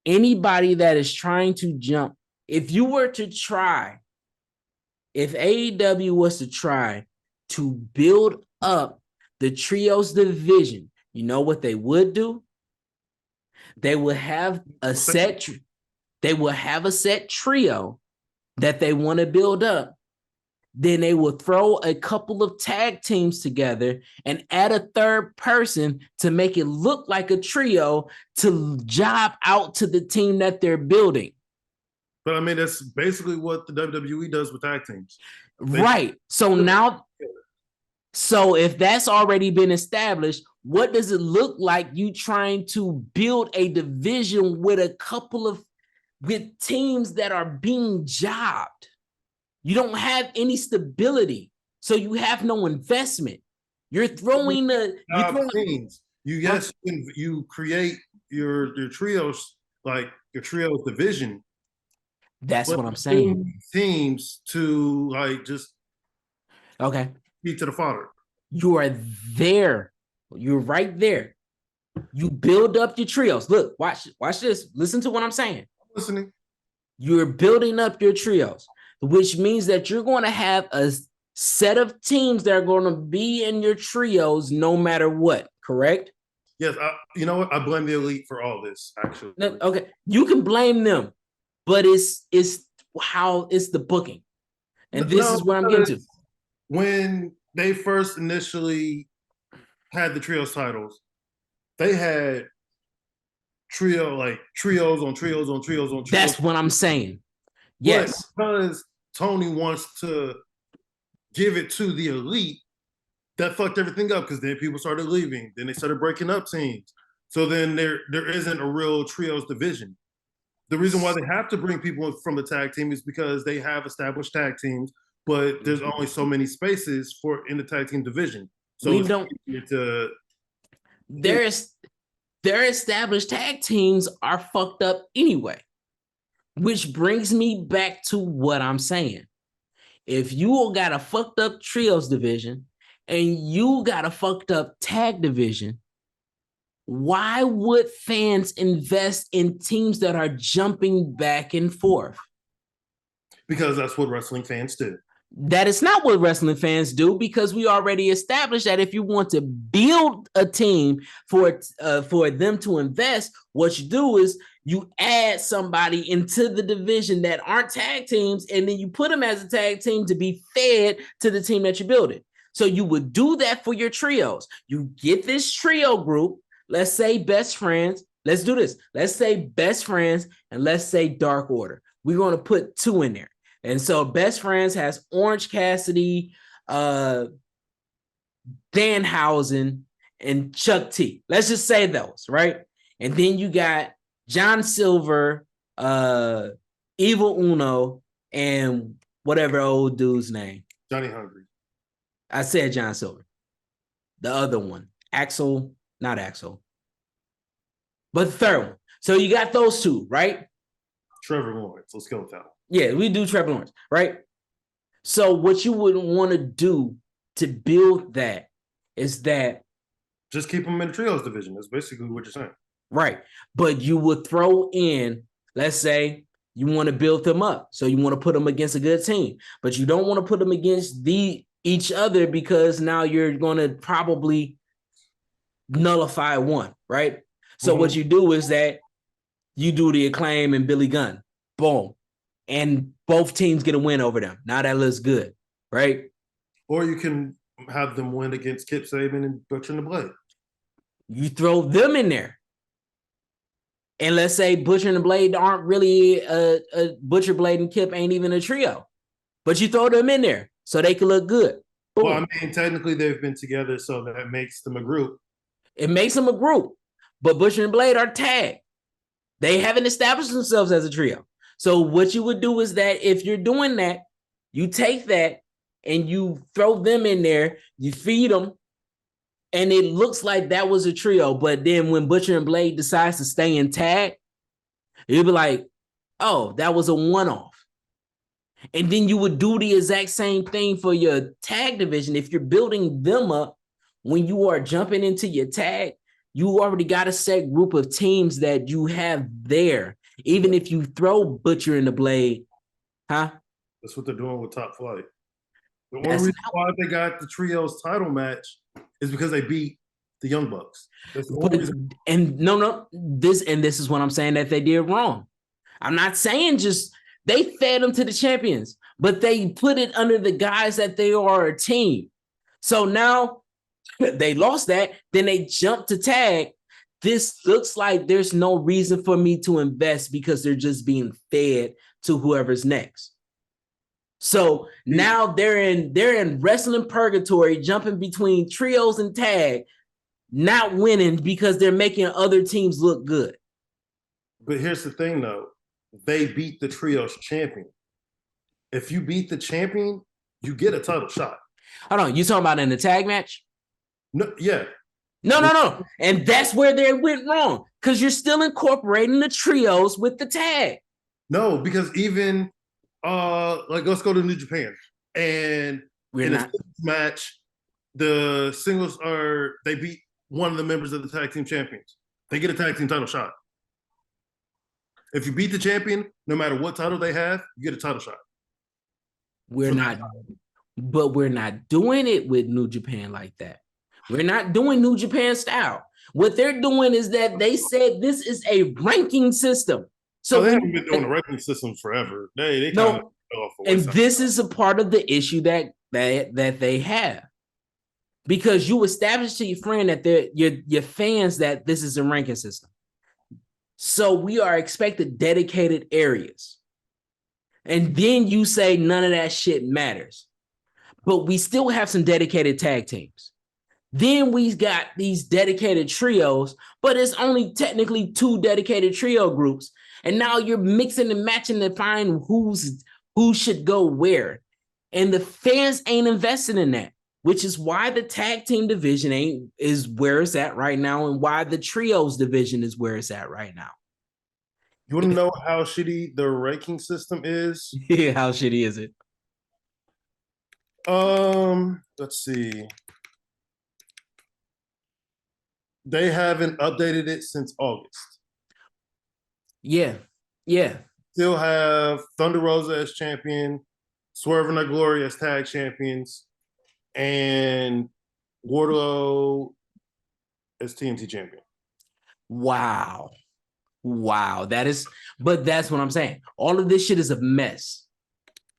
Anybody that is trying to jump, if AEW was to try to build up the trios division, you know what they would do? They would have a set trio that they want to build up. Then they will throw a couple of tag teams together and add a third person to make it look like a trio to job out to the team that they're building. But I mean, that's basically what the WWE does with tag teams. Right. So if that's already been established, what does it look like you trying to build a division with with teams that are being jobbed? You don't have any stability, so you have no investment. You're throwing teams. You create your trios, like your trios division. That's what I'm saying. Teams to like just feed to the fodder. You are there. You're right there. You build up your trios. Look, watch this. Listen to what I'm saying. I'm listening. You're building up your trios, which means that you're going to have a set of teams that are going to be in your trios no matter what, correct? Yes, you know what? I blame the Elite for all this, actually. Okay, you can blame them, but it's the booking. And this is what I'm getting to. When they first initially had the trios titles, they had trios on trios on trios on trios. That's what I'm saying. Yes. But because Tony wants to give it to the Elite, that fucked everything up because then people started leaving. Then they started breaking up teams. So then there isn't a real trios division. The reason why they have to bring people from the tag team is because they have established tag teams, but there's only so many spaces in the tag team division. So their established tag teams are fucked up anyway. Which brings me back to what I'm saying. If you got a fucked up trios division and you got a fucked up tag division, why would fans invest in teams that are jumping back and forth? Because that's what wrestling fans do. That is not what wrestling fans do, because we already established that if you want to build a team for them to invest, what you do is you add somebody into the division that aren't tag teams, and then you put them as a tag team to be fed to the team that you're building. So you would do that for your trios. You get this trio group, let's say Best Friends. Let's do this. Let's say Best Friends and let's say Dark Order. We're going to put two in there. And so Best Friends has Orange Cassidy, Danhausen, and Chuck T. Let's just say those, right? And then you got John Silver, Evil Uno, and whatever old dude's name. Johnny Hungry. I said John Silver. The other one. Not Axel. But the third one. So you got those two, right? Trevor Lawrence. Let's go with that one. Yeah, we do Trevor Lawrence, right? So what you would want to do to build that is that just keep them in the trios division. That's basically what you're saying. Right. But you would throw in, let's say you want to build them up. So you want to put them against a good team, but you don't want to put them against each other because now you're going to probably nullify one, right? So what you do is that you do the Acclaim and Billy Gunn. Boom. And both teams get a win over them. Now that looks good, right? Or you can have them win against Kip Sabian and Butcher and the Blade. You throw them in there. And let's say Butcher and the Blade aren't really a Butcher, Blade, and Kip ain't even a trio. But you throw them in there so they can look good. Boom. Well, I mean, technically they've been together, so that makes them a group. It makes them a group. But Butcher and Blade are tag. They haven't established themselves as a trio. So what you would do is that if you're doing that, you take that and you throw them in there, you feed them, And it looks like that was a trio, but then when Butcher and Blade decides to stay in tag, you'll be like, oh, that was a one-off. And then you would do the exact same thing for your tag division. If you're building them up, when you are jumping into your tag, you already got a set group of teams that you have there. Even if you throw Butcher in the Blade, huh? That's what they're doing with Top Flight. The only reason why they got the trios title match is because they beat the Young Bucks. That's the only reason. And this is what I'm saying that they did wrong. I'm not saying just they fed them to the champions, but they put it under the guise that they are a team. So now they lost that, then they jumped to tag. This looks like there's no reason for me to invest because they're just being fed to whoever's next. So now they're in wrestling purgatory, jumping between trios and tag, not winning because they're making other teams look good. But here's the thing, though. They beat the trios champion. If you beat the champion, you get a title shot. Hold on, you talking about in the tag match? No, yeah. No. And that's where they went wrong, because you're still incorporating the trios with the tag. No, because even let's go to New Japan. And in a match, the singles they beat one of the members of the tag team champions. They get a tag team title shot. If you beat the champion, no matter what title they have, you get a title shot. We're not doing it with New Japan like that. We're not doing New Japan style. What they're doing is that they said this is a ranking system. So they haven't been doing the ranking systems forever. They kind of fell off. And this is a part of the issue that they have. Because you establish to your friend that your fans that this is a ranking system. So we are expected dedicated areas. And then you say none of that shit matters. But we still have some dedicated tag teams. Then we got these dedicated trios, but it's only technically 2 dedicated trio groups. And now you're mixing and matching to find who should go where. And the fans ain't invested in that, which is why the tag team division is where it's at right now, and why the trios division is where it's at right now. You want to know how shitty the ranking system is? Yeah, how shitty is it? Let's see. They haven't updated it since August. Yeah. Still have Thunder Rosa as champion, Swerve and Glory as tag champions, and Wardlow as TNT champion. Wow. That's what I'm saying. All of this shit is a mess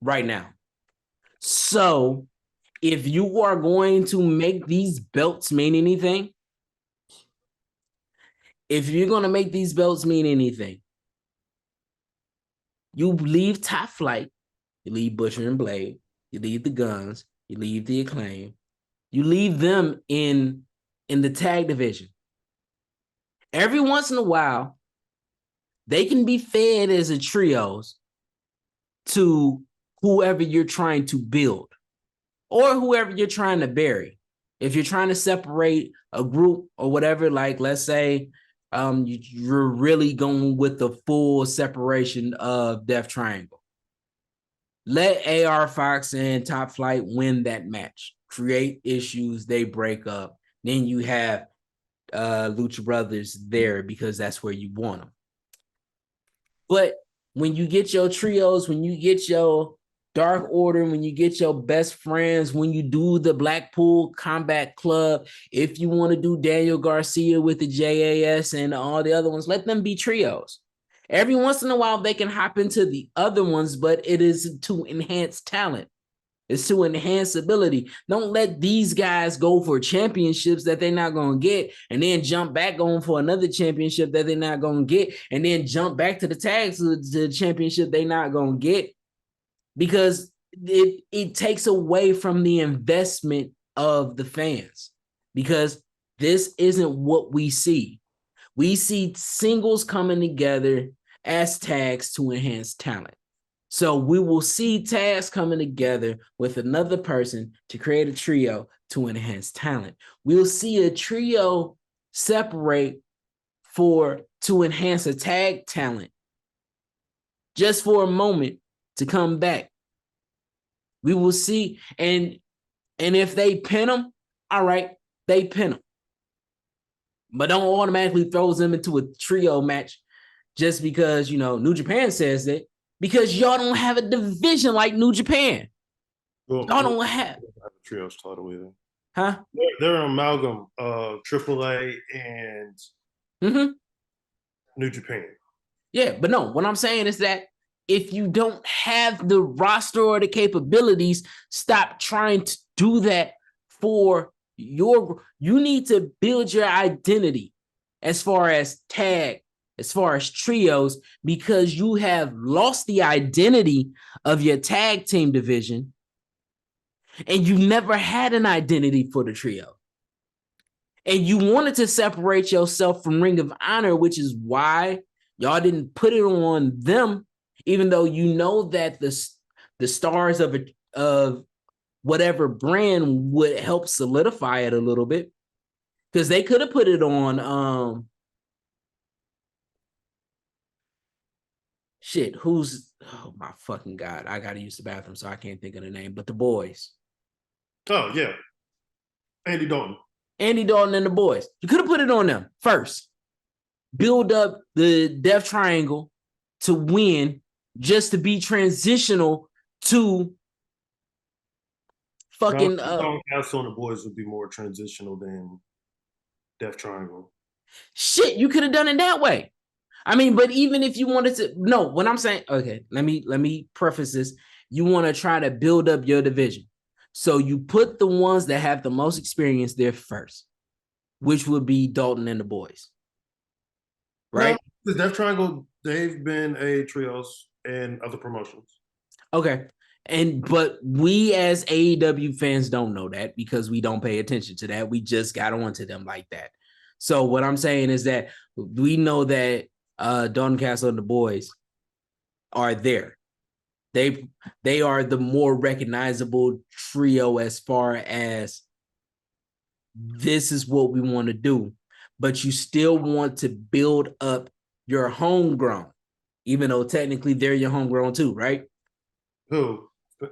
right now. So if you are going to make these belts mean anything, you leave Top Flight, you leave Butcher and Blade, you leave the Guns, you leave the Acclaim, you leave them in the tag division. Every once in a while, they can be fed as a trios to whoever you're trying to build or whoever you're trying to bury. If you're trying to separate a group or whatever, like let's say you're really going with the full separation of Death Triangle. Let AR Fox and Top Flight win that match. Create issues, they break up. Then you have Lucha Brothers there because that's where you want them. But when you get your trios, when you get your Dark Order, when you get your best friends, when you do the Blackpool Combat Club, if you want to do Daniel Garcia with the JAS and all the other ones, let them be trios. Every once in a while, they can hop into the other ones, but it is to enhance talent. It's to enhance ability. Don't let these guys go for championships that they're not going to get and then jump back on for another championship that they're not going to get and then jump back to the tags to the championship they're not going to get, because it takes away from the investment of the fans, because this isn't what we see. We see singles coming together as tags to enhance talent. So we will see Taz coming together with another person to create a trio to enhance talent. We'll see a trio separate to enhance a tag talent just for a moment to come back. We will see, and if they pin them, all right, they pin them. But don't automatically throw them into a trio match just because, New Japan says that, because y'all don't have a division like New Japan. Y'all don't have a trios title either. Huh? They're an amalgam of AAA and New Japan. Yeah, but no, what I'm saying is that if you don't have the roster or the capabilities, stop trying to do that for you need to build your identity as far as tag, as far as trios, because you have lost the identity of your tag team division and you never had an identity for the trio. And you wanted to separate yourself from Ring of Honor, which is why y'all didn't put it on them, even though you know that the stars of whatever brand would help solidify it a little bit. Because they could have put it on oh my fucking God. I gotta use the bathroom, so I can't think of the name, but the boys. Oh, yeah. Andy Dalton And the boys. You could have put it on them first. Build up the Death Triangle to win, just to be transitional to fucking Castle and the boys would be more transitional than Death Triangle. Shit, you could have done it that way. I mean, but even if you wanted to, no, what I'm saying, okay, let me preface this. You want to try to build up your division. So you put the ones that have the most experience there first, which would be Dalton and the boys. Right? No, the Death Triangle, they've been a trios in other promotions. Okay. But we as AEW fans don't know that because we don't pay attention to that. We just got onto them like that. So what I'm saying is that we know that Dalton Castle and the boys are there. They are the more recognizable trio as far as this is what we want to do. But you still want to build up your homegrown, even though technically they're your homegrown too, right? Who?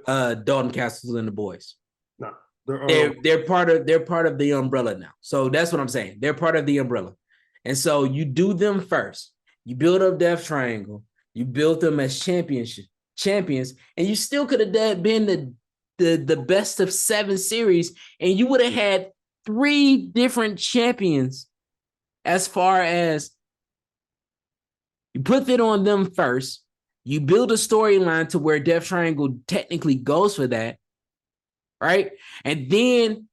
Dalton Castle and the boys. No, they're part of the umbrella now. So that's what I'm saying. They're part of the umbrella, and so you do them first. You build up Death Triangle. You build them as champions, and you still could have been the best of 7 series, and you would have had 3 different champions. As far as you put it on them first, you build a storyline to where Death Triangle technically goes for that, right? And then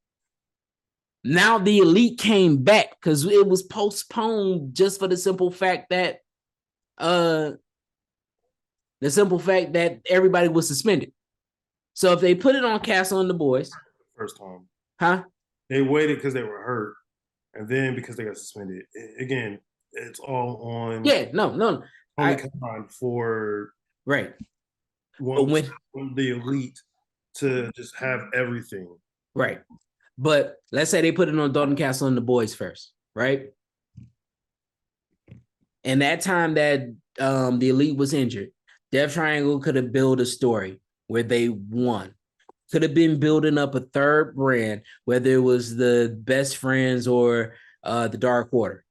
now the Elite came back because it was postponed just for the simple fact that everybody was suspended. So if they put it on Castle and the boys, first time, huh? They waited because they were hurt, and then because they got suspended. Again, it's all on. Yeah, no. Only come for right. When the Elite to just have everything. Right. But let's say they put it on Dalton Castle and the boys first, right? And that time that the Elite was injured, Death Triangle could have built a story where they won. Could have been building up a third brand, whether it was the Best Friends or the Dark Order.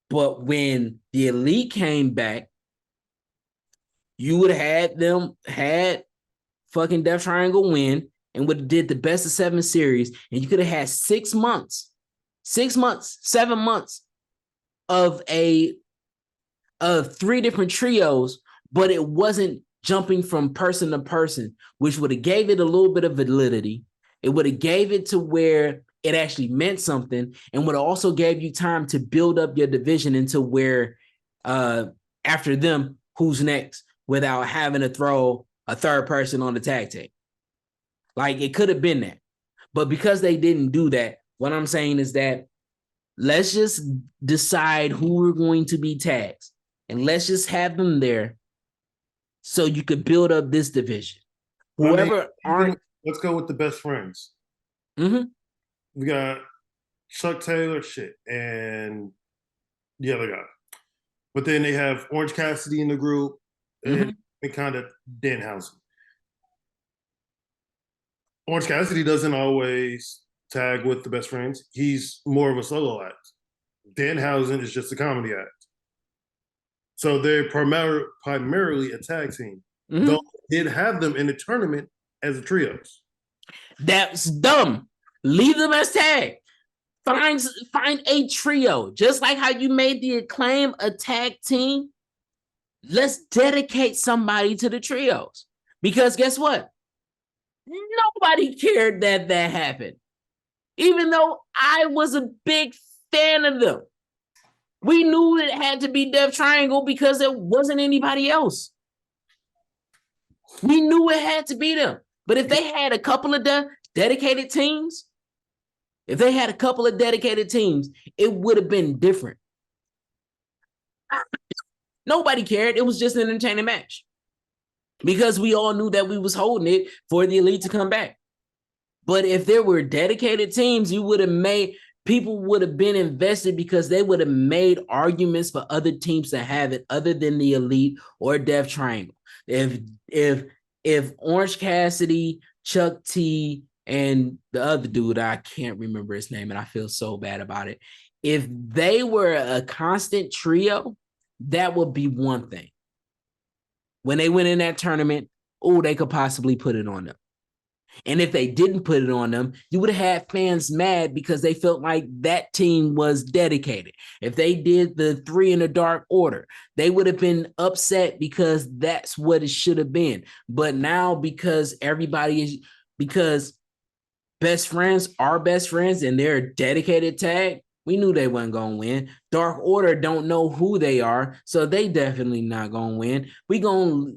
But when the Elite came back, you would have had fucking Death Triangle win and would have did the best of 7 series, and you could have had 7 months of 3 different trios, but it wasn't jumping from person to person, which would have gave it a little bit of validity. It would have gave it to where it actually meant something, and would have also gave you time to build up your division into where after them, who's next, without having to throw a third person on the tag team. Like, it could have been that. But because they didn't do that, what I'm saying is that let's just decide who we're going to be tags. And let's just have them there so you could build up this division. Let's go with the best friends. Mm-hmm. We got Chuck Taylor, and the other guy. But then they have Orange Cassidy in the group, and kind of Danhausen. Orange Cassidy doesn't always tag with the best friends. He's more of a solo act. Danhausen is just a comedy act. So they're primarily a tag team. Though did have them in the tournament as a trios. That's dumb. Leave them as tag. Find a trio. Just like how you made the Acclaim a tag team. Let's dedicate somebody to the trios. Because guess what? Nobody cared that happened. Even though I was a big fan of them. We knew it had to be Death Triangle because there wasn't anybody else. We knew it had to be them. But if they had a couple of dedicated teams, it would have been different. Nobody cared. It was just an entertaining match. Because we all knew that we was holding it for the Elite to come back. But if there were dedicated teams, people would have been invested because they would have made arguments for other teams to have it other than the Elite or Death Triangle. If Orange Cassidy, Chuck T, and the other dude, I can't remember his name, and I feel so bad about it. If they were a constant trio, that would be one thing. When they went in that tournament, they could possibly put it on them. And if they didn't put it on them, you would have had fans mad because they felt like that team was dedicated. If they did the 3 in the Dark Order, they would have been upset because that's what it should have been. But now because best friends are best friends and they're a dedicated tag, we knew they wasn't going to win. Dark Order don't know who they are, so they definitely not going to win.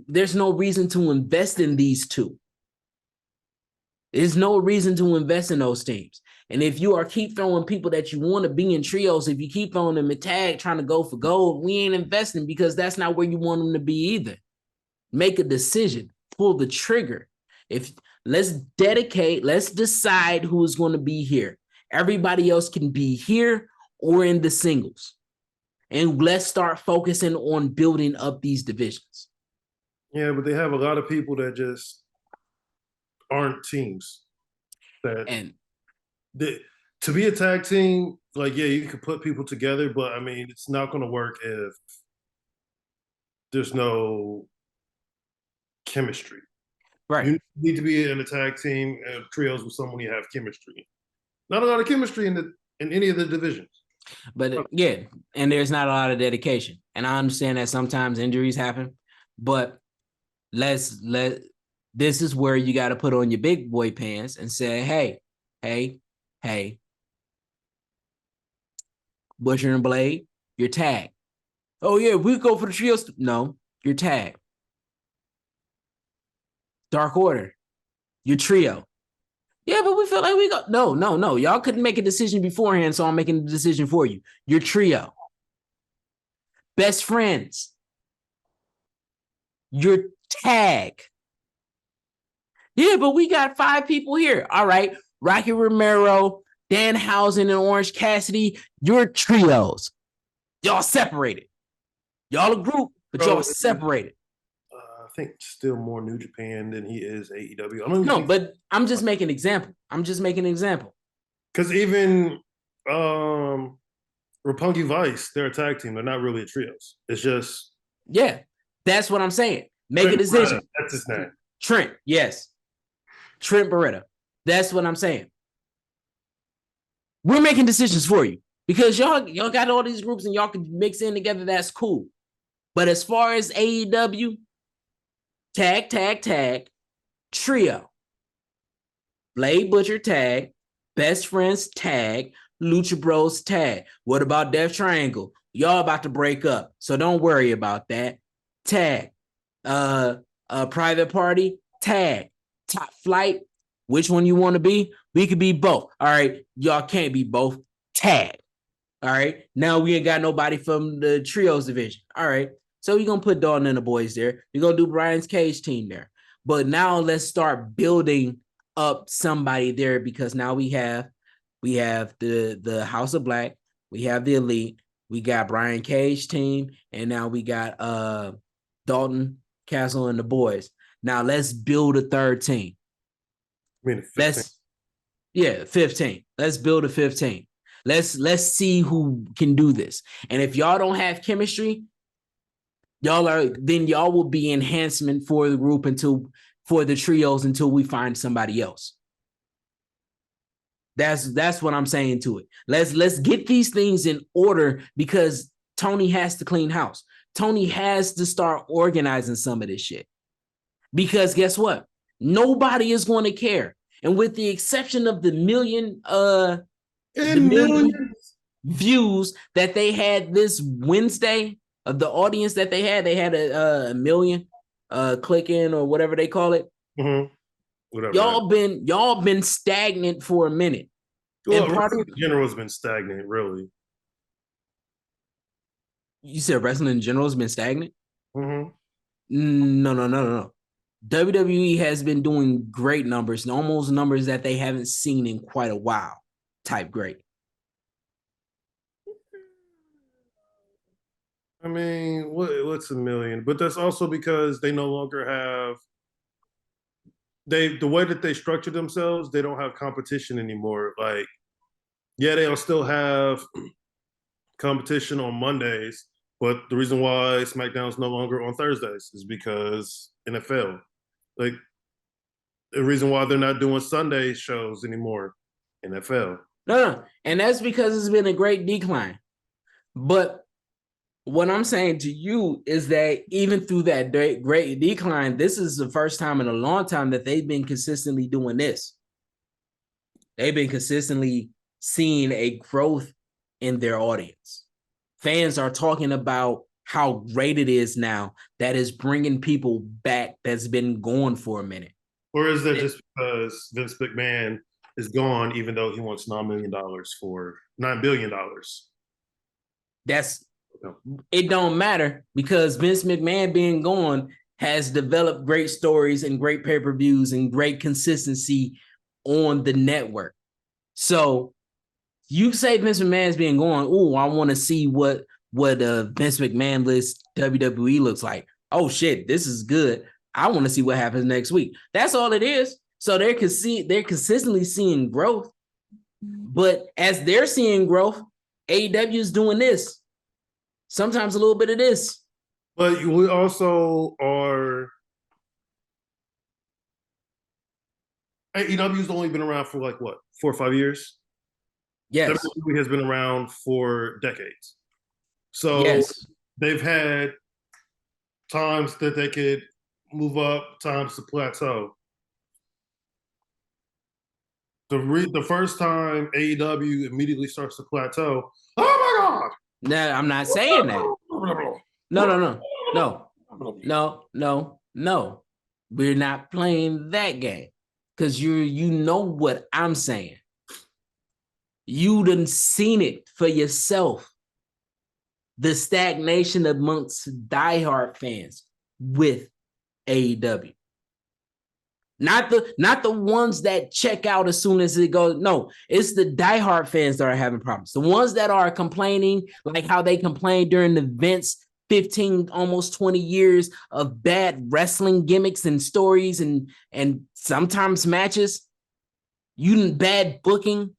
There's no reason to invest in these two. There's no reason to invest in those teams. And if you keep throwing people that you want to be in trios, if you keep throwing them a tag trying to go for gold, we ain't investing because that's not where you want them to be either. Make a decision. Pull the trigger. Let's decide who's going to be here. Everybody else can be here or in the singles. And let's start focusing on building up these divisions. Yeah, but they have a lot of people that just aren't teams. To be a tag team, you could put people together, but I mean, it's not going to work if there's no chemistry. Right. You need to be in a tag team trios with someone you have chemistry. Not a lot of chemistry in any of the divisions. But yeah, and there's not a lot of dedication. And I understand that sometimes injuries happen, but this is where you got to put on your big boy pants and say, hey, Butcher and Blade, you're tagged. Oh yeah, we go for the trios. No, you're tagged. Dark Order, your trio. Yeah, but we feel like we go. No. Y'all couldn't make a decision beforehand, so I'm making the decision for you. Your trio. Best friends. Your tag. Yeah, but we got 5 people here. All right. Rocky Romero, Danhausen, and Orange Cassidy, your trios. Y'all separated. Y'all a group, but y'all separated. I think still more New Japan than he is AEW. But I'm just making an example. Because even Roppongi Vice, they're a tag team. They're not really a trios. It's just... Yeah, that's what I'm saying. Make a decision. That's his name. Trent, yes. Trent Beretta. That's what I'm saying. We're making decisions for you. Because y'all got all these groups and y'all can mix in together. That's cool. But as far as AEW... Tag, trio. Blade Butcher tag, Best Friends tag, Lucha Bros tag. What about Death Triangle? Y'all about to break up, so don't worry about that. Tag. Private Party tag. Top Flight. Which one you want to be? We could be both. All right, y'all can't be both. Tag. All right, now we ain't got nobody from the trios division. All right, So you're gonna put Dalton and the boys there. You're gonna do Brian's Cage team there. But now let's start building up somebody there because now we have the House of Black, we have the Elite, we got Brian Cage team, and now we got Dalton, Castle, and the boys. Now let's build a third team. I mean, 15. 15. Let's build a 15. Let's see who can do this. And if y'all don't have chemistry, y'all will be enhancement for the group for the trios until we find somebody else. That's what I'm saying to it. Let's get these things in order because Tony has to clean house. Tony has to start organizing some of this shit. Because guess what? Nobody is going to care. And with the exception of the million views that they had this Wednesday, of the audience that they had a million click-in or whatever they call it. Mm-hmm. Whatever. Y'all been stagnant for a minute. Well, and part of in general has been stagnant, really. You said wrestling in general has been stagnant? Mm-hmm. No. WWE has been doing great numbers, almost numbers that they haven't seen in quite a while. Type great. I mean, what's a million? But that's also because they no longer have the way that they structure themselves, they don't have competition anymore. Like, yeah, they'll still have competition on Mondays, but the reason why SmackDown's no longer on Thursdays is because NFL. Like, the reason why they're not doing Sunday shows anymore, NFL. No. And that's because it's been a great decline. But what I'm saying to you is that even through that great decline, this is the first time in a long time that they've been consistently doing this. They've been consistently seeing a growth in their audience. Fans are talking about how great it is now that is bringing people back that's been gone for a minute. Or is that just because Vince McMahon is gone, even though he wants $9 billion for $9 billion? It don't matter because Vince McMahon being gone has developed great stories and great pay-per-views and great consistency on the network. So you say Vince McMahon's being gone, oh, I want to see what Vince McMahon list WWE looks like. Oh shit, this is good. I want to see what happens next week. That's all it is. So they're consistently seeing growth. But as they're seeing growth, AEW is doing this. Sometimes a little bit of this. But we also are. AEW's only been around for like what, 4 or 5 years? Yes. WWE has been around for decades. So yes. They've had times that they could move up, times to plateau. The first time AEW immediately starts to plateau, oh my God! No, I'm not saying that. No. We're not playing that game because you know what I'm saying. You done seen it for yourself. The stagnation amongst diehard fans with AEW. Not the ones that check out as soon as it goes. No, it's the diehard fans that are having problems. The ones that are complaining, like how they complained during the Vince 15, almost 20 years of bad wrestling gimmicks and stories and sometimes matches. Bad booking.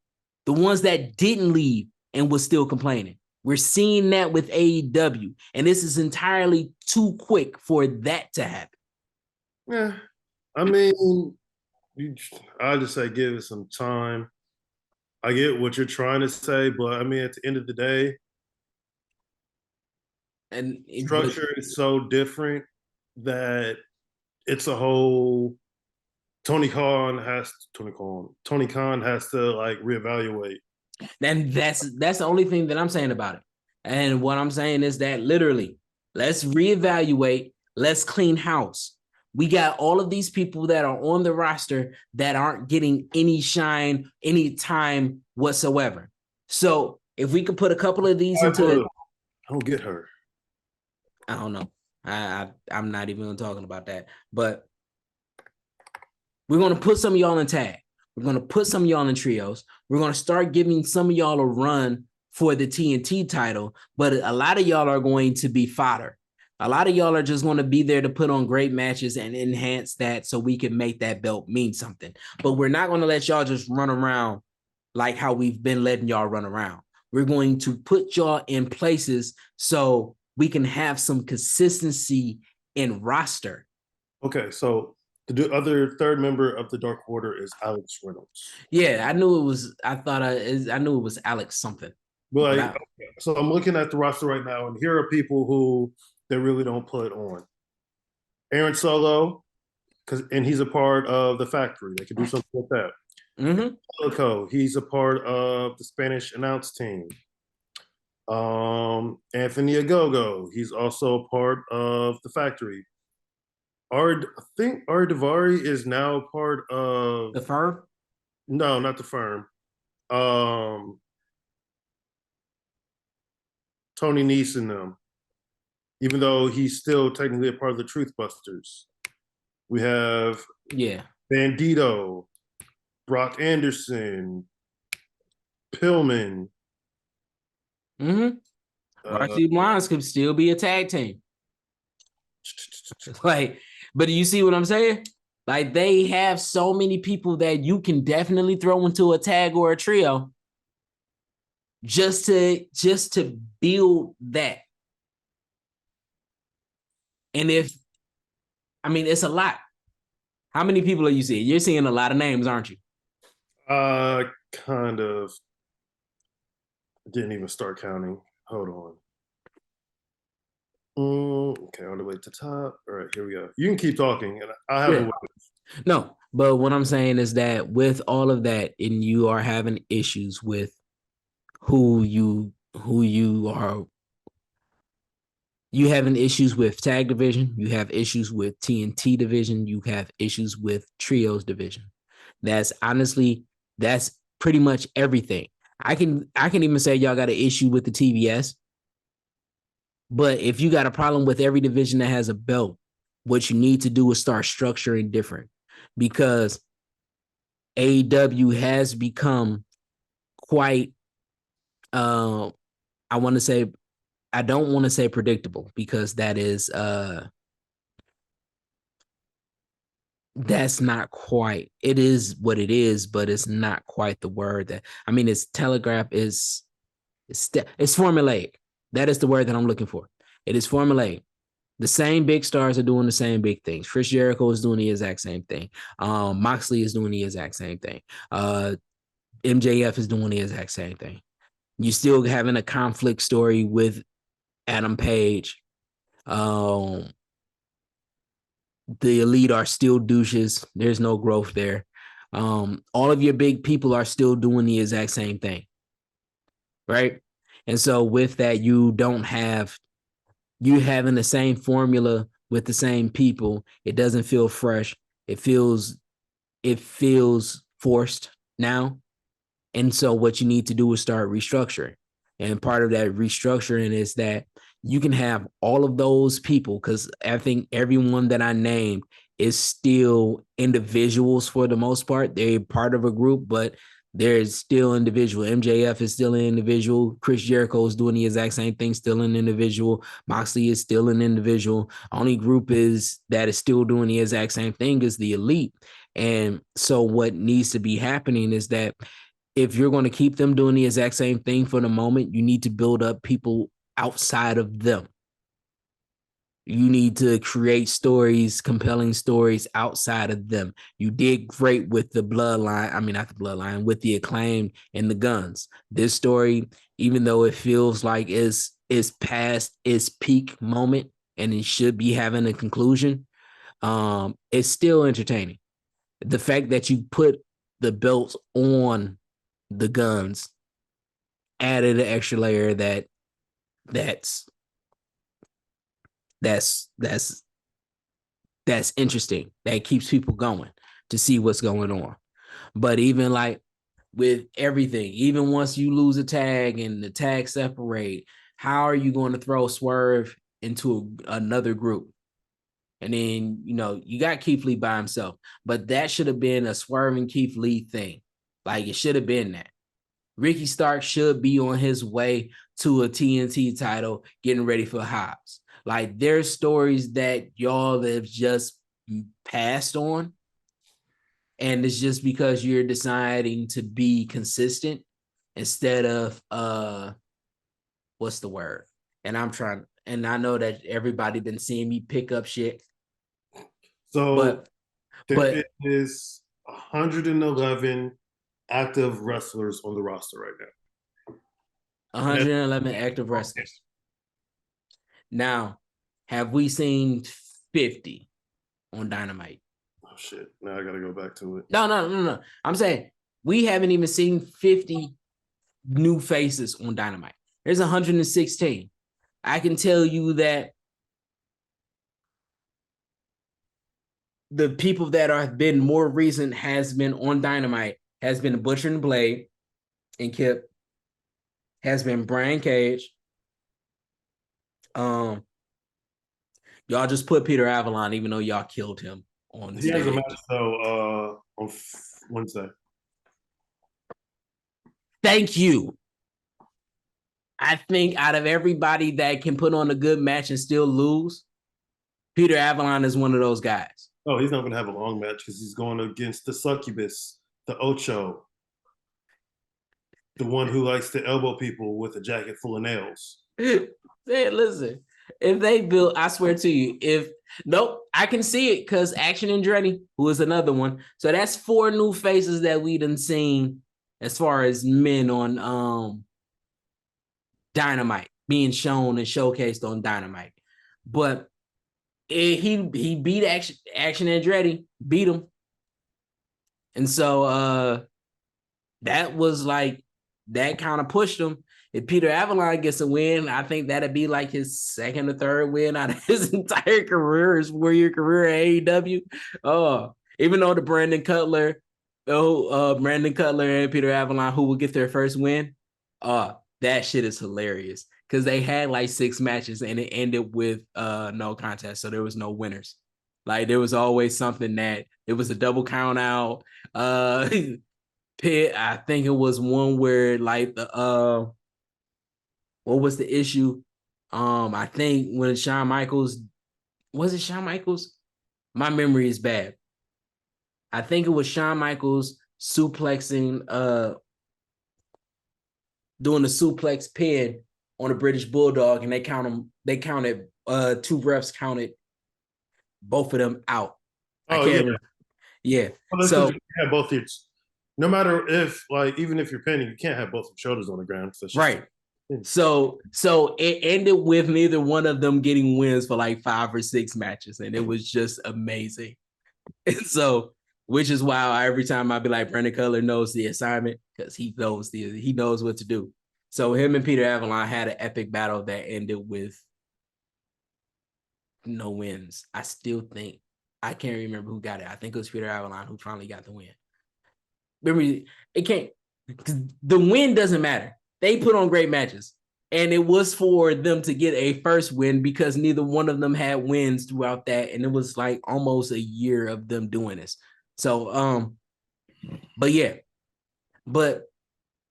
The ones that didn't leave and was still complaining. We're seeing that with AEW, and this is entirely too quick for that to happen. Yeah. I mean, I just say give it some time. I get what you're trying to say, but I mean, at the end of the day, and structure is so different that it's a whole. Tony Khan has to like reevaluate. And that's the only thing that I'm saying about it. And what I'm saying is that literally, let's reevaluate. Let's clean house. We got all of these people that are on the roster that aren't getting any shine, any time whatsoever. So if we could put a couple of these into it. I don't get her. I don't know. I'm not even talking about that. But we're gonna put some of y'all in tag. We're gonna put some of y'all in trios. We're gonna start giving some of y'all a run for the TNT title, but a lot of y'all are going to be fodder. A lot of y'all are just going to be there to put on great matches and enhance that so we can make that belt mean something. But we're not going to let y'all just run around like how we've been letting y'all run around. We're going to put y'all in places so we can have some consistency in roster. Okay, so the other third member of the Dark Order is Alex Reynolds. Yeah, I knew it was. I knew it was Alex something. But I, so I'm looking at the roster right now, and here are people who they really don't put on. Aaron Solo, and he's a part of the Factory. They could do something with that. Solo, he's a part of the Spanish announce team. Anthony Agogo, he's also a part of the Factory. I think Ardavari is now part of the firm. No, not the firm. Tony Nese and them, even though he's still technically a part of the Truth Busters. We have Bandito, Brock Anderson, Pillman. Roxy Blondes could still be a tag team. Like, but do you see what I'm saying? Like, they have so many people that you can definitely throw into a tag or a trio just to build that. And it's a lot. How many people are you seeing? You're seeing a lot of names, aren't you? Kind of. Didn't even start counting. Hold on. Okay, on the way to the top. All right, here we go. You can keep talking, and I have a way. No, but what I'm saying is that with all of that, and you are having issues with who you are, you having issues with tag division, you have issues with TNT division, you have issues with trios division. That's pretty much everything. I can even say y'all got an issue with the TBS. But if you got a problem with every division that has a belt, what you need to do is start structuring different, because AEW has become quite I want to say, I don't want to say predictable, because that's not quite, it is what it is, but it's not quite the word that, it's telegraph, it's formulaic. That is the word that I'm looking for. It is formulaic. The same big stars are doing the same big things. Chris Jericho is doing the exact same thing. Moxley is doing the exact same thing. MJF is doing the exact same thing. You still having a conflict story with Adam Page. The Elite are still douches. There's no growth there. All of your big people are still doing the exact same thing, right? And so with that, you having the same formula with the same people. It doesn't feel fresh. It feels forced now. And so what you need to do is start restructuring. And part of that restructuring is that you can have all of those people, because I think everyone that I named is still individuals for the most part. They're part of a group, but they're still individual. MJF is still an individual. Chris Jericho is doing the exact same thing, still an individual. Moxley is still an individual. Only group that is still doing the exact same thing is the Elite. And so what needs to be happening is that if you're going to keep them doing the exact same thing for the moment, you need to build up people outside of them. You need to create stories, compelling stories outside of them. You did great with the bloodline. Not the bloodline, with the Acclaim and the Guns. This story, even though it feels like it's past its peak moment and it should be having a conclusion, it's still entertaining. The fact that you put the belts on the Guns added an extra layer that's interesting. That keeps people going to see what's going on. But even like with everything, even once you lose a tag and the tag separate, how are you going to throw Swerve into another group. And then, you got Keith Lee by himself. But that should have been a swerving Keith Lee thing. Like, it should have been that. Ricky Stark should be on his way to a TNT title, getting ready for Hobbs. Like, there's stories that y'all have just passed on. And it's just because you're deciding to be consistent instead of, what's the word? And I know that everybody been seeing me pick up shit. So there is 111 active wrestlers on the roster right now. 111 active wrestlers. Now, have we seen 50 on Dynamite? Oh shit! Now I gotta go back to it. No. I'm saying we haven't even seen 50 new faces on Dynamite. There's 116. I can tell you that the people that have been more recent has been on Dynamite has been Butcher and Blade and Kip, has been Brian Cage. Y'all just put Peter Avalon, even though y'all killed him on He stage. has a match though on Wednesday. Thank you. I think out of everybody that can put on a good match and still lose, Peter Avalon is one of those guys. Oh, he's not going to have a long match because he's going against the Succubus, the Ocho, the one who likes to elbow people with a jacket full of nails. Listen, if they build, I swear to you, I can see it because Action Andretti, who is another one. So that's 4 new faces that we done seen as far as men on Dynamite being shown and showcased on Dynamite. But he beat Action Andretti, beat him. And so that was like, that kind of pushed him. If Peter Avalon gets a win, I think that'd be like his second or third win out of his entire career, his 4-year career at AEW. Even though the Brandon Cutler and Peter Avalon, who will get their first win, that shit is hilarious. Because they had like 6 matches and it ended with no contest. So there was no winners. Like there was always something that it was a double count out. Pit, I think it was one where like the what was the issue? I think when Shawn Michaels, was it Shawn Michaels? My memory is bad. I think it was Shawn Michaels suplexing, doing the suplex pin on a British Bulldog, and they counted 2 refs counted both of them out. Oh, I can't remember. Yeah. Well, so you have both your, no matter if, like, even if you're pinning, you can't have both your shoulders on the ground. So right. So it ended with neither one of them getting wins for like 5 or 6 matches, and it was just amazing. And so, which is why every time I'd be like, Brandon Cutler knows the assignment because he knows what to do. So him and Peter Avalon had an epic battle that ended with no wins. I still think, I can't remember who got it. I think it was Peter Avalon who finally got the win. Remember, the win doesn't matter. They put on great matches. And it was for them to get a first win because neither one of them had wins throughout that. And it was like almost a year of them doing this. So, but yeah. But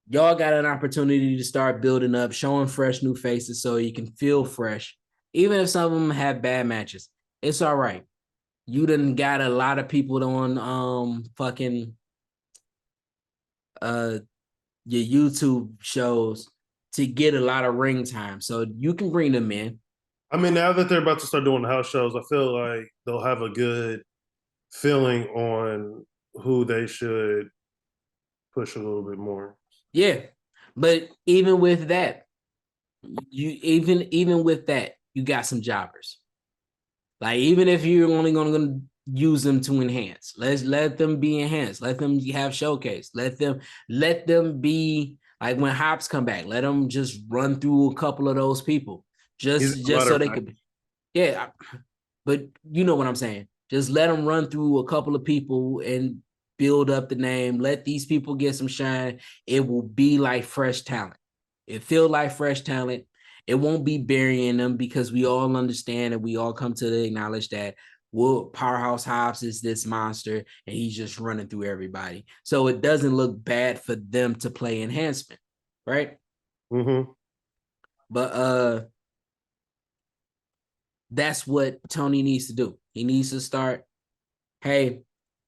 y'all got an opportunity to start building up, showing fresh new faces so you can feel fresh. Even if some of them have bad matches, it's all right. You done got a lot of people on fucking your YouTube shows to get a lot of ring time. So you can bring them in. I mean, now that they're about to start doing the house shows, I feel like they'll have a good feeling on who they should push a little bit more. Yeah. But even with that, even with that, you got some jobbers. Like, even if you're only going to use them to enhance, let them be enhanced. Let them have showcase. Let them be like when Hobbs come back. Let them just run through a couple of those people, just so they could. Yeah, but you know what I'm saying. Just let them run through a couple of people and build up the name. Let these people get some shine. It will be like fresh talent. It feels like fresh talent. It won't be burying them because we all understand and we all come to acknowledge that Powerhouse Hobbs is this monster and he's just running through everybody. So it doesn't look bad for them to play enhancement, right? Mm-hmm. But that's what Tony needs to do. He needs to start, hey,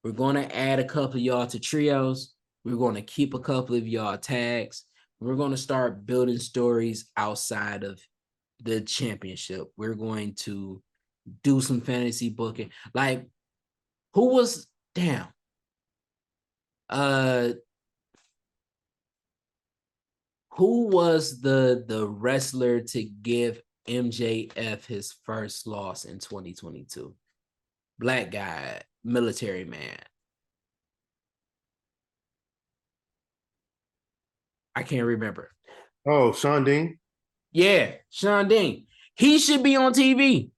we're going to add a couple of y'all to trios. We're going to keep a couple of y'all tags. We're going to start building stories outside of the championship. We're going to do some fantasy booking. Like, who was who was the wrestler to give MJF his first loss in 2022? Black guy, military man. I can't remember. Oh, Sean Dean. Yeah, Sean Dean. He should be on TV.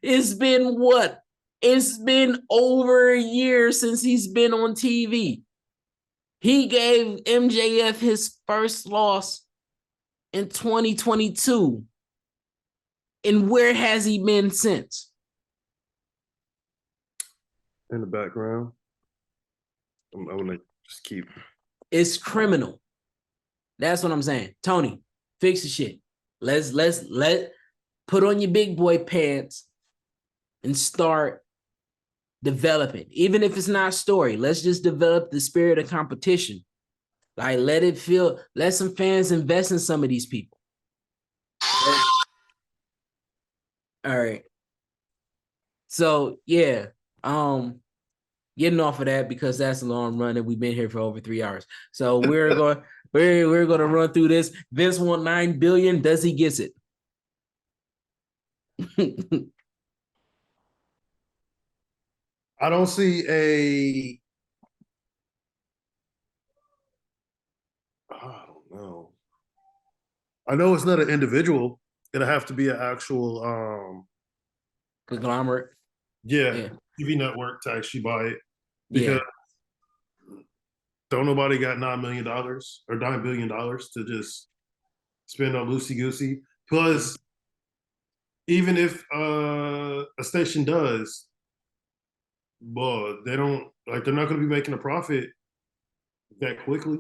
It's been what? It's been over a year since he's been on TV. He gave MJF his first loss in 2022. And where has he been since? In the background. I'm gonna just keep. It's criminal. That's what I'm saying. Tony, fix the shit. Let's put on your big boy pants and start developing. Even if it's not story, let's just develop the spirit of competition. Like, let some fans invest in some of these people. All right. So yeah, getting off of that because that's a long run and we've been here for over 3 hours. So we're going to run through this. Vince won $9 billion. Does he get it? I don't see I don't know. I know it's not an individual. It'll have to be an actual conglomerate. Yeah, TV network to actually buy it. Because Yeah. don't nobody got $9 million or $9 billion to just spend on loosey goosey. Plus, even if a station does, well, they're not going to be making a profit that quickly.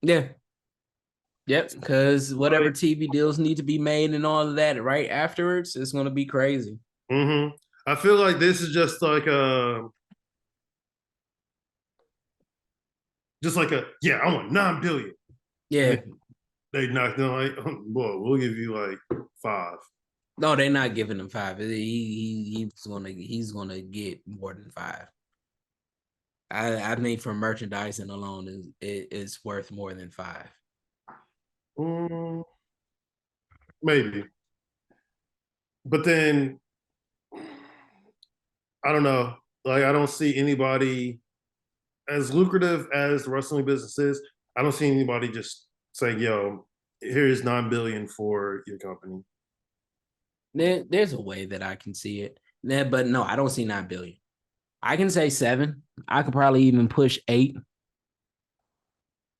Yeah. Yep, because whatever TV deals need to be made and all of that right afterwards, it's going to be crazy. Mm-hmm. I feel like this is just like a I want $9 billion. Yeah. They knocked them like, boy, we'll give you like 5. No, they're not giving him 5. He's gonna get more than 5. I think for merchandising alone is worth more than 5. Maybe, but then I don't know. Like, I don't see anybody as lucrative as the wrestling business is. I don't see anybody just saying, "Yo, here's $9 billion for your company." There's a way that I can see it. But no, I don't see 9 billion. I can say 7. I could probably even push 8.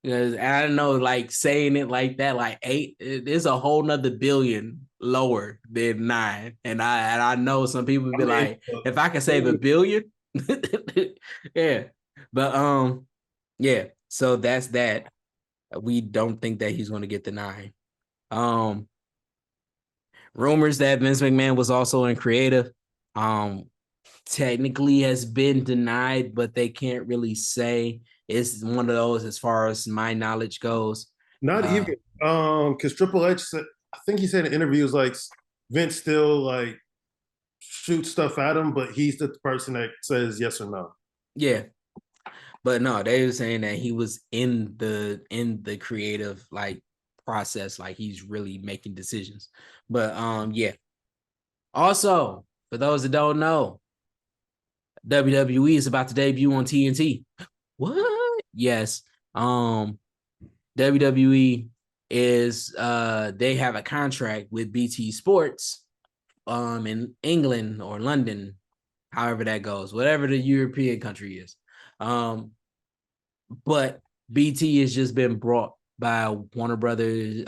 Because I don't know, like saying it like that, like 8, there's a whole nother billion lower than 9. And I know some people would be like, if I could save $1 billion, yeah. But yeah, so that's that. We don't think that he's going to get the 9. Rumors that Vince McMahon was also in creative. Technically has been denied, but they can't really say. It's one of those as far as my knowledge goes. Not even because Triple H said, I think he said in interviews like Vince still like shoots stuff at him, but he's the person that says yes or no. Yeah. But no, they were saying that he was in the creative like process, like he's really making decisions. But yeah. Also, for those that don't know, WWE is about to debut on TNT. What? Yes. WWE is they have a contract with BT Sports in England or London, however that goes, whatever the European country is. But BT has just been bought by Warner Brothers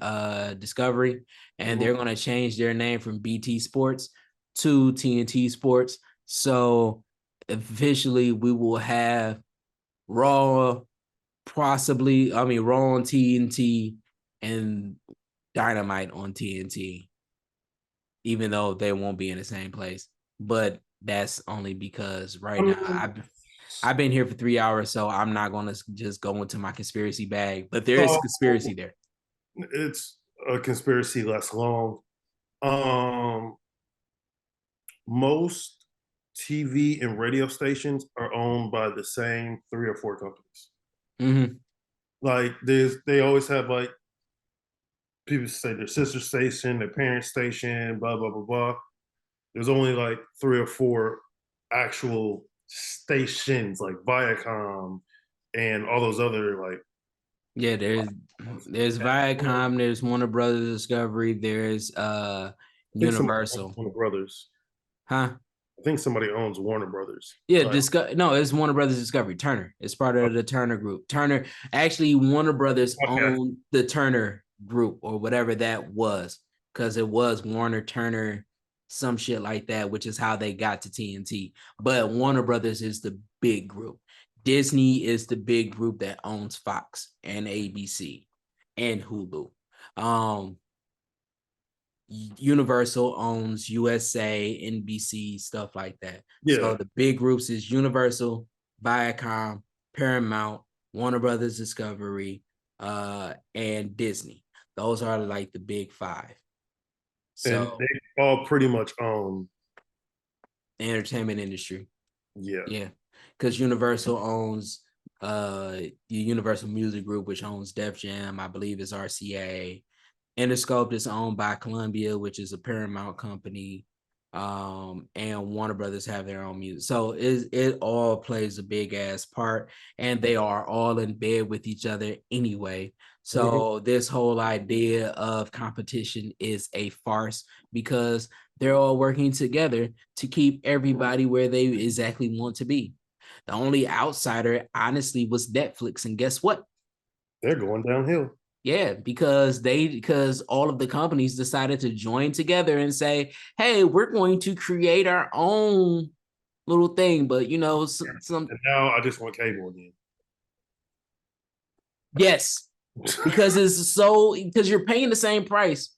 Discovery, and they're Mhm. going to change their name from BT Sports to TNT Sports. So officially, we will have Raw, Raw on TNT and Dynamite on TNT, even though they won't be in the same place. But that's only because right now I've been here for 3 hours, so I'm not gonna just go into my conspiracy bag. But there is So conspiracy there. it's a conspiracy less long. Um, most TV and radio stations are owned by the same 3 or 4 companies. Mm-hmm. Like they always have like people say their sister station, their parent station, blah blah blah blah. There's only like 3 or 4 actual stations like Viacom and all those other like. Yeah, there's Viacom, there's Warner Brothers Discovery, there's I think somebody owns Universal. Warner Brothers. Huh? I think somebody owns Warner Brothers. Yeah, Like, no, it's Warner Brothers Discovery. Turner. It's part of the Turner Group. Turner, actually, Warner Brothers okay, owned the Turner Group or whatever that was, because it was Warner Turner, some shit like that, which is how they got to TNT. But Warner Brothers is the big group. Disney is the big group that owns Fox and ABC and Hulu. Um, Universal owns USA, NBC, stuff like that. yeah, So the big groups is Universal, Viacom, Paramount, Warner Brothers Discovery, and Disney. Those are like the big 5. and So they all pretty much own. the entertainment industry. Yeah, Yeah. Because Universal owns the Universal Music Group, which owns Def Jam, I believe is RCA. Interscope is owned by Columbia, which is a Paramount company, and Warner Brothers have their own music. So it all plays a big ass part, and they are all in bed with each other anyway. Mhm. So this whole idea of competition is a farce because they're all working together to keep everybody where they exactly want to be. The only outsider, honestly, was Netflix, and guess what? They're going downhill. Yeah, because all of the companies decided to join together and say, "Hey, we're going to create our own little thing." But some And now I just want cable again. yes, because you're paying the same price,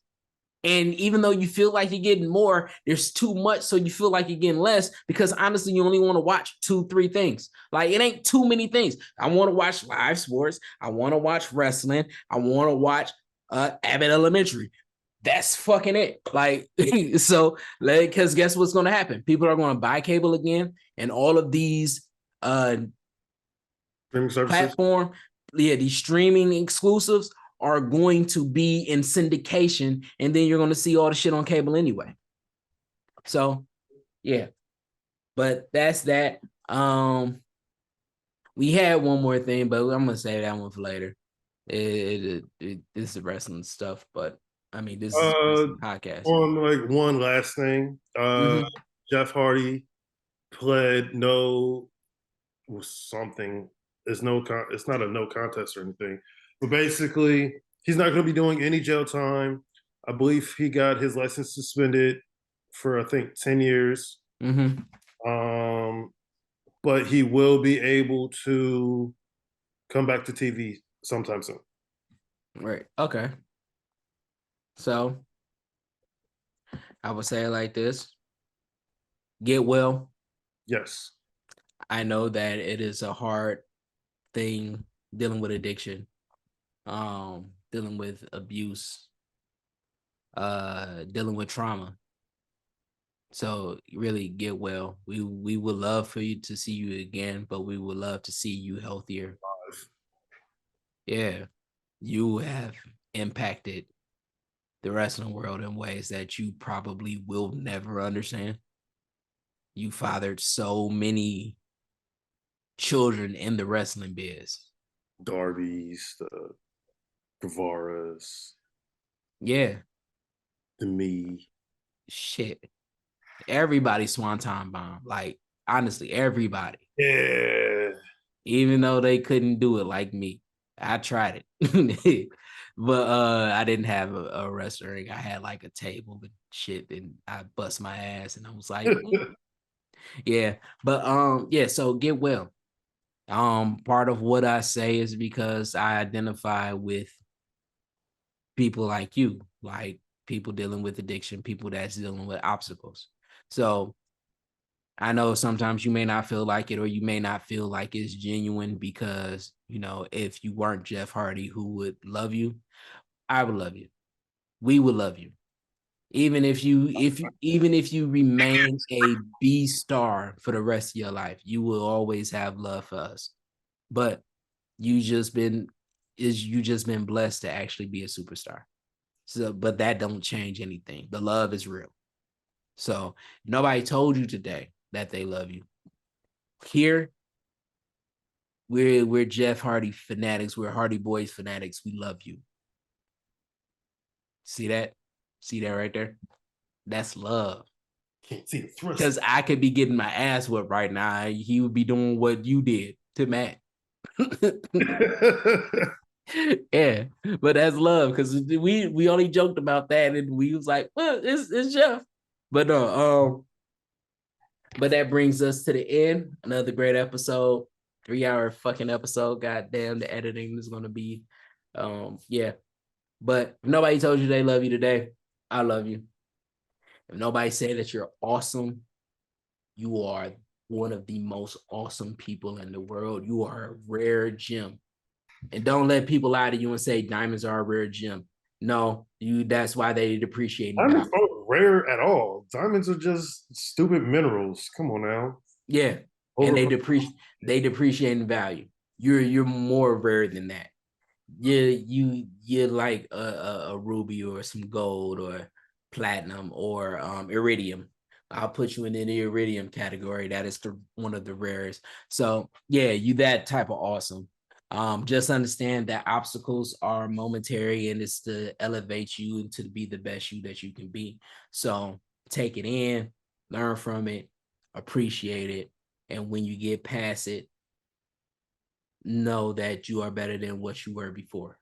and even though you feel like you're getting more, there's too much, so you feel like you're getting less. Because honestly, you only want to watch 2, 3 things. Like it ain't too many things. I want to watch live sports. I want to watch wrestling. I want to watch Abbott Elementary. That's fucking it. Like, so, like, because guess what's going to happen? People are going to buy cable again, and all of these Streaming services. platform, these streaming exclusives are going to be in syndication, and then you're going to see all the shit on cable anyway. So, yeah, but that's that. We had one more thing, but I'm gonna save that one for later. This is wrestling stuff, but I mean, this is Uh, a podcast. on like one last thing, Mm-hmm. Jeff Hardy pled no something. It's not a no contest or anything, but basically he's not going to be doing any jail time. I believe he got his license suspended for I think 10 years. Mm-hmm. Um, but he will be able to come back to TV sometime soon. Right. Okay. So I would say it like this: get well. Yes. I know that it is a hard thing dealing with addiction, dealing with abuse, dealing with trauma. So really get well. We would love for you to see you again, but we would love to see you healthier. Yeah, you have impacted the wrestling world in ways that you probably will never understand. You fathered so many children in the wrestling biz. Darby's, the Guevaras, Yeah, the me. shit. Everybody swanton bomb. Like honestly, everybody. Yeah. Even though they couldn't do it like me. I tried it. But I didn't have a wrestling ring. I had like a table and shit, and I bust my ass, and I was like, yeah. But yeah, so get well. Part of what I say is because I identify with people like you, like people dealing with addiction, people that's dealing with obstacles. So I know sometimes you may not feel like it, or you may not feel like it's genuine because, you know, if you weren't Jeff Hardy, who would love you? I would love you. We would love you. Even if you remain a B star for the rest of your life, you will always have love for us. But you just been blessed to actually be a superstar. So, but that don't change anything. The love is real. So nobody told you today that they love you. Here, we're Jeff Hardy fanatics. We're Hardy Boys fanatics. We love you. See that? See that right there? That's love. Can't see the thrust. Because I could be getting my ass whipped right now. He would be doing what you did to Matt. Yeah, but that's love, because we only joked about that, and we was like, well, it's Jeff. But no, but that brings us to the end. Another great episode, 3-hour fucking episode. God damn, the editing is gonna be yeah. But if nobody told you they love you today, I love you. If nobody said that you're awesome, you are one of the most awesome people in the world. You are a rare gem. And don't let people lie to you and say diamonds are a rare gem. No, that's why they depreciate. Diamonds aren't rare at all. Diamonds are just stupid minerals. Come on now. Yeah. And they depreciate in value. You're more rare than that. You're like a ruby or some gold or platinum or iridium. I'll put you in the iridium category. That is one of the rarest. So yeah, you that type of awesome. Just understand that obstacles are momentary, and it's to elevate you to be the best you that you can be. So take it in, learn from it, appreciate it, and when you get past it, know that you are better than what you were before.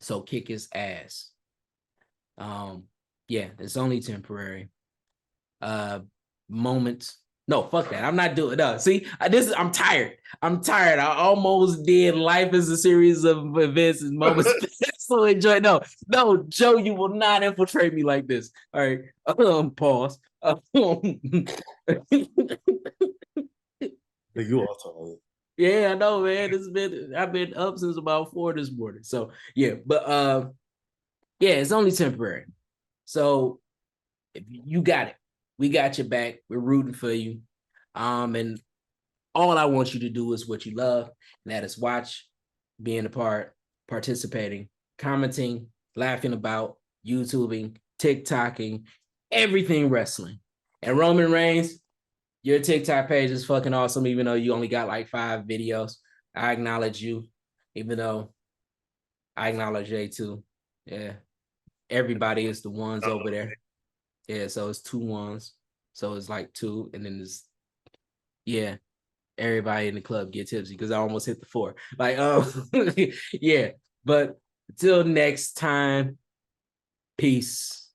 So kick his ass. Yeah, it's only temporary. Moments. No, fuck that. I'm not doing no. See, I'm tired. I almost did. Life is a series of events and moments. So enjoy. No, Joe, you will not infiltrate me like this. All right. Pause. You all talking. Yeah, I know, man. I've been up since about 4 this morning. So yeah, but yeah, it's only temporary. So if you got it, we got your back. We're rooting for you. And all I want you to do is what you love, and that is watch, being a part, participating, commenting, laughing about, YouTubing, TikToking, everything wrestling. And Roman Reigns, your TikTok page is fucking awesome, even though you only got like 5 videos. I acknowledge you, even though I acknowledge Jay too. Yeah. Everybody is the ones over there. Yeah, so it's 2 ones. So it's like 2, and then there's yeah, everybody in the club get tipsy because I almost hit the 4. Like, yeah. But until next time, peace.